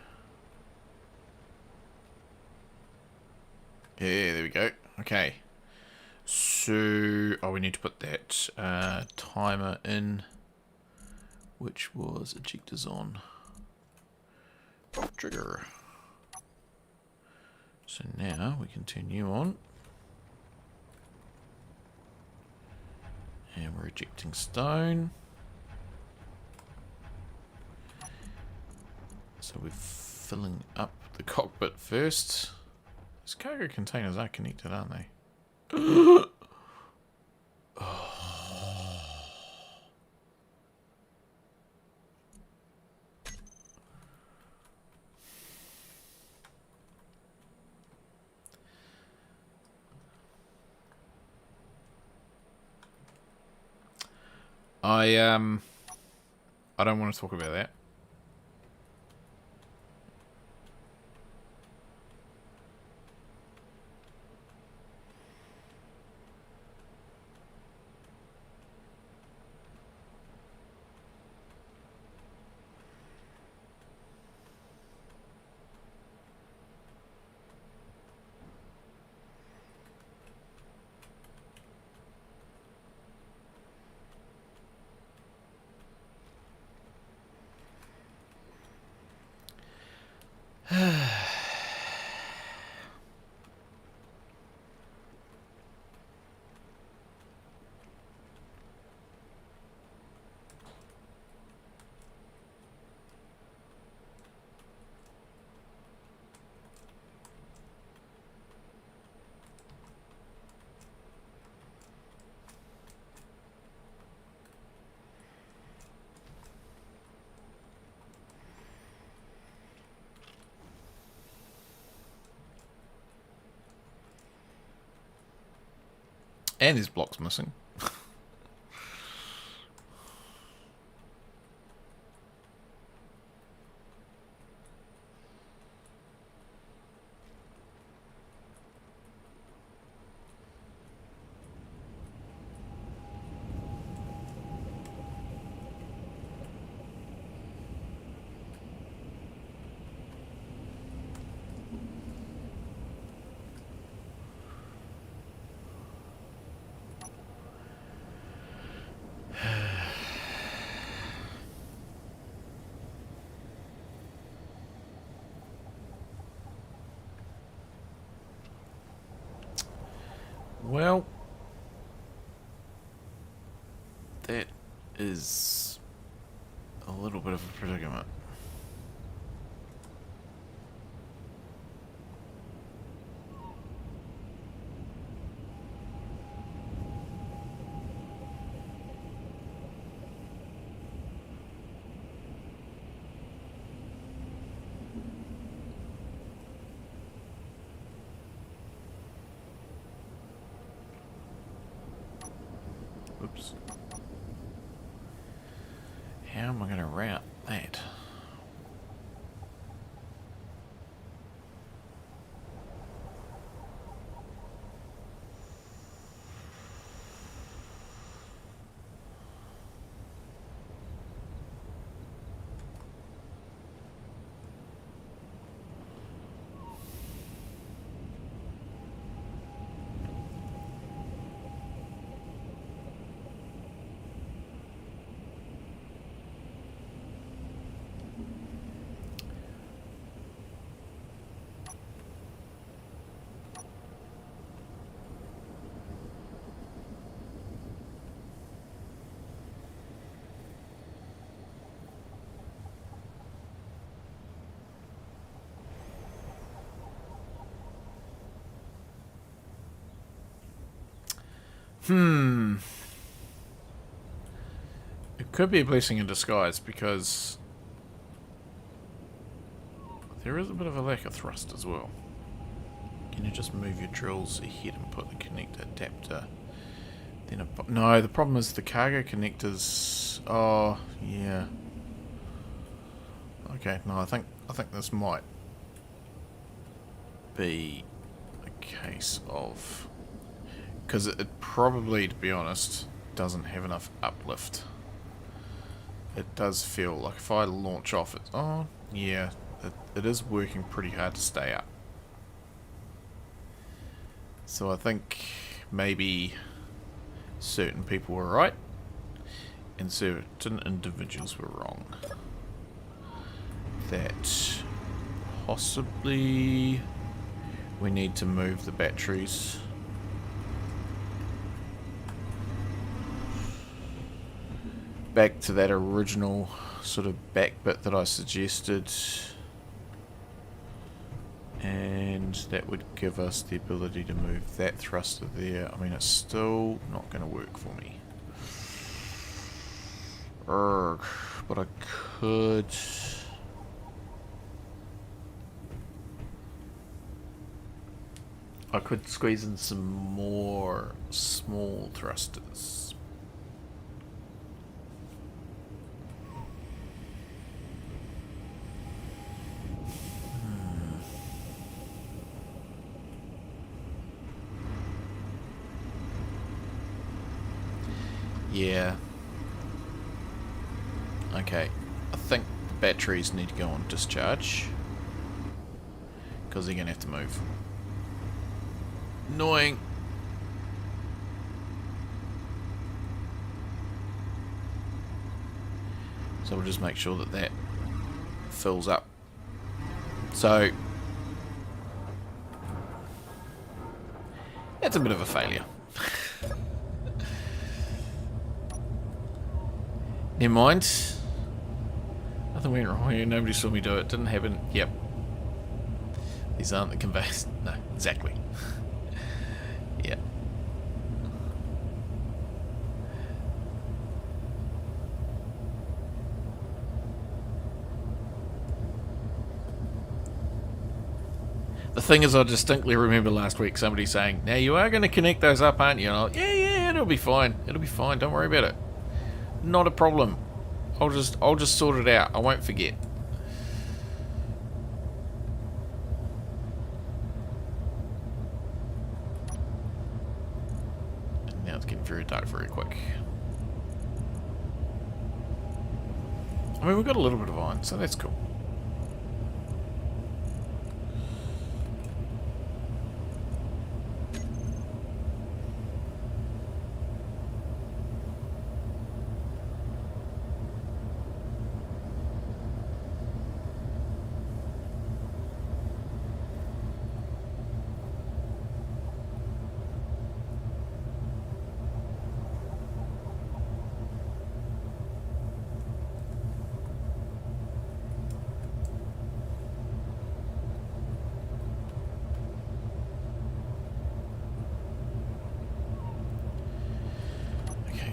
Yeah, there we go. Okay. So, oh, we need to put that timer in, which was ejectors on. Trigger. So now we continue on. And we're ejecting stone. So we're filling up the cockpit first. These cargo containers are connected, aren't they? I don't want to talk about that. And his block's missing. Well, that is a little bit of a predicament. Oops. How am I going to route that? It could be a blessing in disguise because there is a bit of a lack of thrust as well. Can you just move your drills ahead and put the connector adapter? Then no, the problem is the cargo connectors. Oh, yeah. Okay, no, I think this might be a case of, because it probably, to be honest, doesn't have enough uplift. It does feel like if I launch off it, oh yeah, it is working pretty hard to stay up. So I think maybe certain people were right and certain individuals were wrong. That possibly we need to move the batteries. Back to that original sort of back bit that I suggested. And that would give us the ability to move that thruster there. I mean, it's still not going to work for me. But I could... squeeze in some more small thrusters. Yeah. Okay. I think the batteries need to go on discharge. Because they're going to have to move. Annoying. So we'll just make sure that that fills up. So it's a bit of a failure. Never mind. Nothing went wrong here. Nobody saw me do it. Didn't happen. Yep. These aren't the conveyors. No, exactly. Yeah. The thing is, I distinctly remember last week somebody saying, now you are going to connect those up, aren't you? And I'm like, yeah, it'll be fine. It'll be fine. Don't worry about it. Not a problem. I'll just sort it out. I won't forget. And now it's getting very dark very quick. I mean, we've got a little bit of iron, so that's cool.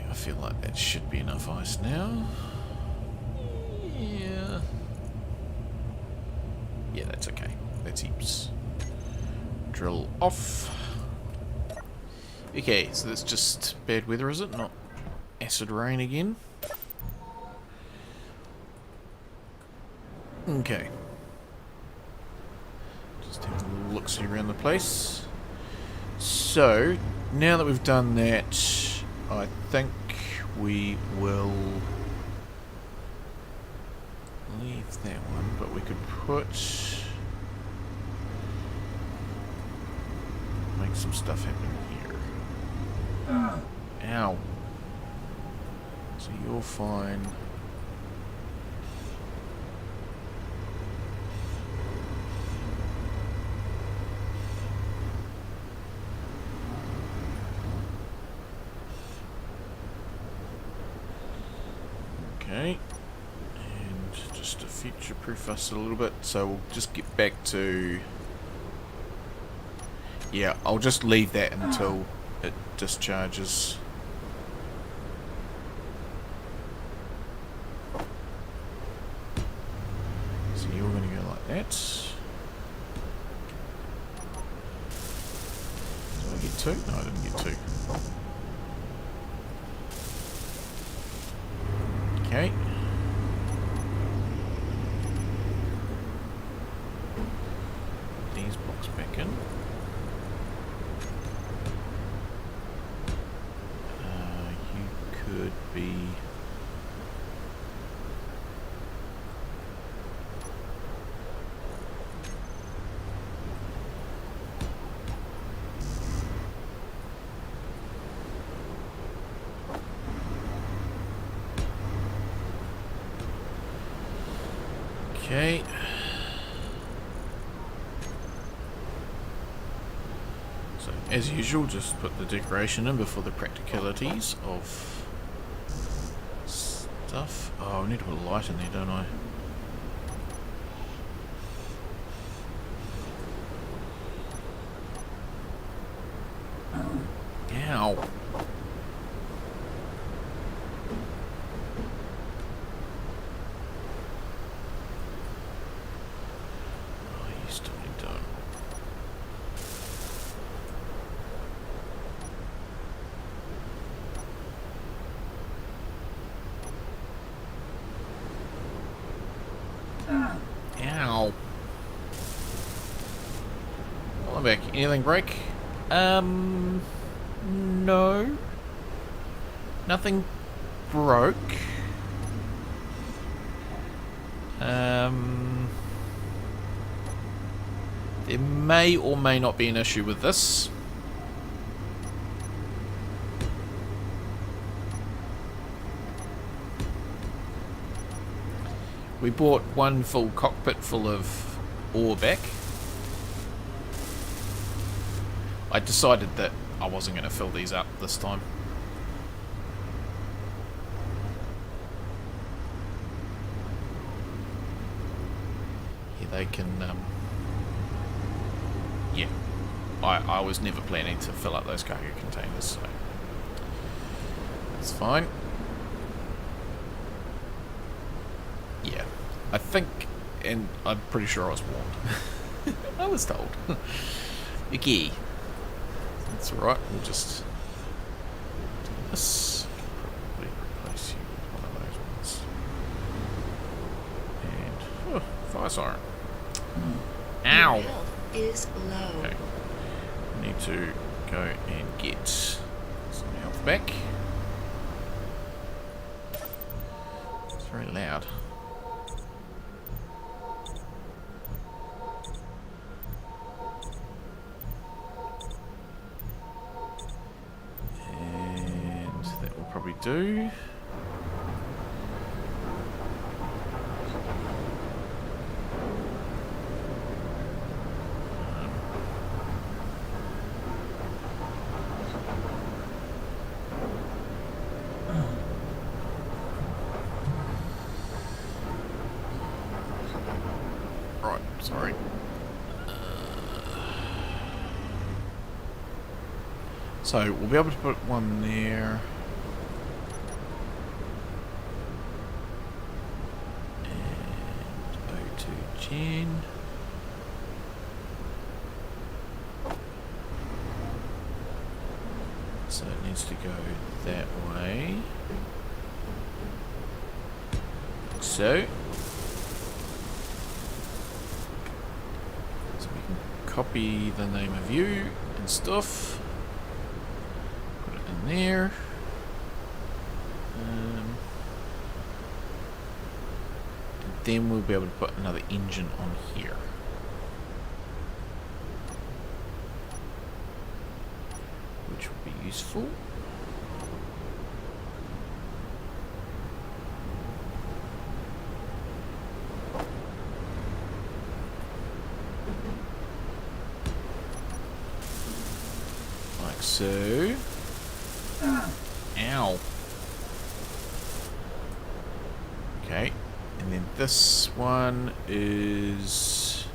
I feel like that should be enough ice now. Yeah. Yeah, that's okay. That's heaps. Drill off. Okay, so that's just bad weather, is it? Not acid rain again. Okay. Just have a little look-see around the place. So, now that we've done that, I think we will leave that one, but we could make some stuff happen here. Ow. So you're fine. Okay, and just to future-proof us a little bit, so we'll just get back to... Yeah, I'll just leave that until it discharges. So you're going to go like that. Did I get 2? No, I didn't get 2. Okay. These blocks back in. You could be... Okay. So, as usual, just put the decoration in before the practicalities of stuff. Oh, I need to put a light in there, don't I? Ow. Ow. Well, I'm back. Anything break? No. Nothing broke. There may or may not be an issue with this. We bought one full cockpit full of ore back. I decided that I wasn't going to fill these up this time. Yeah, they can... yeah. I was never planning to fill up those cargo containers, so... that's fine. Yeah. I think... and I'm pretty sure I was warned. I was told. Okay. That's alright, we'll just do this. Probably replace you with one of those ones. And, oh, fire siren. Ow! Your health is low. Okay. I need to go and get some health back. It's very loud. Probably do. Right, sorry. So we'll be able to put one there. Gen. So it needs to go that way. So we can copy the name of you and stuff. Put it in there. Then we'll be able to put another engine on here. Which will be useful. Like so. Ow. Okay. And then this one is...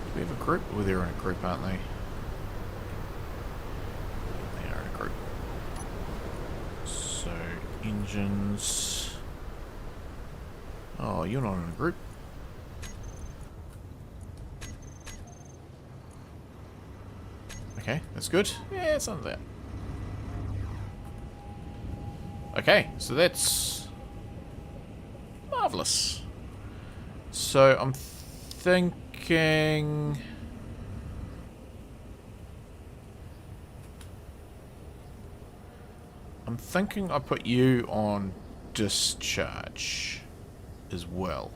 do we have a group? Oh, they're in a group, aren't they? Engines. Oh, you're not in a group. Okay, that's good. Yeah, it's under that. Okay, so that's marvelous. So I'm thinking. I put you on discharge as well.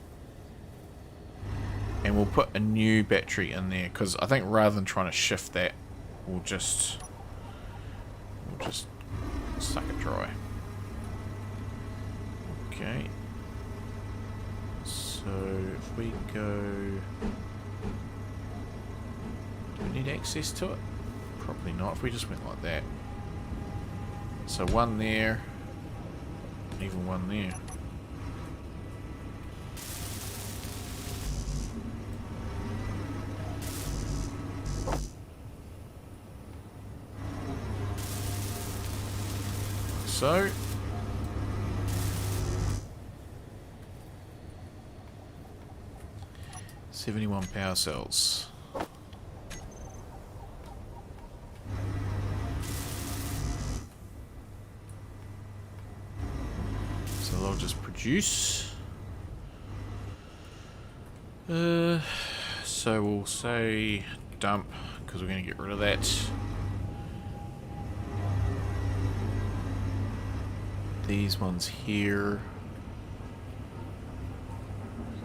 And we'll put a new battery in there, because I think rather than trying to shift that, we'll just suck it dry. Okay. So if we go, do we need access to it? Probably not. If we just went like that. So one there, even one there. So 71 power cells. So they'll just produce. So we'll say dump, because we're going to get rid of that. These ones here.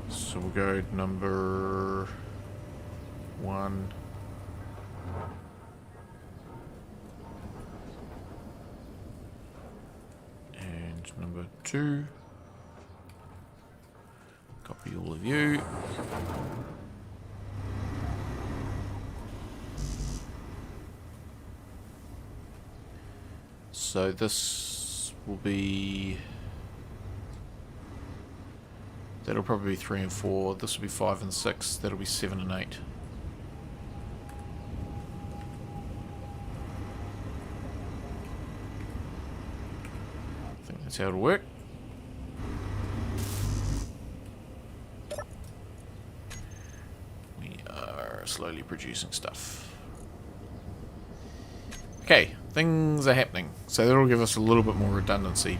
So we'll go number 1. And number 2. Copy all of you. So this will be... That'll probably be 3 and 4. This will be 5 and 6. That'll be 7 and 8. I think that's how it'll work. We are slowly producing stuff. Okay, things are happening. So that'll give us a little bit more redundancy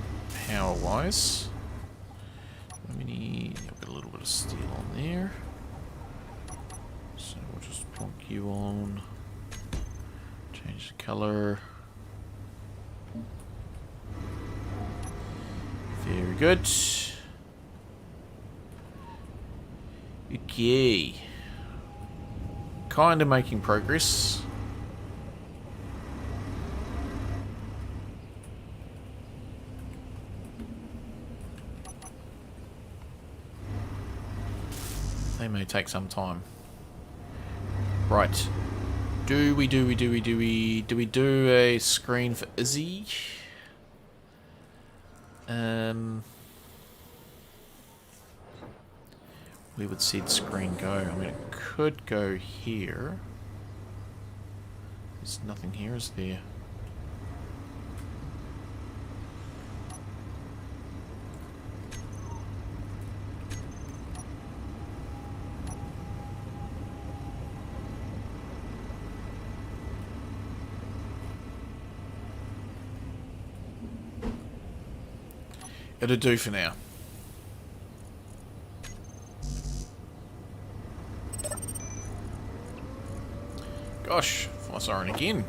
power-wise. I've got a little bit of steel on there. So we'll just plonk you on. Change the colour. Very good. Okay. Kind of making progress. They may take some time. Right. Do we do a screen for Izzy? We would said screen go. I mean, it could go here. There's nothing here, is there? It'll do for now. Gosh, fire siren again.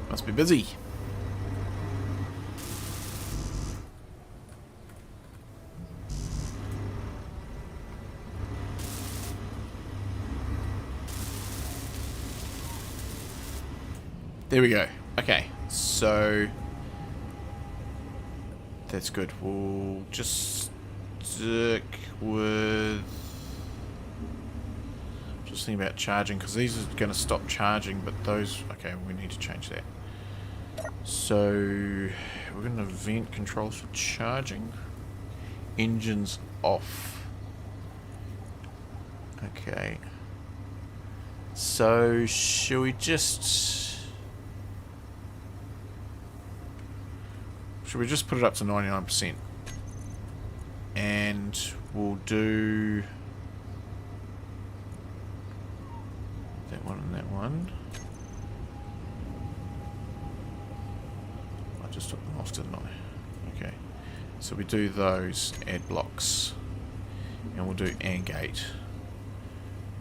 Must be busy. There we go. Okay, so that's good. We'll just stick with... Just thinking about charging, because these are going to stop charging, but those... Okay, we need to change that. So we're going to vent controls for charging. Engines off. Okay. So, should we just... Should we just put it up to 99%? And we'll do... that one and that one. I just took them off, didn't I? Okay. So we do those, add blocks. And we'll do AND gate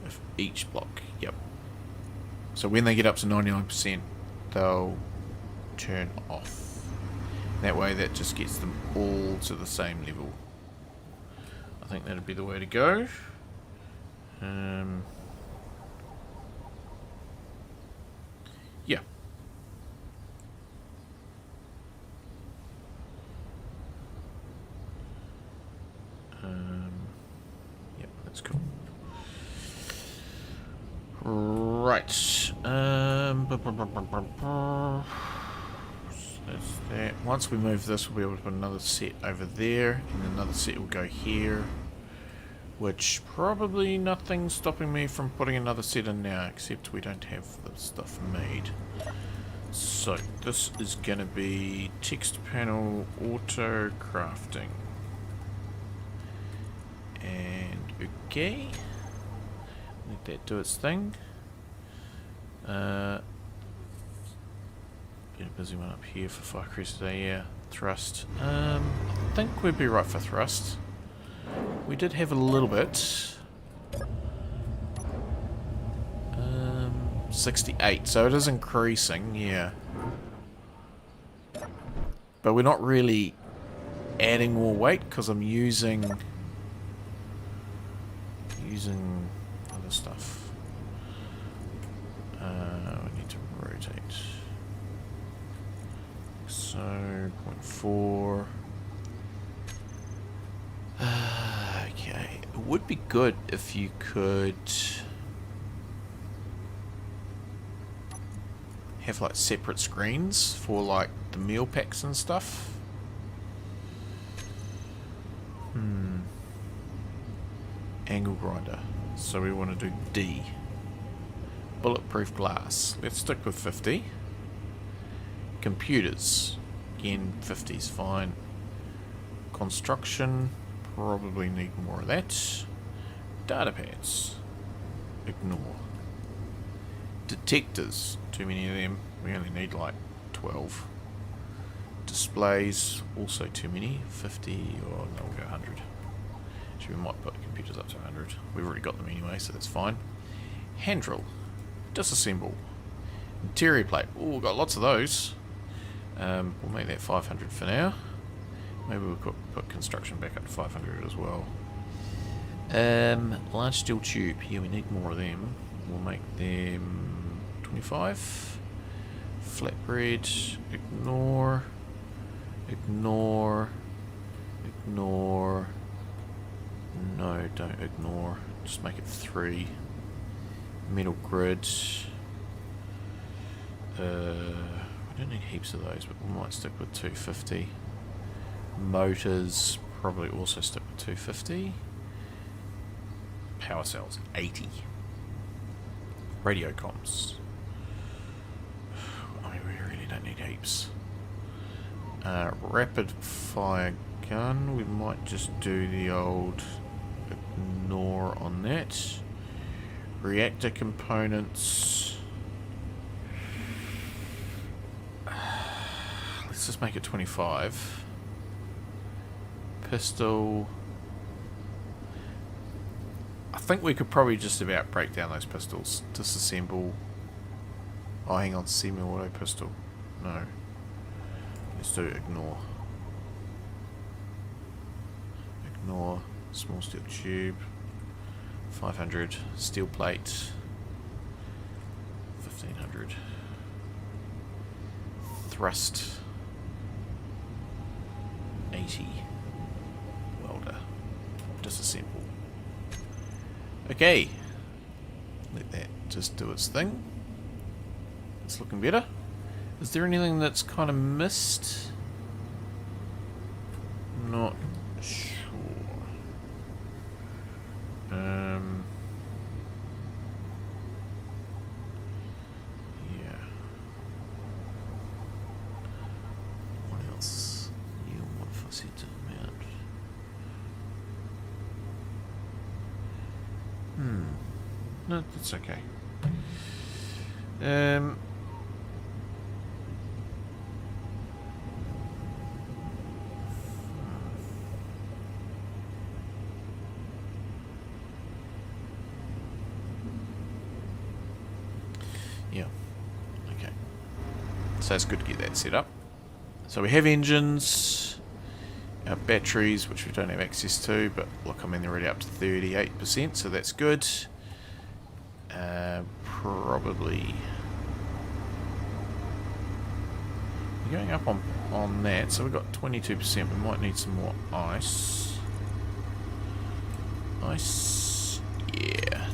of each block. Yep. So when they get up to 99%, they'll turn off. That way that just gets them all to the same level. I think that'd be the way to go. Yeah. Yep, that's cool. Right. That's that. Once we move this, we'll be able to put another set over there, and another set will go here. Which probably nothing's stopping me from putting another set in now, except we don't have the stuff made. So this is going to be text panel auto crafting. And okay. Let that do its thing. Get a busy one up here for Firecrest today, yeah. Thrust. I think we'd be right for thrust. We did have a little bit. 68, so it is increasing, yeah. But we're not really adding more weight because I'm using other stuff. We need to rotate. So 0.4. Okay, it would be good if you could have like separate screens for like the meal packs and stuff. Angle grinder. So we want to do D. Bulletproof glass. Let's stick with 50. Computers. Again, 50 is fine. Construction. Probably need more of that. Data pads. Ignore. Detectors. Too many of them. We only need like 12. Displays. Also too many. 50 or no, we'll go 100. Actually, we might put computers up to 100. We've already got them anyway, so that's fine. Hand drill. Disassemble. Interior plate. Oh, we've got lots of those. We'll make that 500 for now. Maybe we'll put construction back up to 500 as well. Large steel tube. Yeah, we need more of them. We'll make them 25. Flatbread. Ignore. Ignore. Ignore. No, don't ignore. Just make it 3. Metal grid. We don't need heaps of those, but we might stick with 250. Motors, probably also stick with 250. Power cells, 80. Radio comms. I mean, we really don't need heaps. Rapid fire gun, we might just do the old ignore on that. Reactor components. Let's just make it 25. Pistol. I think we could probably just about break down those pistols. Disassemble. Oh, hang on. Semi-auto pistol. No. Let's do ignore. Ignore. Small steel tube. 500. Steel plate. 1500. Thrust. 80. Welder. Disassemble. Okay. Let that just do its thing. It's looking better. Is there anything that's kind of missed? Not sure. No, that's okay. Yeah. Okay. So it's good to get that set up. So we have engines, our batteries, which we don't have access to, but look, I mean, they're already up to 38%, so that's good. Probably we're going up on that, so we've got 22%. We might need some more ice. Ice, yeah.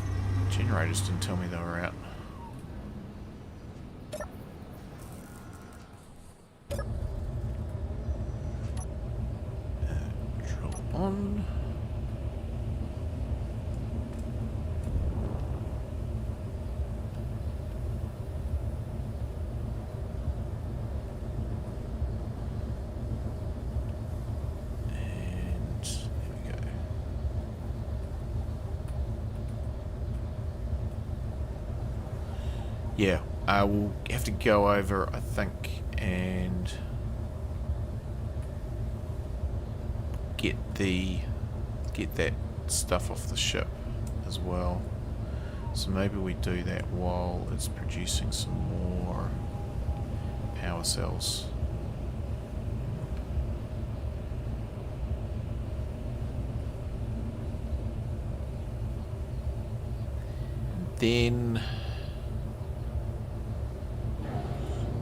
Generators didn't tell me they were out. Drill on. Yeah, we'll have to go over, I think, and get that stuff off the ship as well. So maybe we do that while it's producing some more power cells. Then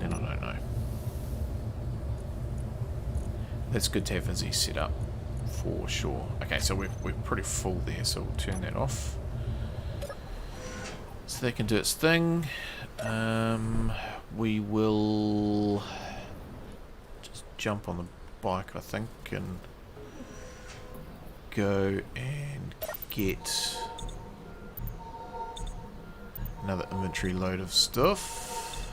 I don't know. That's good to have Izzy set up for sure. Okay, so we're pretty full there, so we'll turn that off. So that can do its thing. We will just jump on the bike, I think, and go and get another inventory load of stuff.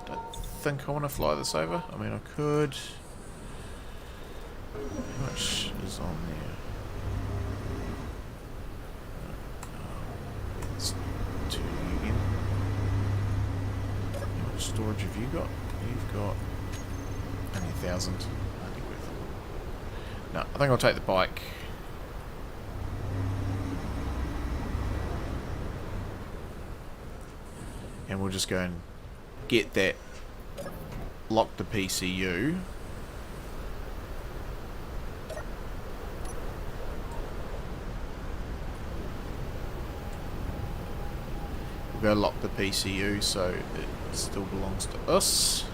Don't think I want to fly this over. I mean, I could. How much is on there? It's 2 again. How much storage have you got? You've got only 1,000. Hardly worth it. No, I think I'll take the bike. And we'll just go and get that, lock the PCU. We'll go lock the PCU so it still belongs to us.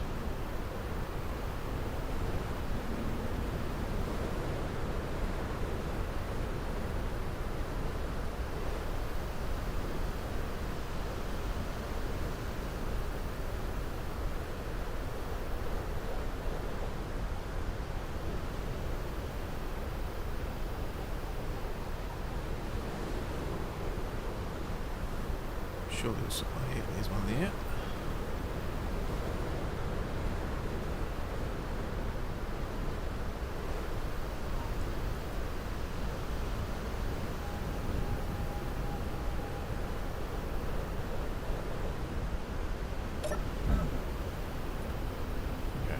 Sure, there's one there. Okay.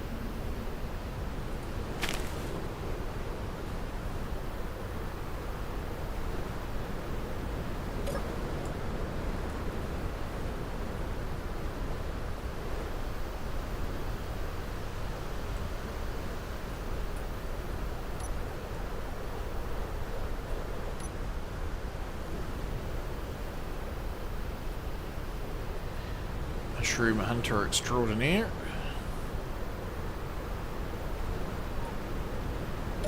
Mushroom hunter extraordinaire. I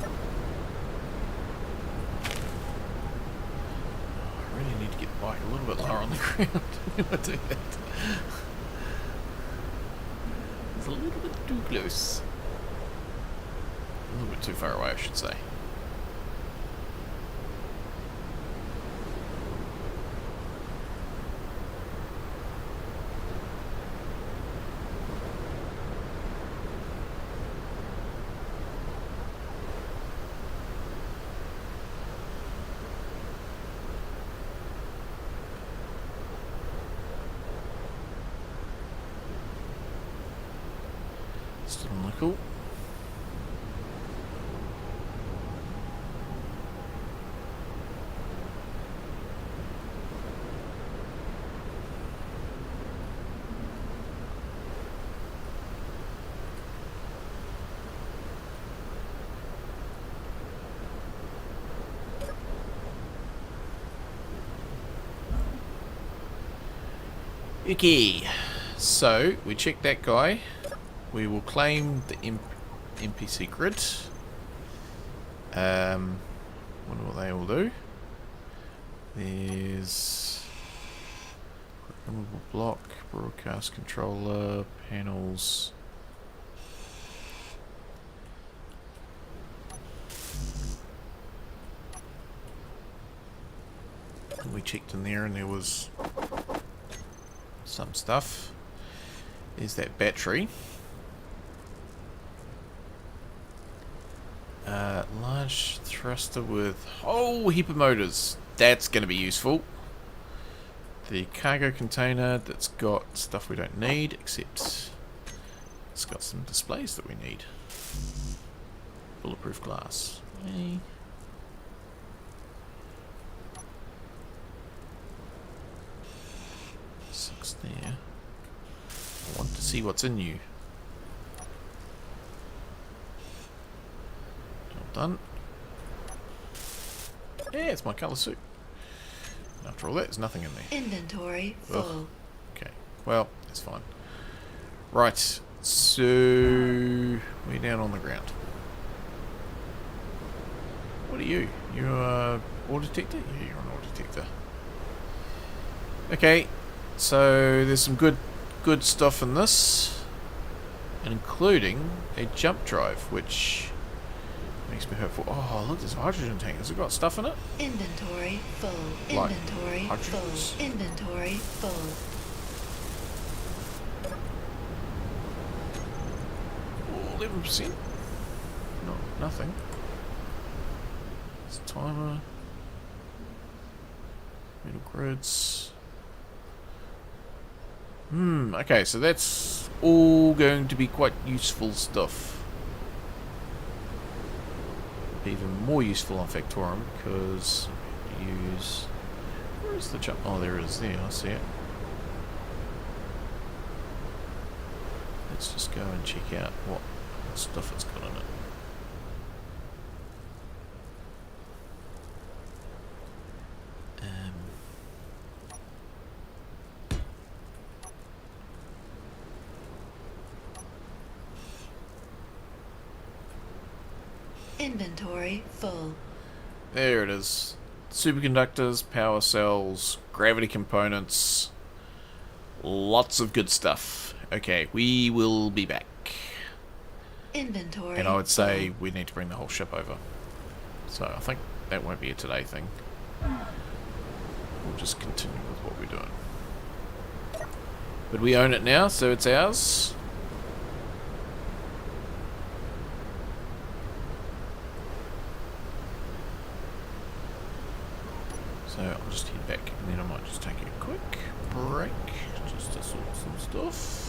really need to get the bike a little bit lower on the ground. when I do that. It's a little bit too close. A little bit too far away, I should say. Kind of cool. Okay, so we check that guy. We will claim the NPC grid. Wonder what they all do. There's programmable block, broadcast controller, panels. We checked in there and there was some stuff. There's that battery. Large thruster with whole heap of motors. That's going to be useful. The cargo container that's got stuff we don't need, except it's got some displays that we need. Bulletproof glass. Okay. Six there. I want to see what's in you. Done. Yeah, it's my colour suit. After all that, there's nothing in there. Inventory full. Ugh. Okay, well, that's fine. Right, so we're down on the ground. What are you? You're a ore detector? Yeah, you're an ore detector. Okay, so there's some good stuff in this, and including a jump drive, which makes me hopeful. Oh, look, there's a hydrogen tank. Has it got stuff in it? Inventory full. Like Inventory hydrogens? full. Inventory full. Oh, 11%. No, nothing. It's a timer. Metal grids. Okay, so that's all going to be quite useful stuff. Even more useful on Factorum because use. Where is the jump? Oh, there it is. There, I see it. Let's just go and check out what stuff it's got in it. Inventory full. There it is. Superconductors, power cells, gravity components. Lots of good stuff. Okay, we will be back. Inventory. And I would say we need to bring the whole ship over. So I think that won't be a today thing. We'll just continue with what we're doing. But we own it now, so it's ours. So I'll just head back and then I might just take a quick break just to sort some stuff.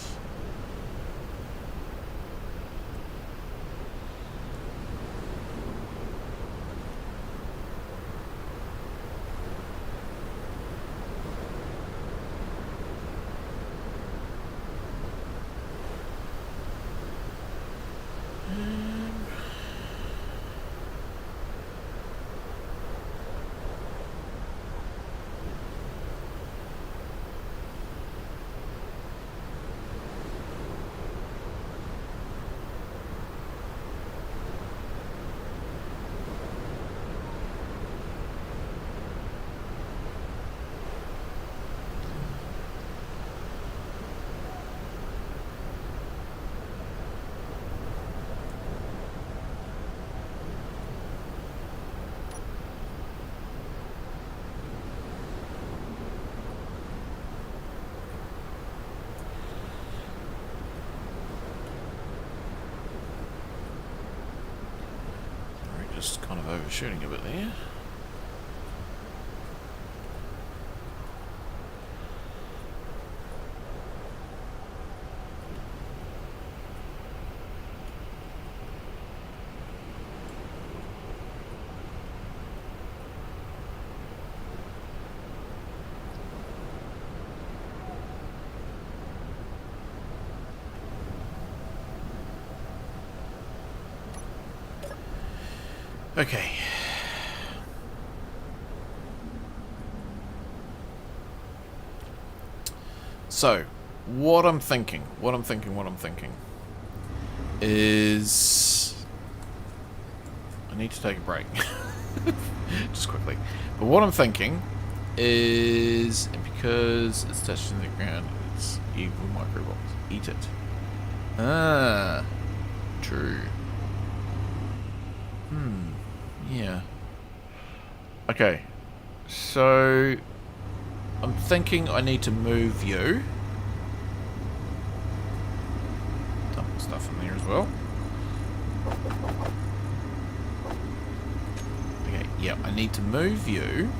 Just kind of overshooting a bit there. Okay. So, what I'm thinking is I need to take a break. Just quickly. But what I'm thinking is, because it's touched in the ground, it's evil microbots. Eat it. Ah, true. Yeah. Okay. So, I'm thinking I need to move you. Dump stuff in there as well. Okay, yeah, I need to move you.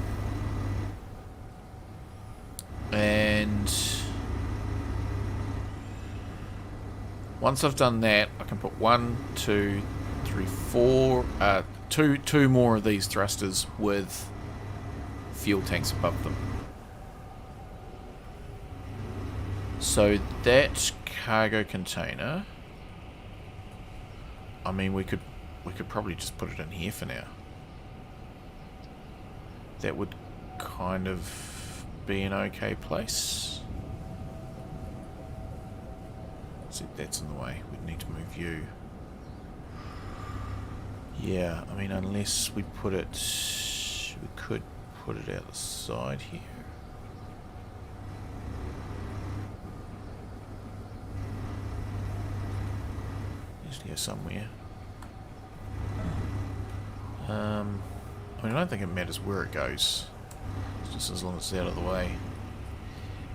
And once I've done that, I can put 1, 2, 3, 4, two more of these thrusters with fuel tanks above them. So that cargo container, I mean, we could probably just put it in here for now. That would kind of be an okay place. See, that's in the way. We'd need to move you. Yeah, I mean, unless we put it... We could put it out the side here. Needs to go somewhere. I mean, I don't think it matters where it goes. It's just as long as it's out of the way.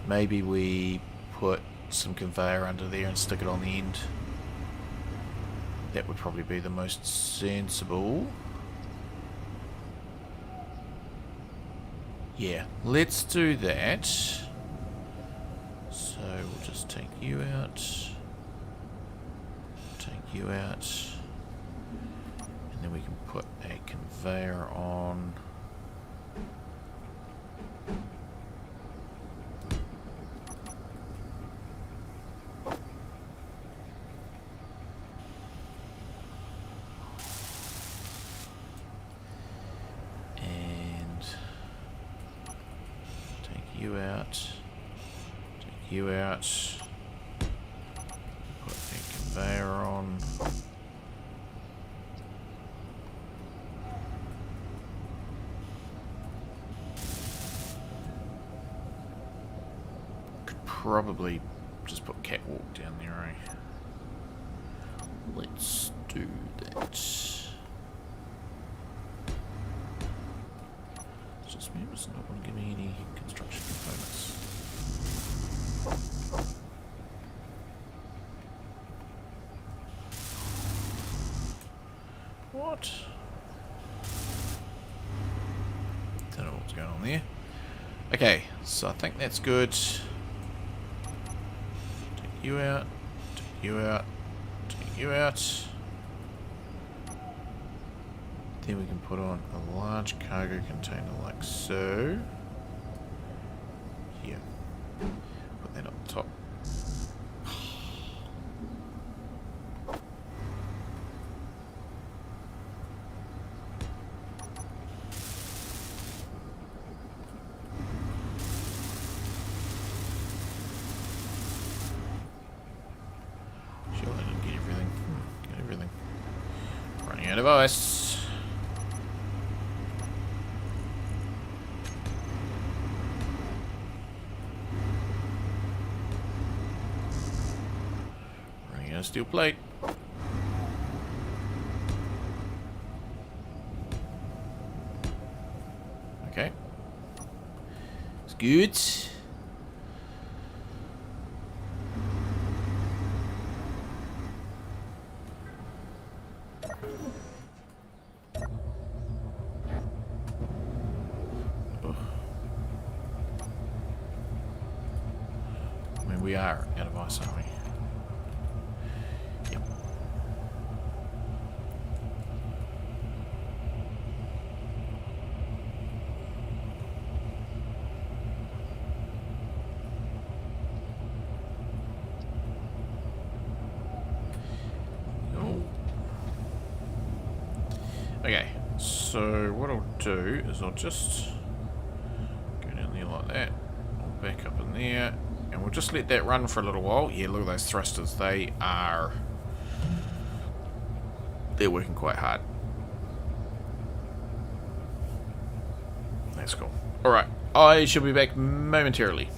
Maybe we put some conveyor under there and stick it on the end. That would probably be the most sensible. Yeah, let's do that. So we'll just take you out. Take you out. And then we can put a conveyor on. Take you out. Put a conveyor on. Could probably just put catwalk down there, eh? Let's do that. It's just me, it's not going to give me any construction components. What? Don't know what's going on there. Okay, so I think that's good. Take you out. Take you out. Take you out. Then we can put on a large cargo container like so. Here. Put that up top. Sure, I didn't get everything. Got everything. Running out of ice. Steel plate. Okay. It's good. Ugh. I mean, we are out of ice, aren't we? Okay, So what I'll do is I'll just go down there like that. I'll back up in there. And we'll just let that run for a little while. Yeah, look at those thrusters. They're working quite hard. That's cool. Alright, I shall be back momentarily.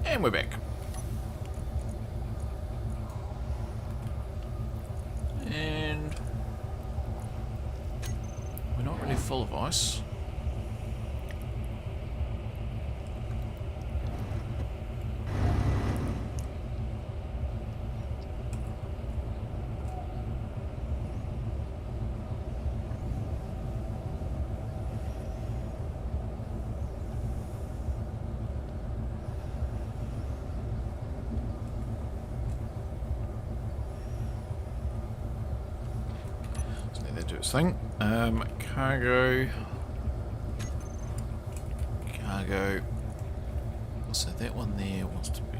And we're back. And we're not really full of ice. Do its thing. Cargo. So that one there wants to be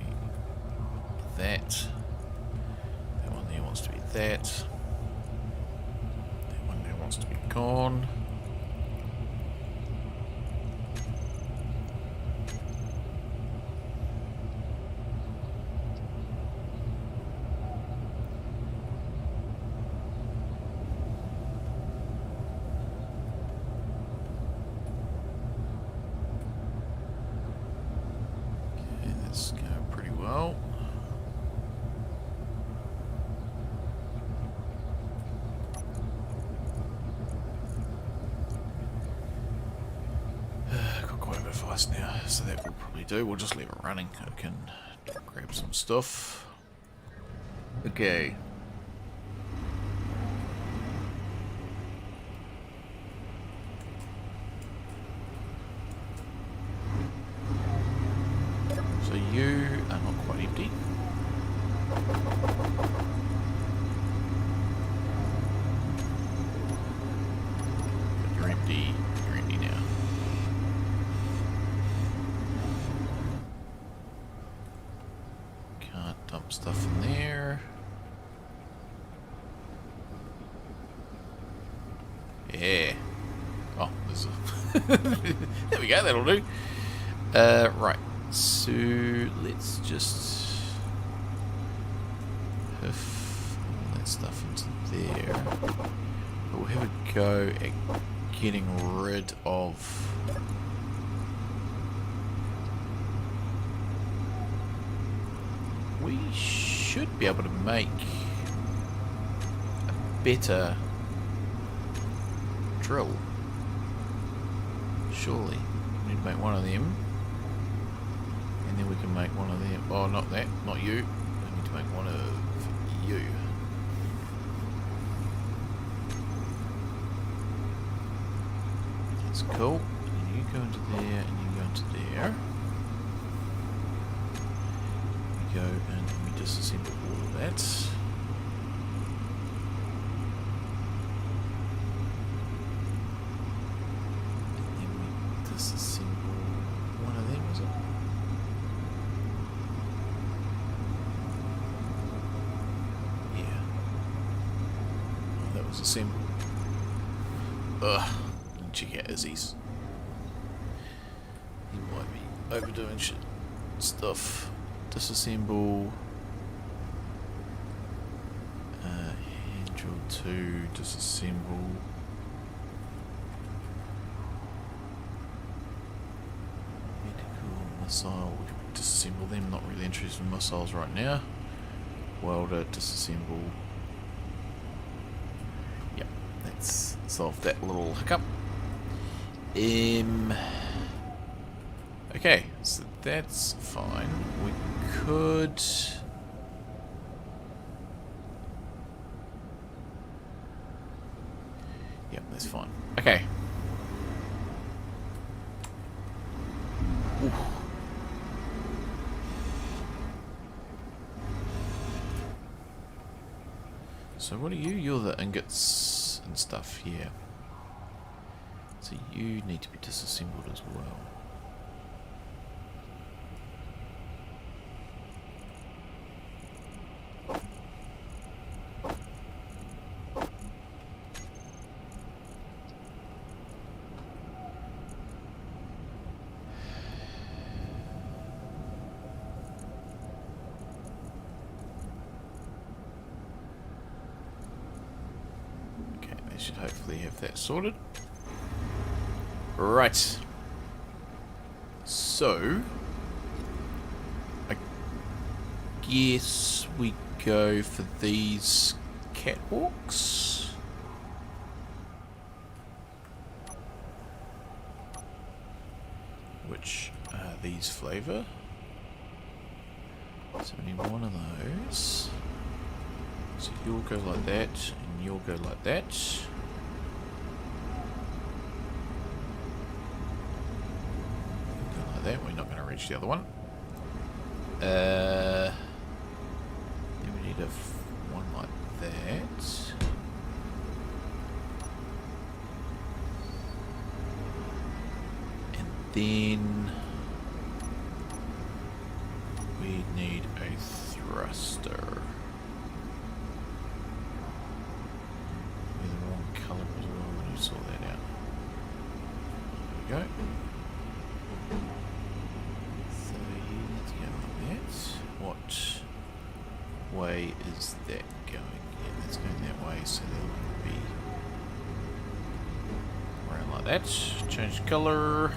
that. That one there wants to be that. That one there wants to be gone. That's going pretty well. Got quite a bit of ice now, so that will probably do. We'll just leave it running. I can grab some stuff. Okay. So you are not quite empty. But you're empty. You're empty now. Can't dump stuff in there. Yeah. Oh, there's a there we go, that'll do. Right. So let's just hoof all that stuff into there. We'll have a go at getting rid of we should be able to make a better drill. Surely. We need to make one of them. And then we can make one of them. Oh, not that. Not you. We need to make one of you. That's cool. And you go into there, and you go into there. We go and we disassemble all of that. And then we disassemble one of them, is it? Yeah. Oh, that was assembled. Ugh. Check out Izzy's. He might be overdoing shit stuff. Disassemble. Hand drill 2. Disassemble. Medical missile. We can disassemble them. Not really interested in missiles right now. Welder. Disassemble. Yep. Let's solve that little hiccup. Okay, so that's fine. We could... Yep, that's fine. Okay. Oof. So what are you? You're the ingots and stuff here. So you need to be disassembled as well. Okay, they should hopefully have that sorted. Right. So, I guess we go for these catwalks. Which are these flavour. So we need one of those. So you'll go like that, and you'll go like that. That we're not going to reach the other one. Then we need one like that. And then we need a thruster. We're the wrong colour as well when you saw that out. There we go. What way is that going? Yeah, that's going that way, so that'll be around like that. Change colour.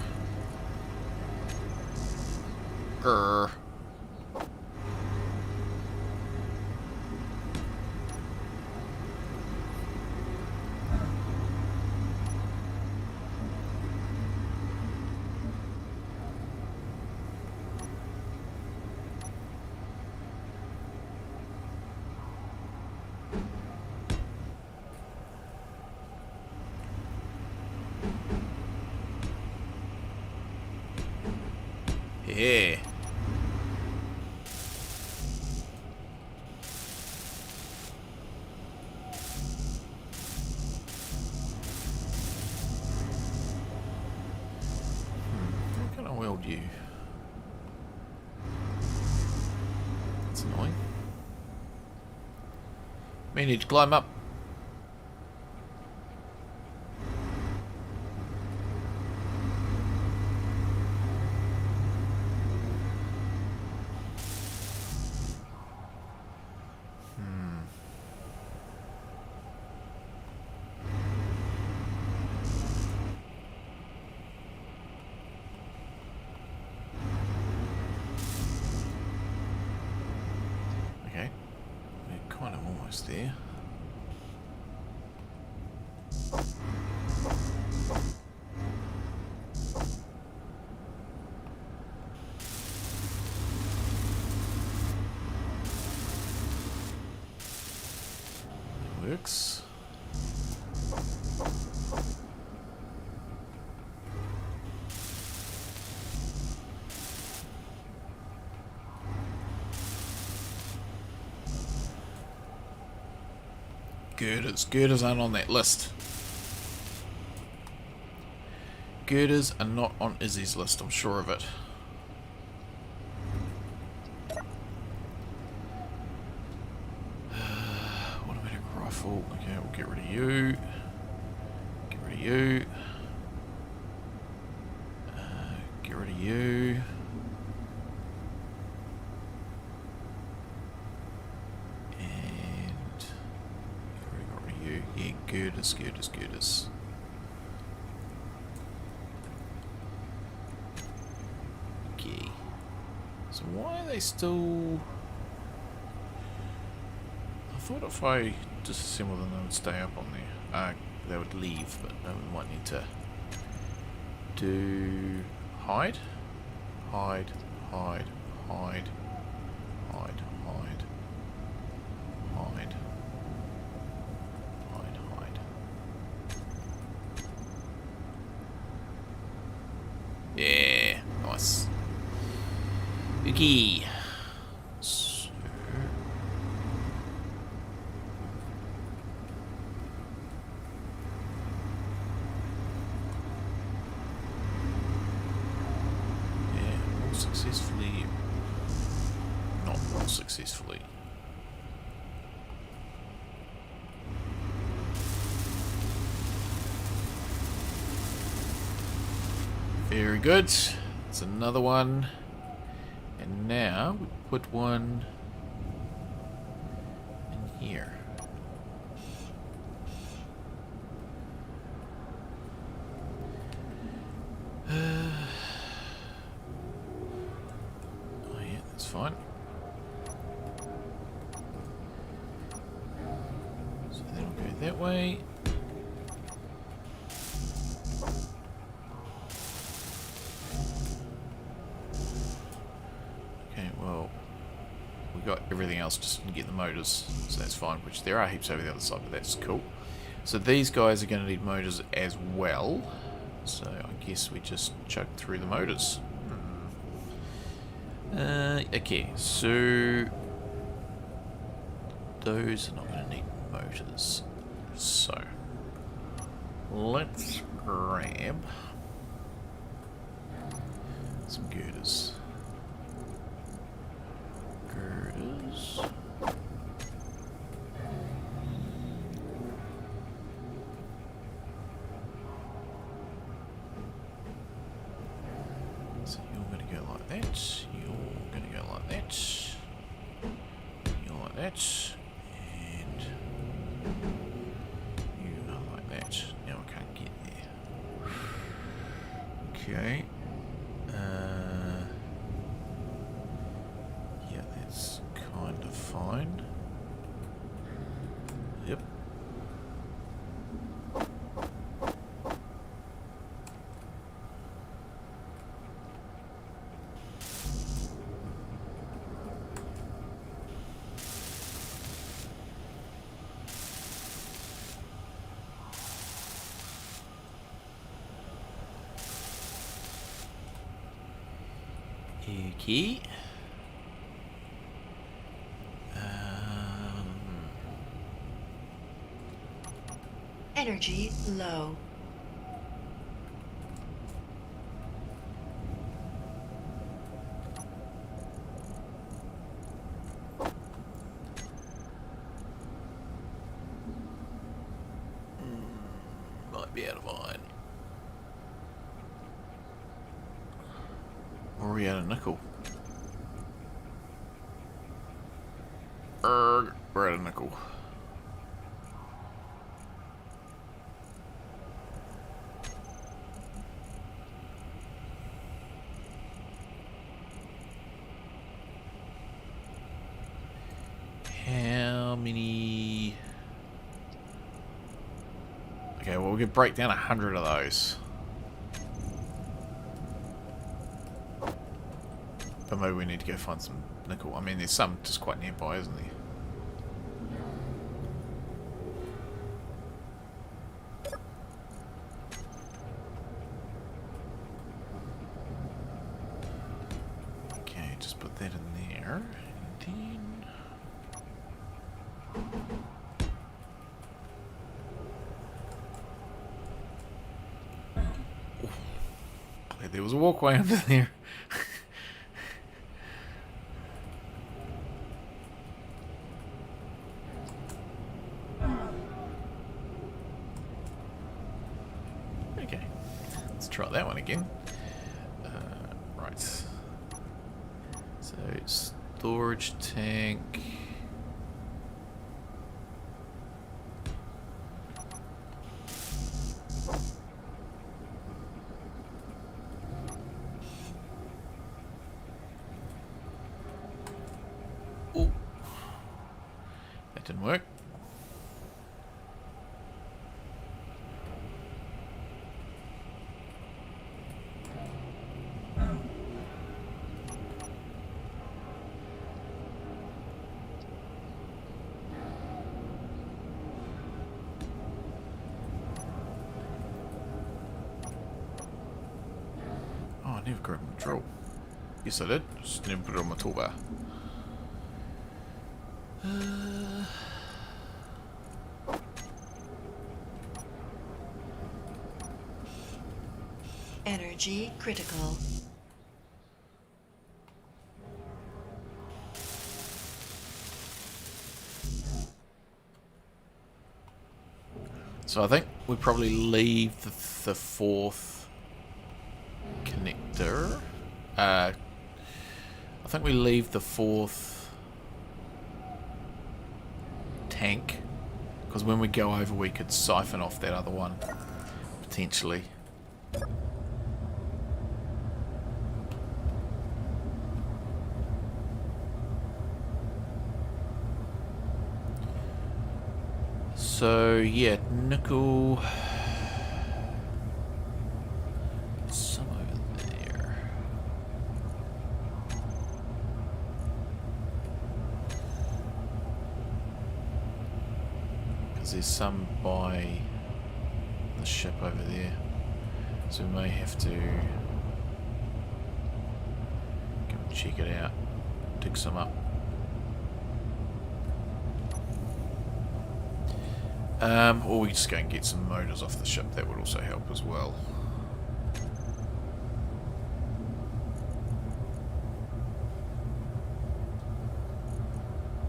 Yeah. How can I weld you? That's annoying. May need to climb up. works there. Works. Girders aren't on that list. Girders are not on Izzy's list, I'm sure of it. Automatic rifle. Okay, we'll get rid of you. Get rid of you. Get rid of you. Yeah, girders. Okay. So why are they still... I thought if I disassemble them they would stay up on there. They would leave, but no, we might need to do... Hide? Hide. Yeah, nice. Okay. So... yeah, more successfully... not more successfully. Very good. It's another one. And now we put one in here. Oh yeah, that's fine. So that'll go that way. Got everything else, just didn't get the motors, so that's fine, which there are heaps over the other side, but that's cool. So these guys are going to need motors as well, so I guess we just chug through the motors. Okay, so those are not going to need motors, so let's grab some girders. So you're going to go like that, you're going to go like that, you're like that, and you are like that. Now I can't get there. Okay. Yeah, that's kind of fine. Yep. Okay. Energy low. Might be out of iron. Or are we out of nickel? We're out of nickel. How many we could break down 100 of those. But maybe we need to go find some nickel. I mean, there's some just quite nearby, isn't there? Okay, just put that in there. And then... Glad there was a walkway under there. Okay, let's try that one again. Right. So, storage tank. Oh, that didn't work. Oh, I never grabbed my drill. Yes, I did. Just never put it on my toolbar. Energy critical. So I think we probably leave the fourth connector. I think we leave the fourth tank, because when we go over we could siphon off that other one, potentially. So yeah, nickel. Some over there. Because there's some by the ship over there. So we may have to go and check it out. Dig some up. Or we just go and get some motors off the ship. That would also help as well.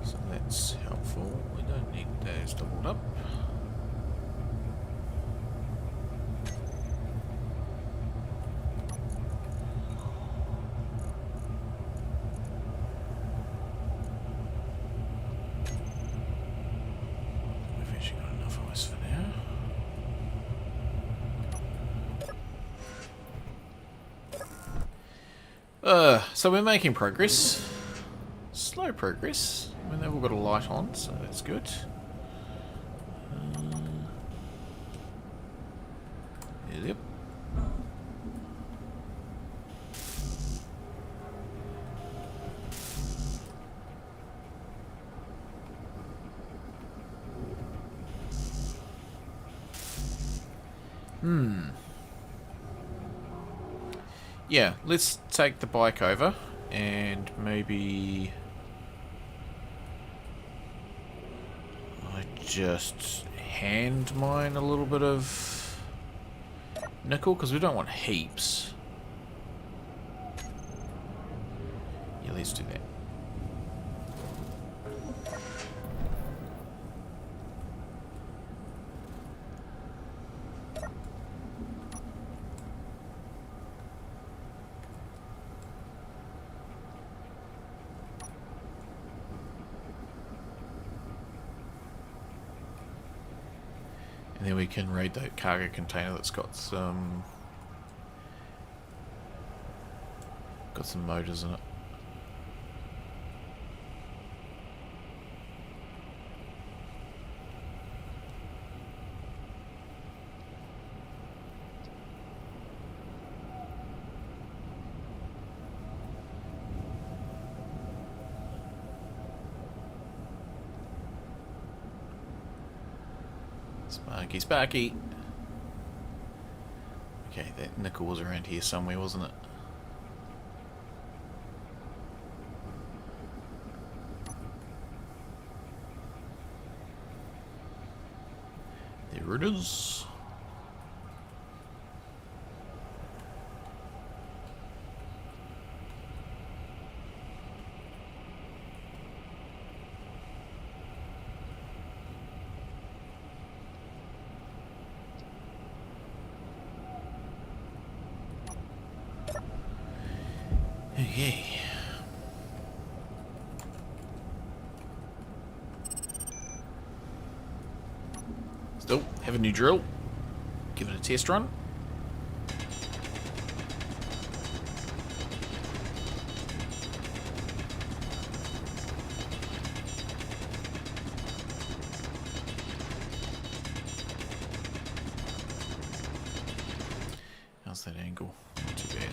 So that's helpful. We don't need those doubled up. We've actually got enough of us for now. So we're making progress. Slow progress. I mean, they've all got a light on, so that's good. Yep. Yeah, let's take the bike over and maybe I just hand mine a little bit of nickel because we don't want heaps. Yeah, let's do that. And then we can raid that cargo container that's got some motors in it. Sparky, Sparky. Okay, that nickel was around here somewhere, wasn't it? There it is. Okay. Still have a new drill. Give it a test run. How's that angle? Not too bad.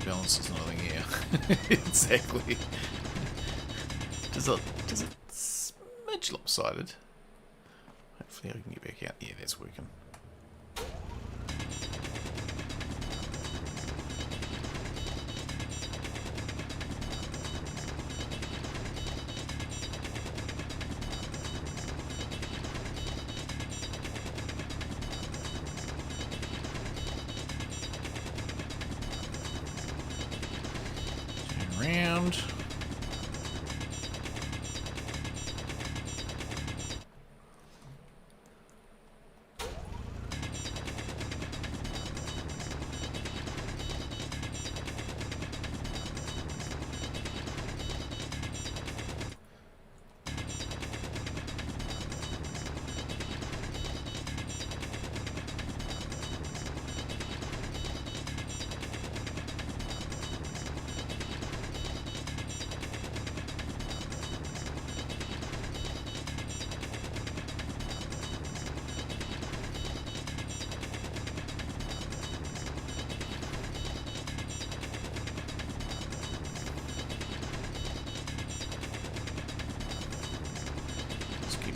Balance is nothing here. Exactly. Does it smidge lopsided? Hopefully I can get back out. Yeah, that's working. Around.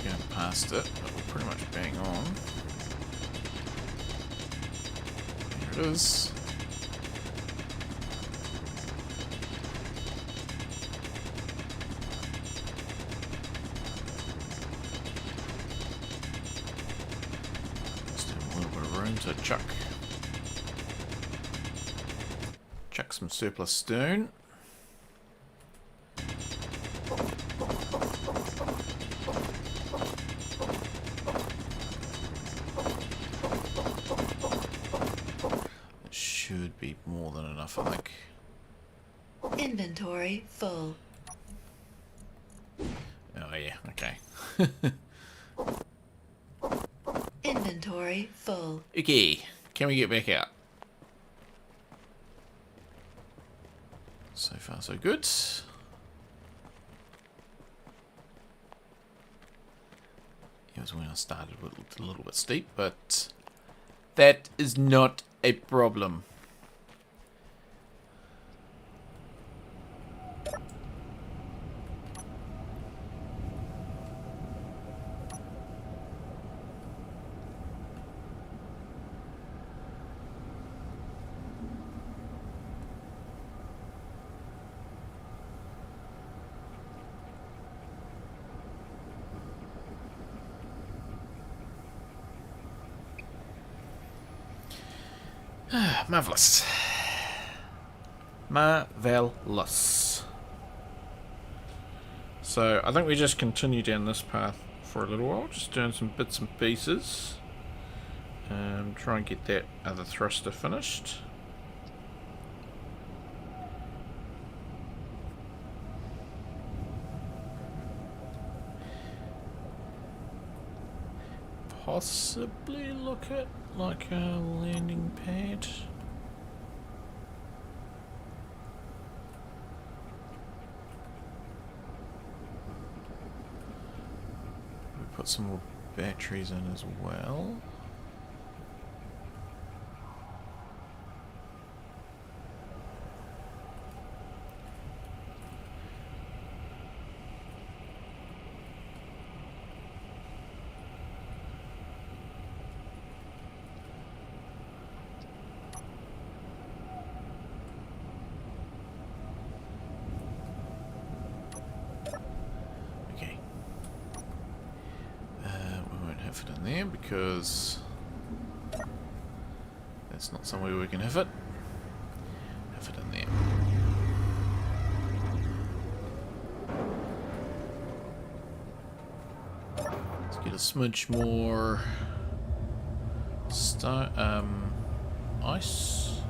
Going past it, but we're pretty much bang on. There it is. Still a little bit of room to chuck some surplus stone. Should be more than enough, I think. Inventory full. Oh yeah, okay. Inventory full. Okay, can we get back out? So far so good. It was when I started, it looked a little bit steep, but that is not a problem. Marvellous. Marvellous. So, I think we just continue down this path for a little while, just doing some bits and pieces. Try and get that other thruster finished. possibly look at like a landing pad. We put some more batteries in as well. It in there because that's not somewhere we can have it. Have it in there. Let's get a smidge more ice.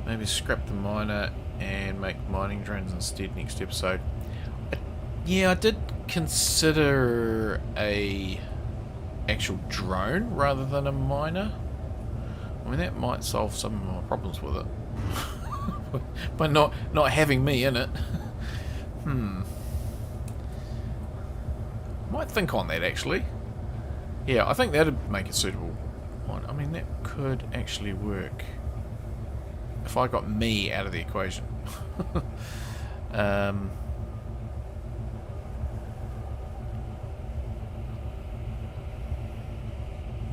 Maybe scrap the miner and make mining drones instead next episode. Yeah, I did consider a actual drone rather than a miner. I mean, that might solve some of my problems with it. By not having me in it. Might think on that, actually. Yeah, I think that'd make it suitable one. I mean, that could actually work. If I got me out of the equation.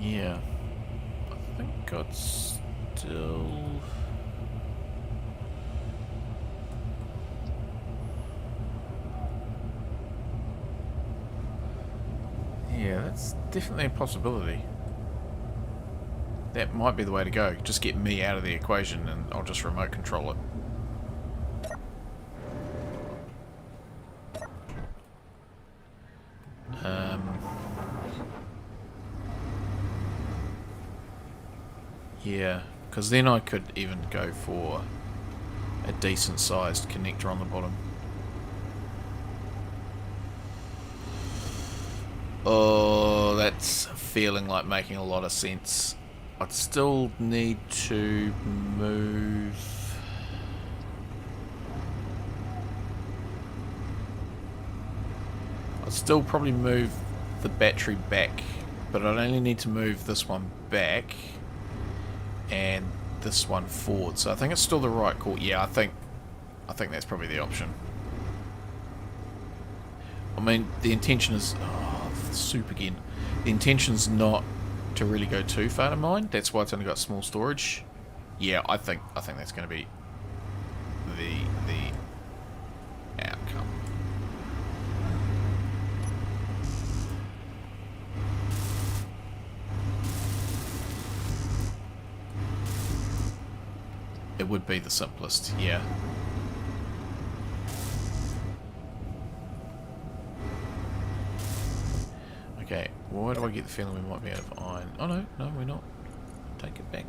Yeah. I think I'd still... Yeah, that's definitely a possibility. That might be the way to go. Just get me out of the equation and I'll just remote control it. Yeah, because then I could even go for a decent sized connector on the bottom. Oh, that's feeling like making a lot of sense. I'd still need to move... I'd still probably move the battery back, but I'd only need to move this one back and this one forward. So I think it's still the right call. Yeah, I think that's probably the option. I mean, the intention is... Oh, soup again. The intention's not to really go too far to mine. That's why it's only got small storage. Yeah, I think that's going to be the outcome. It would be the simplest, yeah. Okay, why do I get the feeling we might be out of iron? Oh no, we're not. Take it back.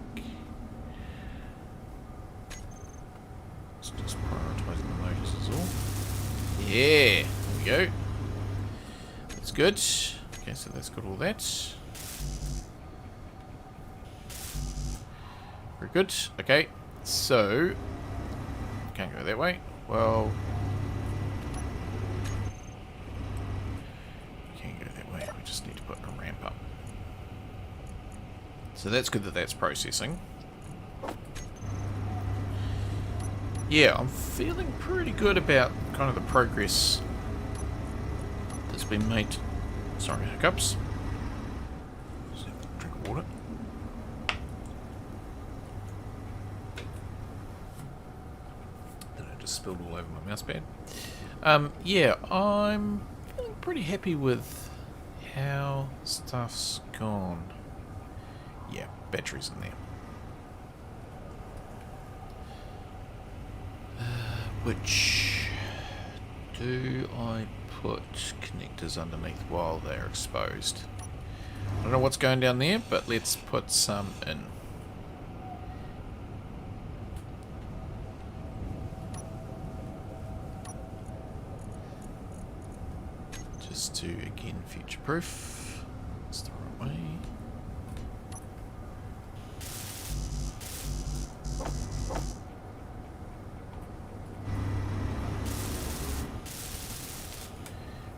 It's just prioritising the motors is all. Yeah, there we go. That's good. Okay, so that's got all that. Very good. Okay, so can't go that way. Well, we can go that way. We just need to put a ramp up. So that's good that that's processing. Yeah, I'm feeling pretty good about kind of the progress that's been made. Sorry, hiccups. Just have a drink of water. That I just spilled all over my mouse pad. Yeah, I'm feeling pretty happy with how stuff's gone. Yeah, batteries in there. Which do I put connectors underneath while they're exposed? I don't know what's going down there, but let's put some in. just to, again, future-proof. That's the right way.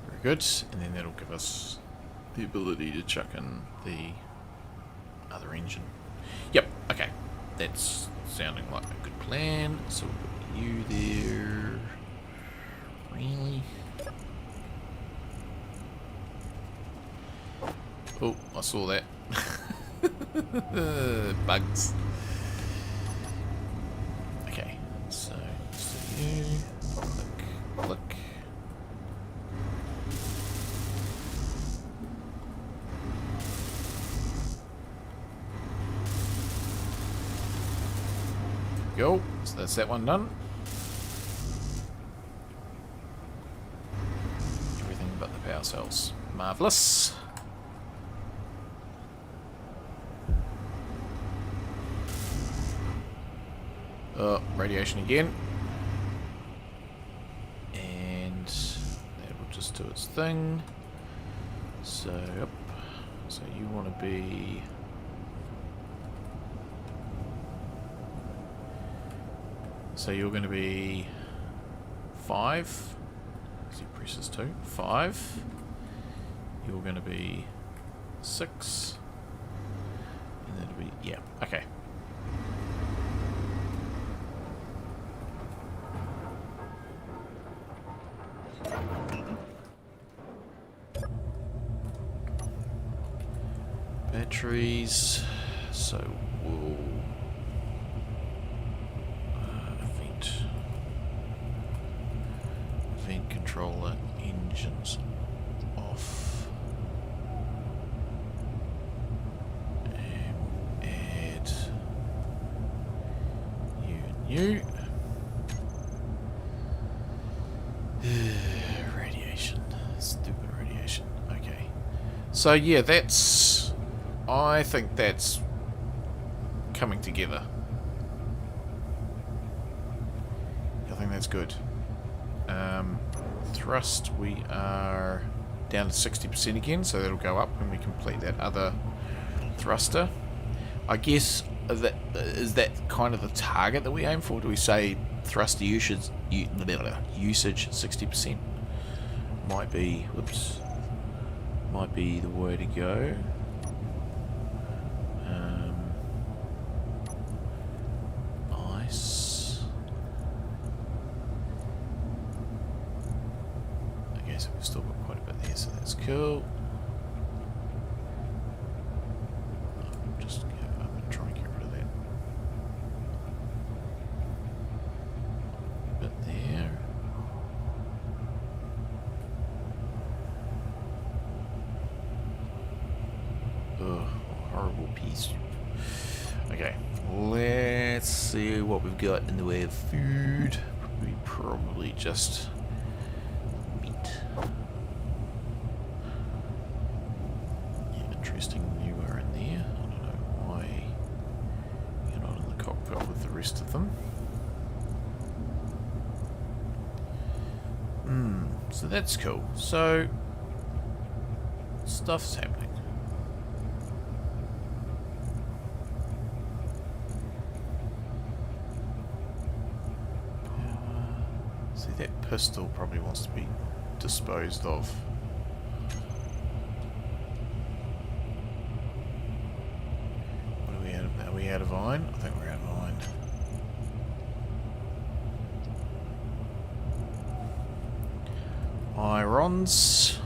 Very good. And then that'll give us the ability to chuck in the other engine. Yep, okay. That's sounding like a good plan. So we'll put you there. Really? Oh, I saw that. Bugs. Okay, so you click, click. Go. So that's that one done. Everything but the power cells. Marvelous. Oh, radiation again. And that will just do its thing. So, yep. So you want to be... So you're going to be 5. As he presses 2. 5. You're going to be 6. And that'll be... Yeah, okay. Batteries. So we'll... Vent controller, engines off, and we'll add you and you. Radiation, stupid radiation. Okay, so yeah, that's, I think that's coming together. I think that's good. Thrust, we are down to 60% again, so that'll go up when we complete that other thruster. I guess that is that kind of the target that we aim for. Do we say thruster usage 60%? Might be, whoops, might be the way to go. Ice. So we've still got quite a bit there, so that's cool. I'll just go up and try and get rid of that bit there. Ugh, horrible piece. Okay, let's see what we've got in the way of food. We probably just... Interesting you are in there. I don't know why you're not in the cockpit with the rest of them. So that's cool. So stuff's happening. See, that pistol probably wants to be disposed of. Are we out of iron? I think we're out of iron. Irons.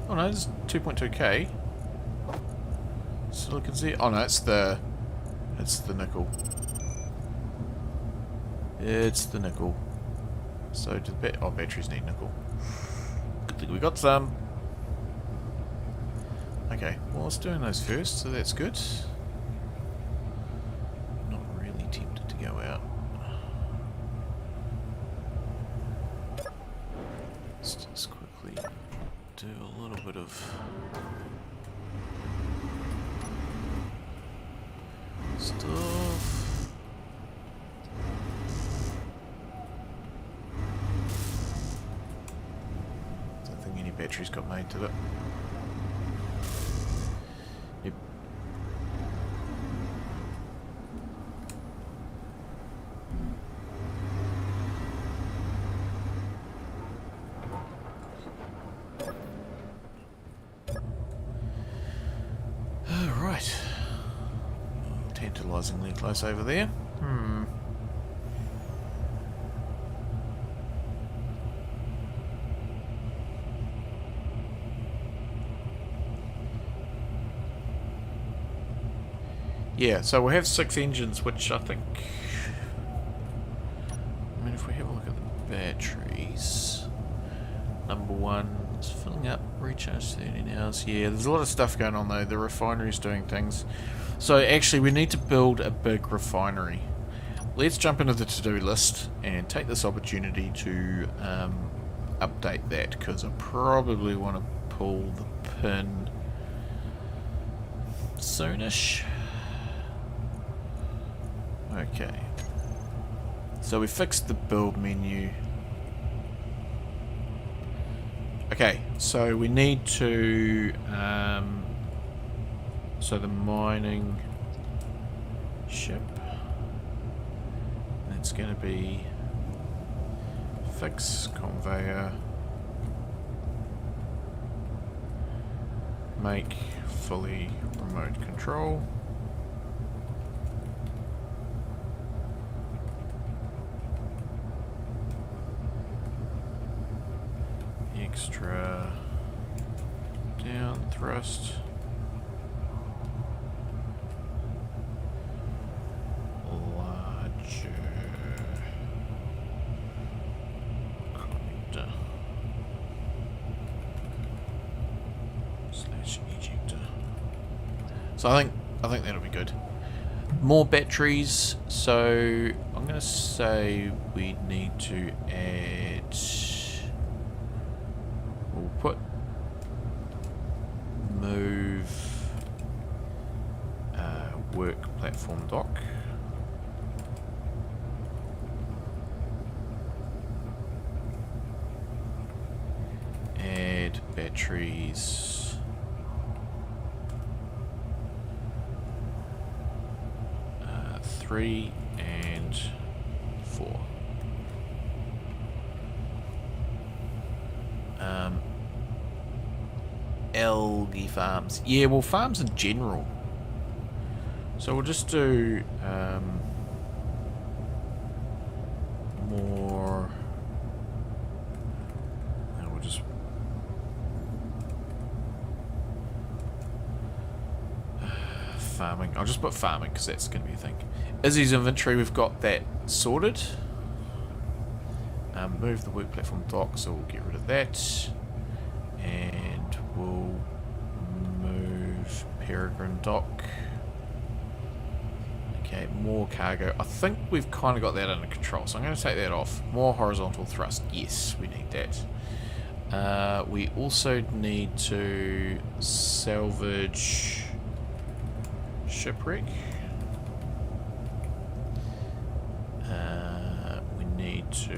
Oh no, it's 2.2k. Silicon Z. Oh no, it's the nickel. It's the nickel. So do the batteries need nickel. Good thing we got some. Okay, well let's do those first, so that's good. Not really tempted to go out. Let's just quickly do a little bit of stuff. batteries got made, did it? Yep. Alright. Tantalisingly close over there. Yeah, so we'll have 6 engines, which I think... I mean, if we have a look at the batteries... Number 1 is filling up, recharge 30 hours. Yeah, there's a lot of stuff going on though. The refinery's doing things. So actually, we need to build a big refinery. Let's jump into the to-do list and take this opportunity to update that, because I probably want to pull the pin soonish. Okay. So we fixed the build menu. Okay, so we need to, so the mining ship, that's going to be fix conveyor, make fully remote control, extra down thrust, larger connector slash ejector. So I think that'll be good. More batteries, so I'm gonna say we need to add, we'll put move work platform dock. Add batteries. 3 and 4. Algae farms. Yeah, well, farms in general. So we'll just do more. No, we'll just farming. I'll just put farming because that's going to be a thing. Izzy's inventory, we've got that sorted. Move the work platform dock, so we'll get rid of that. And we'll move Peregrine dock. Okay, more cargo. I think we've kind of got that under control, so I'm going to take that off. More horizontal thrust. Yes, we need that. We also need to salvage shipwreck. We need to,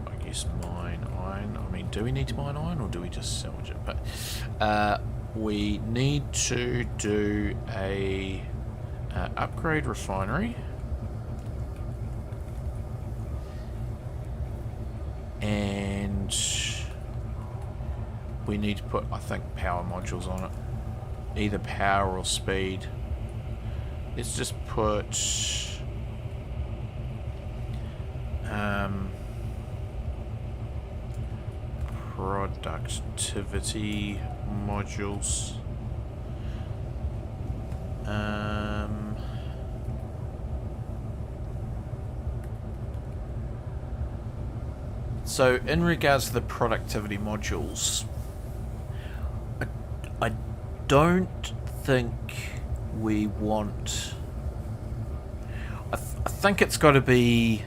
I guess, mine iron. I mean, do we need to mine iron or do we just salvage it? But we need to do a upgrade refinery. And we need to put, I think, power modules on it. Either power or speed. Let's just put productivity modules. So in regards to the productivity modules, I don't think we want... I think it's got to be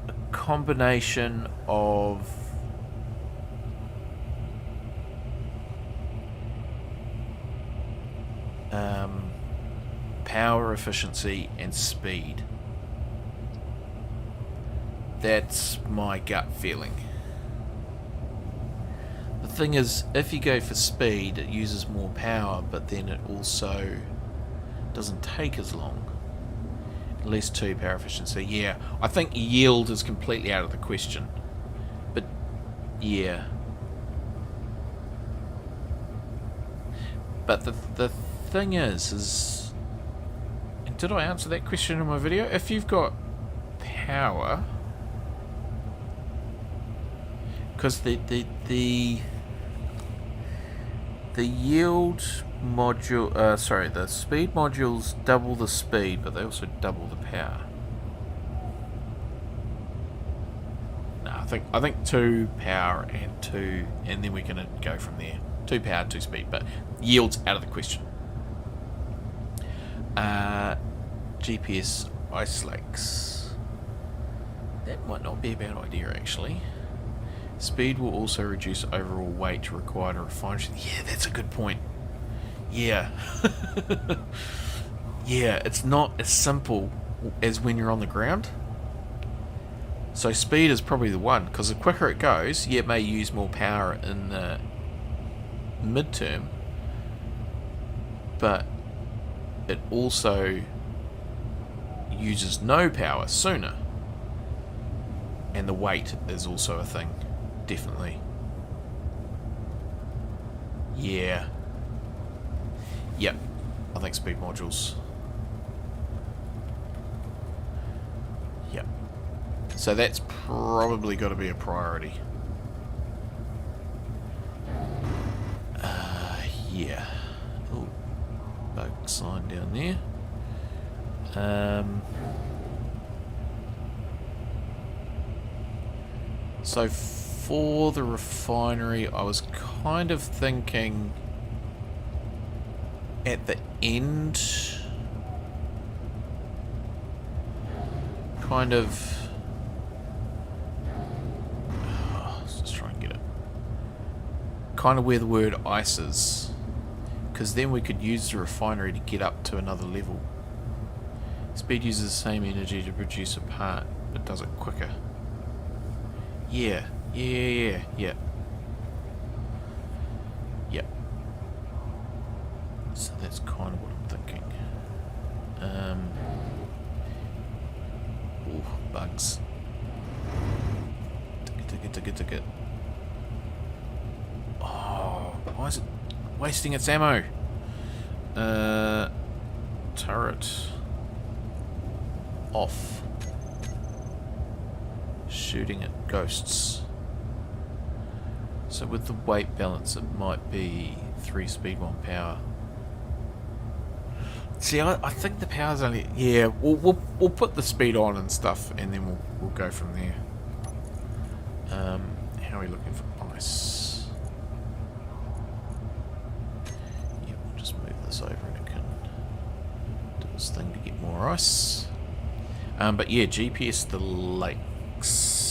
a combination of power efficiency and speed. That's my gut feeling. The thing is, if you go for speed, it uses more power, but then it also doesn't take as long. At least 2 power efficiency. Yeah, I think yield is completely out of the question. But, yeah. But the thing is... And did I answer that question in my video? If you've got power... Because the yield module, the speed modules double the speed, but they also double the power. No, I think 2 power and 2, and then we're gonna go from there. 2 power, 2 speed, but yield's out of the question. GPS ice lakes. That might not be a bad idea, actually. Speed will also reduce overall weight required to refine. Yeah, that's a good point. Yeah. Yeah, it's not as simple as when you're on the ground. So speed is probably the one, because the quicker it goes, yeah, it may use more power in the midterm, but it also uses no power sooner. And the weight is also a thing. Definitely. Yeah. Yep. I think speed modules. Yep. So that's probably got to be a priority. Yeah. Oh, bug sign down there. So for the refinery, I was kind of thinking at the end, kind of, let's just try and get it, kind of where the word ice is, because then we could use the refinery to get up to another level. Speed uses the same energy to produce a part, but does it quicker. Yeah. Yep. So that's kind of what I'm thinking. Ooh, bugs. Ticket. Oh, why is it wasting its ammo? Turret. Off. Shooting at ghosts. So with the weight balance, it might be 3 speed, 1 power. See, I think the power's only... Yeah, we'll put the speed on and stuff, and then we'll go from there. How are we looking for ice? Yeah, we'll just move this over and it can do its thing to get more ice. But yeah, GPS the lakes.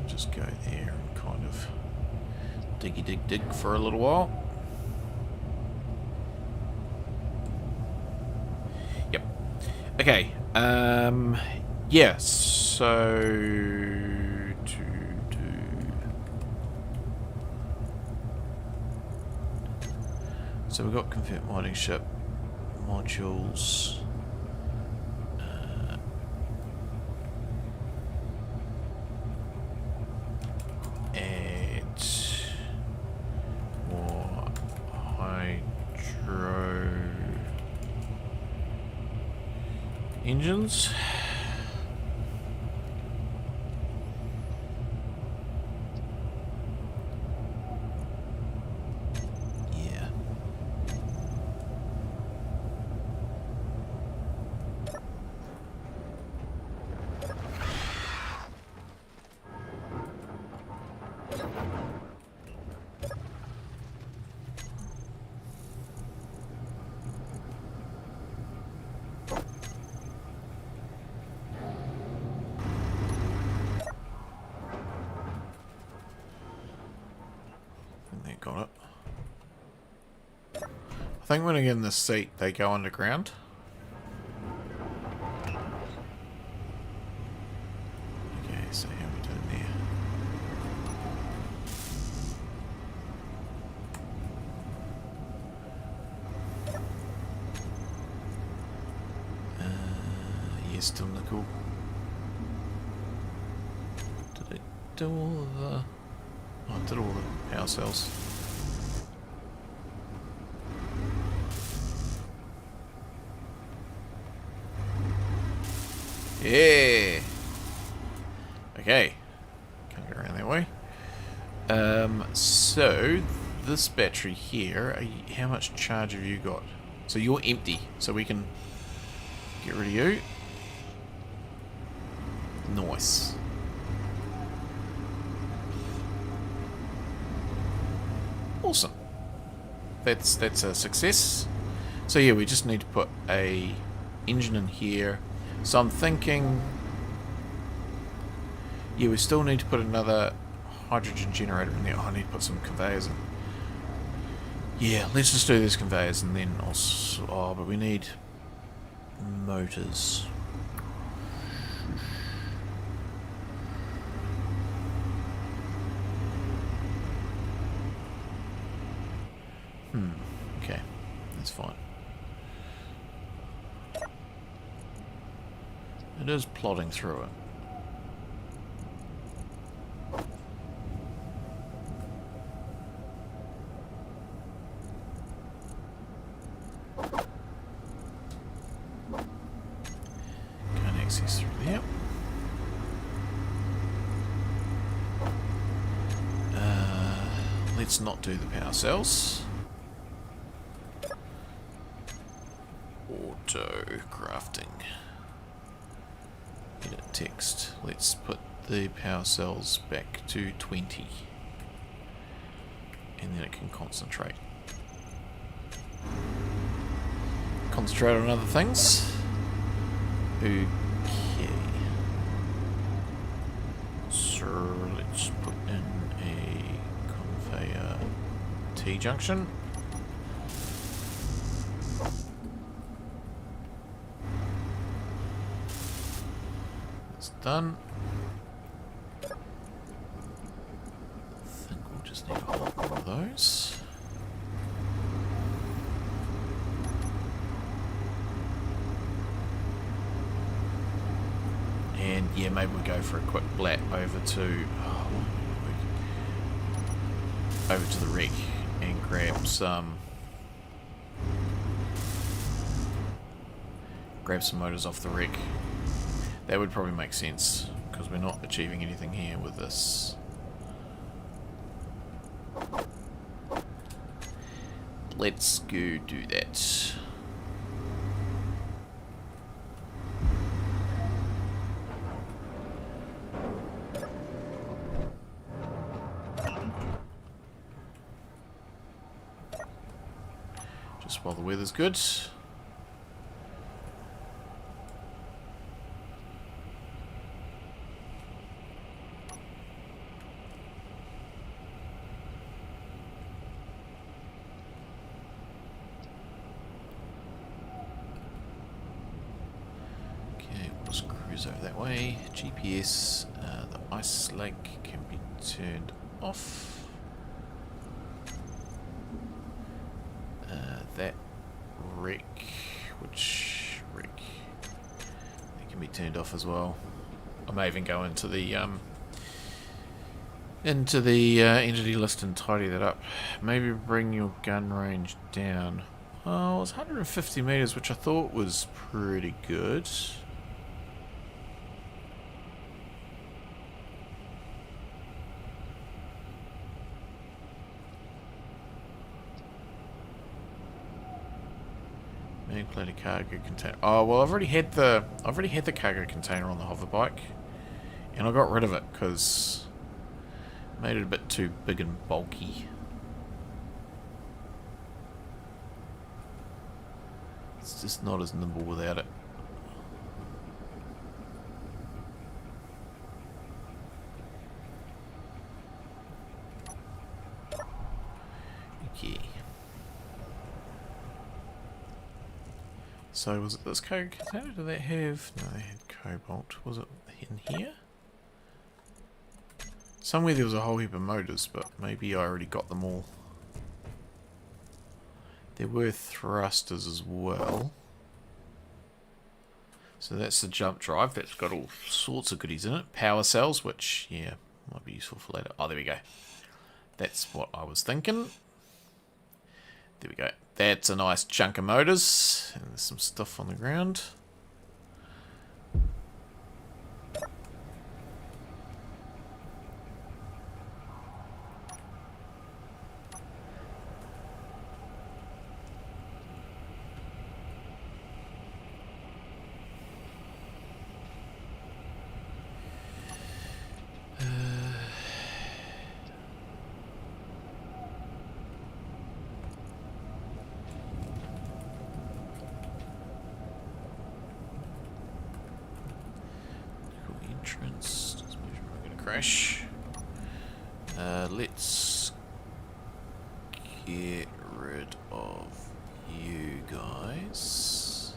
Just go there and kind of dig for a little while. Yep. Okay. Yeah, so so we've got convert mining ship modules. Engines. think when I get in this seat, they go underground. Okay, so how are we doing there? Yeah, still nickel. Did it do all of the... Oh, it did all the power cells. Yeah. Okay. Can't get around that way. So this battery here, how much charge have you got? So you're empty, so we can get rid of you. Nice. Awesome. That's a success. So yeah, we just need to put a engine in here. So I'm thinking, yeah, we still need to put another hydrogen generator in there. Oh, I need to put some conveyors in. Yeah, let's just do these conveyors and then I'll... Oh, but we need motors. Okay, that's fine. It is plodding through it. Can't access through there. Let's not do the power cells. Auto crafting. Edit text. Let's put the power cells back to 20. And then it can concentrate. Concentrate on other things. Okay. So let's put in a conveyor T-junction. That's done. I think we'll just need a whole lot of those. And yeah, maybe we go for a quick blat over to the wreck and grab some motors off the wreck. That would probably make sense because we're not achieving anything here with this. Let's go do that. Just while the weather's good. Okay, we'll just cruise over that way. GPS, the ice lake can be turned off. That wreck, which wreck? It can be turned off as well. I may even go into the entity list and tidy that up. Maybe bring your gun range down. Oh, it's 150 meters, which I thought was pretty good. Manipulated cargo container. Oh well, I've already had the cargo container on the hover bike, and I got rid of it because it made it a bit too big and bulky. It's just not as nimble without it. Okay. So was it this code container? Did that have... No, they had cobalt. Was it in here? Somewhere there was a whole heap of motors, but maybe I already got them all. There were thrusters as well. So that's the jump drive. That's got all sorts of goodies in it. Power cells, which, yeah, might be useful for later. Oh, there we go. That's what I was thinking. There we go. That's a nice chunk of motors. And there's some stuff on the ground. Entrance. Just make sure we're going to crash. Let's get rid of you guys.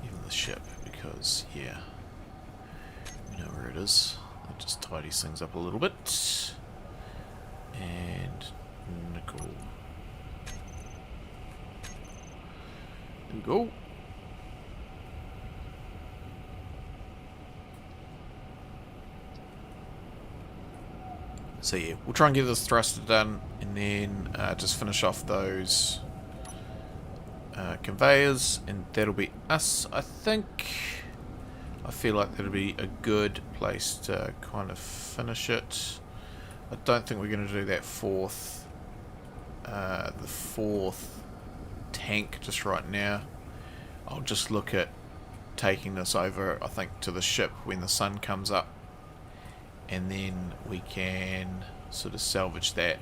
Even the ship, because, yeah, we know where it is. That just tidies things up a little bit. And nickel. There we go. So yeah, we'll try and get this thruster done, and then just finish off those conveyors, and that'll be us, I think. I feel like that'll be a good place to kind of finish it. I don't think we're going to do that the fourth tank just right now. I'll just look at taking this over, I think, to the ship when the sun comes up. And then we can sort of salvage that.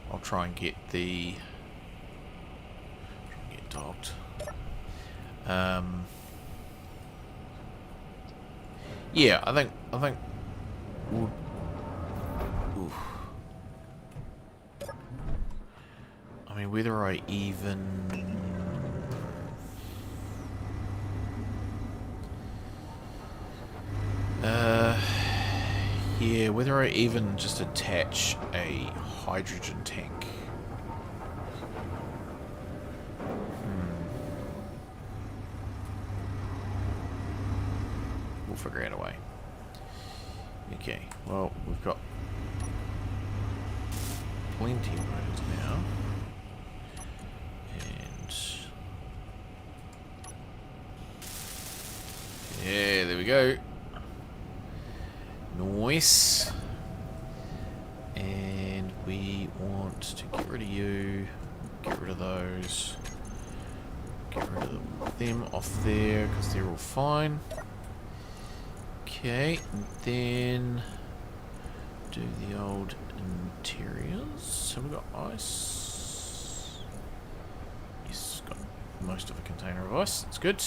I'll try and get docked. Yeah, I think we'll, oof. I mean, whether I even yeah, whether I even just attach a hydrogen tank. We'll figure out a way. Okay, well, we've got plenty of motors now. And yeah, there we go. Nice. And we want to get rid of you, get rid of those, get rid of them off there because they're all fine. Okay, and then do the old interiors. Have we got ice? Yes, got most of a container of ice. That's good.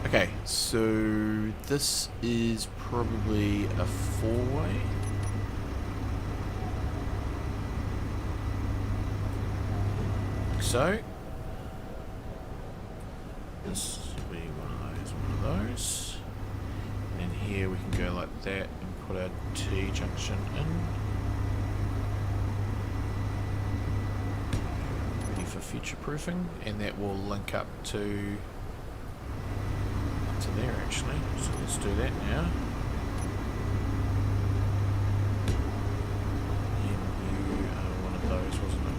Okay, so this is probably a four-way. Like so. This will be one of those. And then here we can go like that and put our T-junction in. Ready for future-proofing, and that will link up to there actually, so let's do that now. And you are one of those, wasn't it?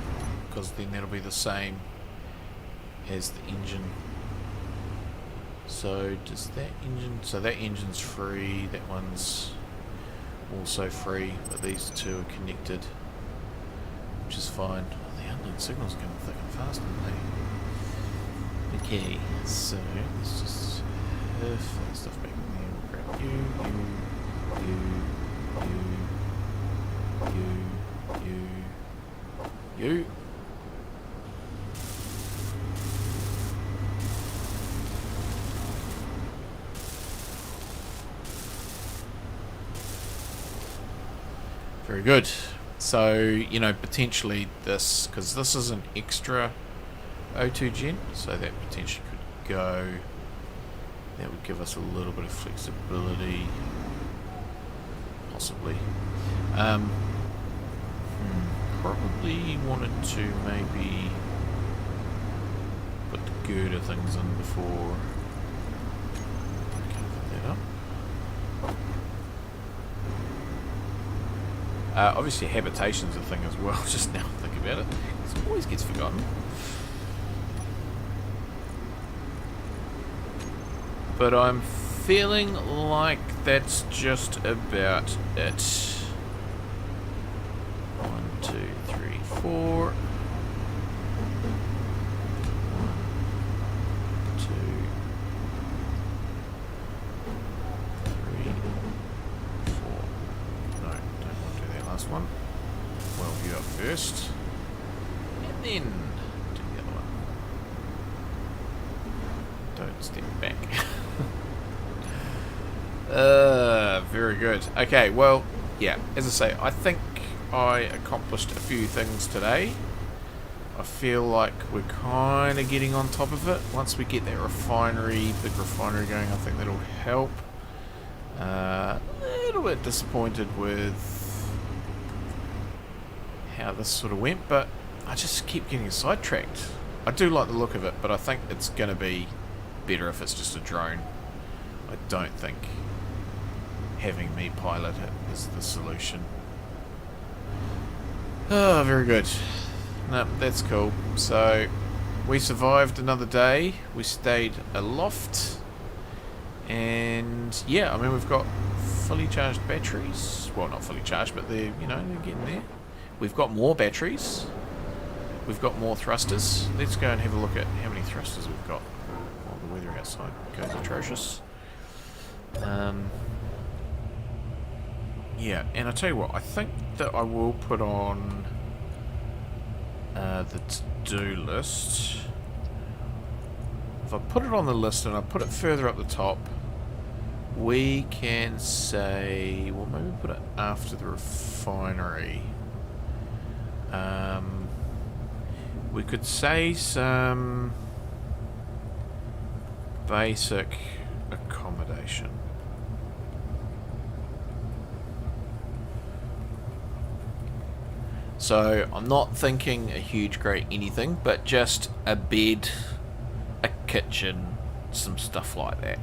Because then that'll be the same as the engine. So does that engine, so that engine's free, that one's also free, but these two are connected, which is fine. Oh, the unknown signals coming thick and fast, aren't they? Okay, so let's just that stuff back in there. We'll grab you. Very good. So, you know, potentially this, because this is an extra O2 gen, so that potentially could go. That would give us a little bit of flexibility, possibly. Probably wanted to maybe put the girder things in before. Okay, put that up. Obviously habitation's a thing as well, just now I think about it. It always gets forgotten. But I'm feeling like that's just about it. 1, 2, 3, 4. 1, 2, 3, 4. No, don't want to do that last one. Well view up first. And then do the other one. Don't step back. Very good. Okay, well, yeah, as I say, I think I accomplished a few things today. I feel like we're kind of getting on top of it. Once we get that big refinery going, I think that'll help. A little bit disappointed with how this sort of went, but I just keep getting sidetracked. I do like the look of it, but I think it's going to be better if it's just a drone. I don't think having me pilot it is the solution. Oh, very good. No, that's cool. So, we survived another day. We stayed aloft. And, yeah, I mean, we've got fully charged batteries. Well, not fully charged, but they're, you know, they're getting there. We've got more batteries. We've got more thrusters. Let's go and have a look at how many thrusters we've got while the weather outside goes atrocious. Yeah, and I tell you what, I think that I will put on the to-do list. If I put it on the list and I put it further up the top, we can say, well, maybe put it after the refinery. We could say some basic accommodation. So I'm not thinking a huge great anything, but just a bed, a kitchen, some stuff like that.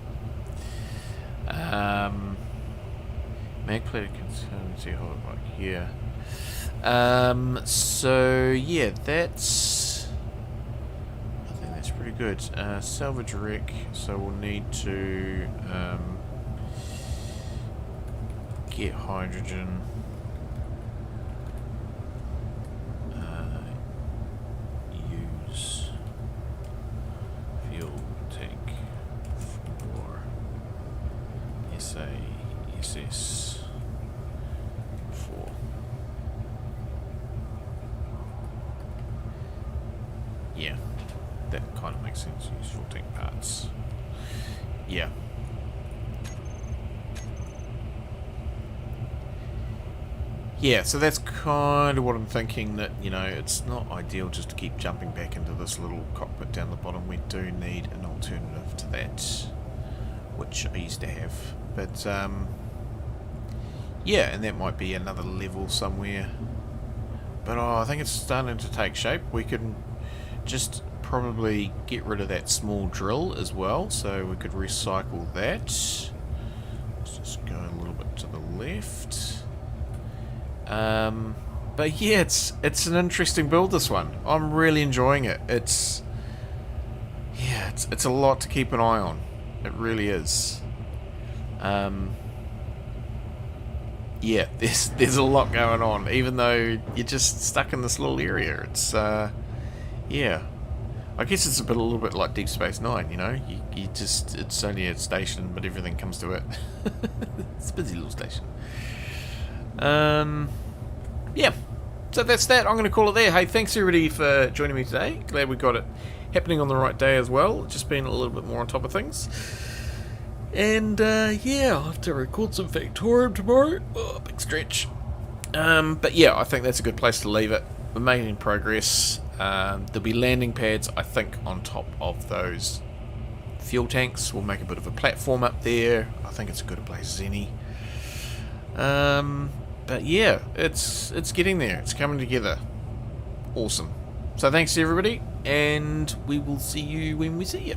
Magplated conservancy, hold it right here. So yeah, I think that's pretty good. Salvage wreck, so we'll need to get hydrogen. Use fuel tank for SASS 4. Yeah, that kind of makes sense. Use fuel tank parts. Yeah. Yeah, so that's kind of what I'm thinking, that, you know, it's not ideal just to keep jumping back into this little cockpit down the bottom. We do need an alternative to that, which I used to have. But, yeah, and that might be another level somewhere. But I think it's starting to take shape. We can just probably get rid of that small drill as well, so we could recycle that. Let's just go a little bit to the left. But yeah, it's an interesting build, this one. I'm really enjoying it. It's a lot to keep an eye on. It really is. Yeah, there's a lot going on, even though you're just stuck in this little area. It's yeah, I guess it's a little bit like Deep Space Nine. You know, it's only a station, but everything comes to it. It's a busy little station. Yeah, so that's that. I'm going to call it there. Hey, thanks everybody for joining me today. Glad we got it happening on the right day as well. Just been a little bit more on top of things. And yeah, I'll have to record some Factorium tomorrow. Oh, big stretch. But yeah, I think that's a good place to leave it. We're making progress. There'll be landing pads, I think, on top of those fuel tanks. We'll make a bit of a platform up there. I think it's as good a place as any. But yeah, it's getting there. It's coming together. Awesome. So thanks to everybody, and we will see you when we see you.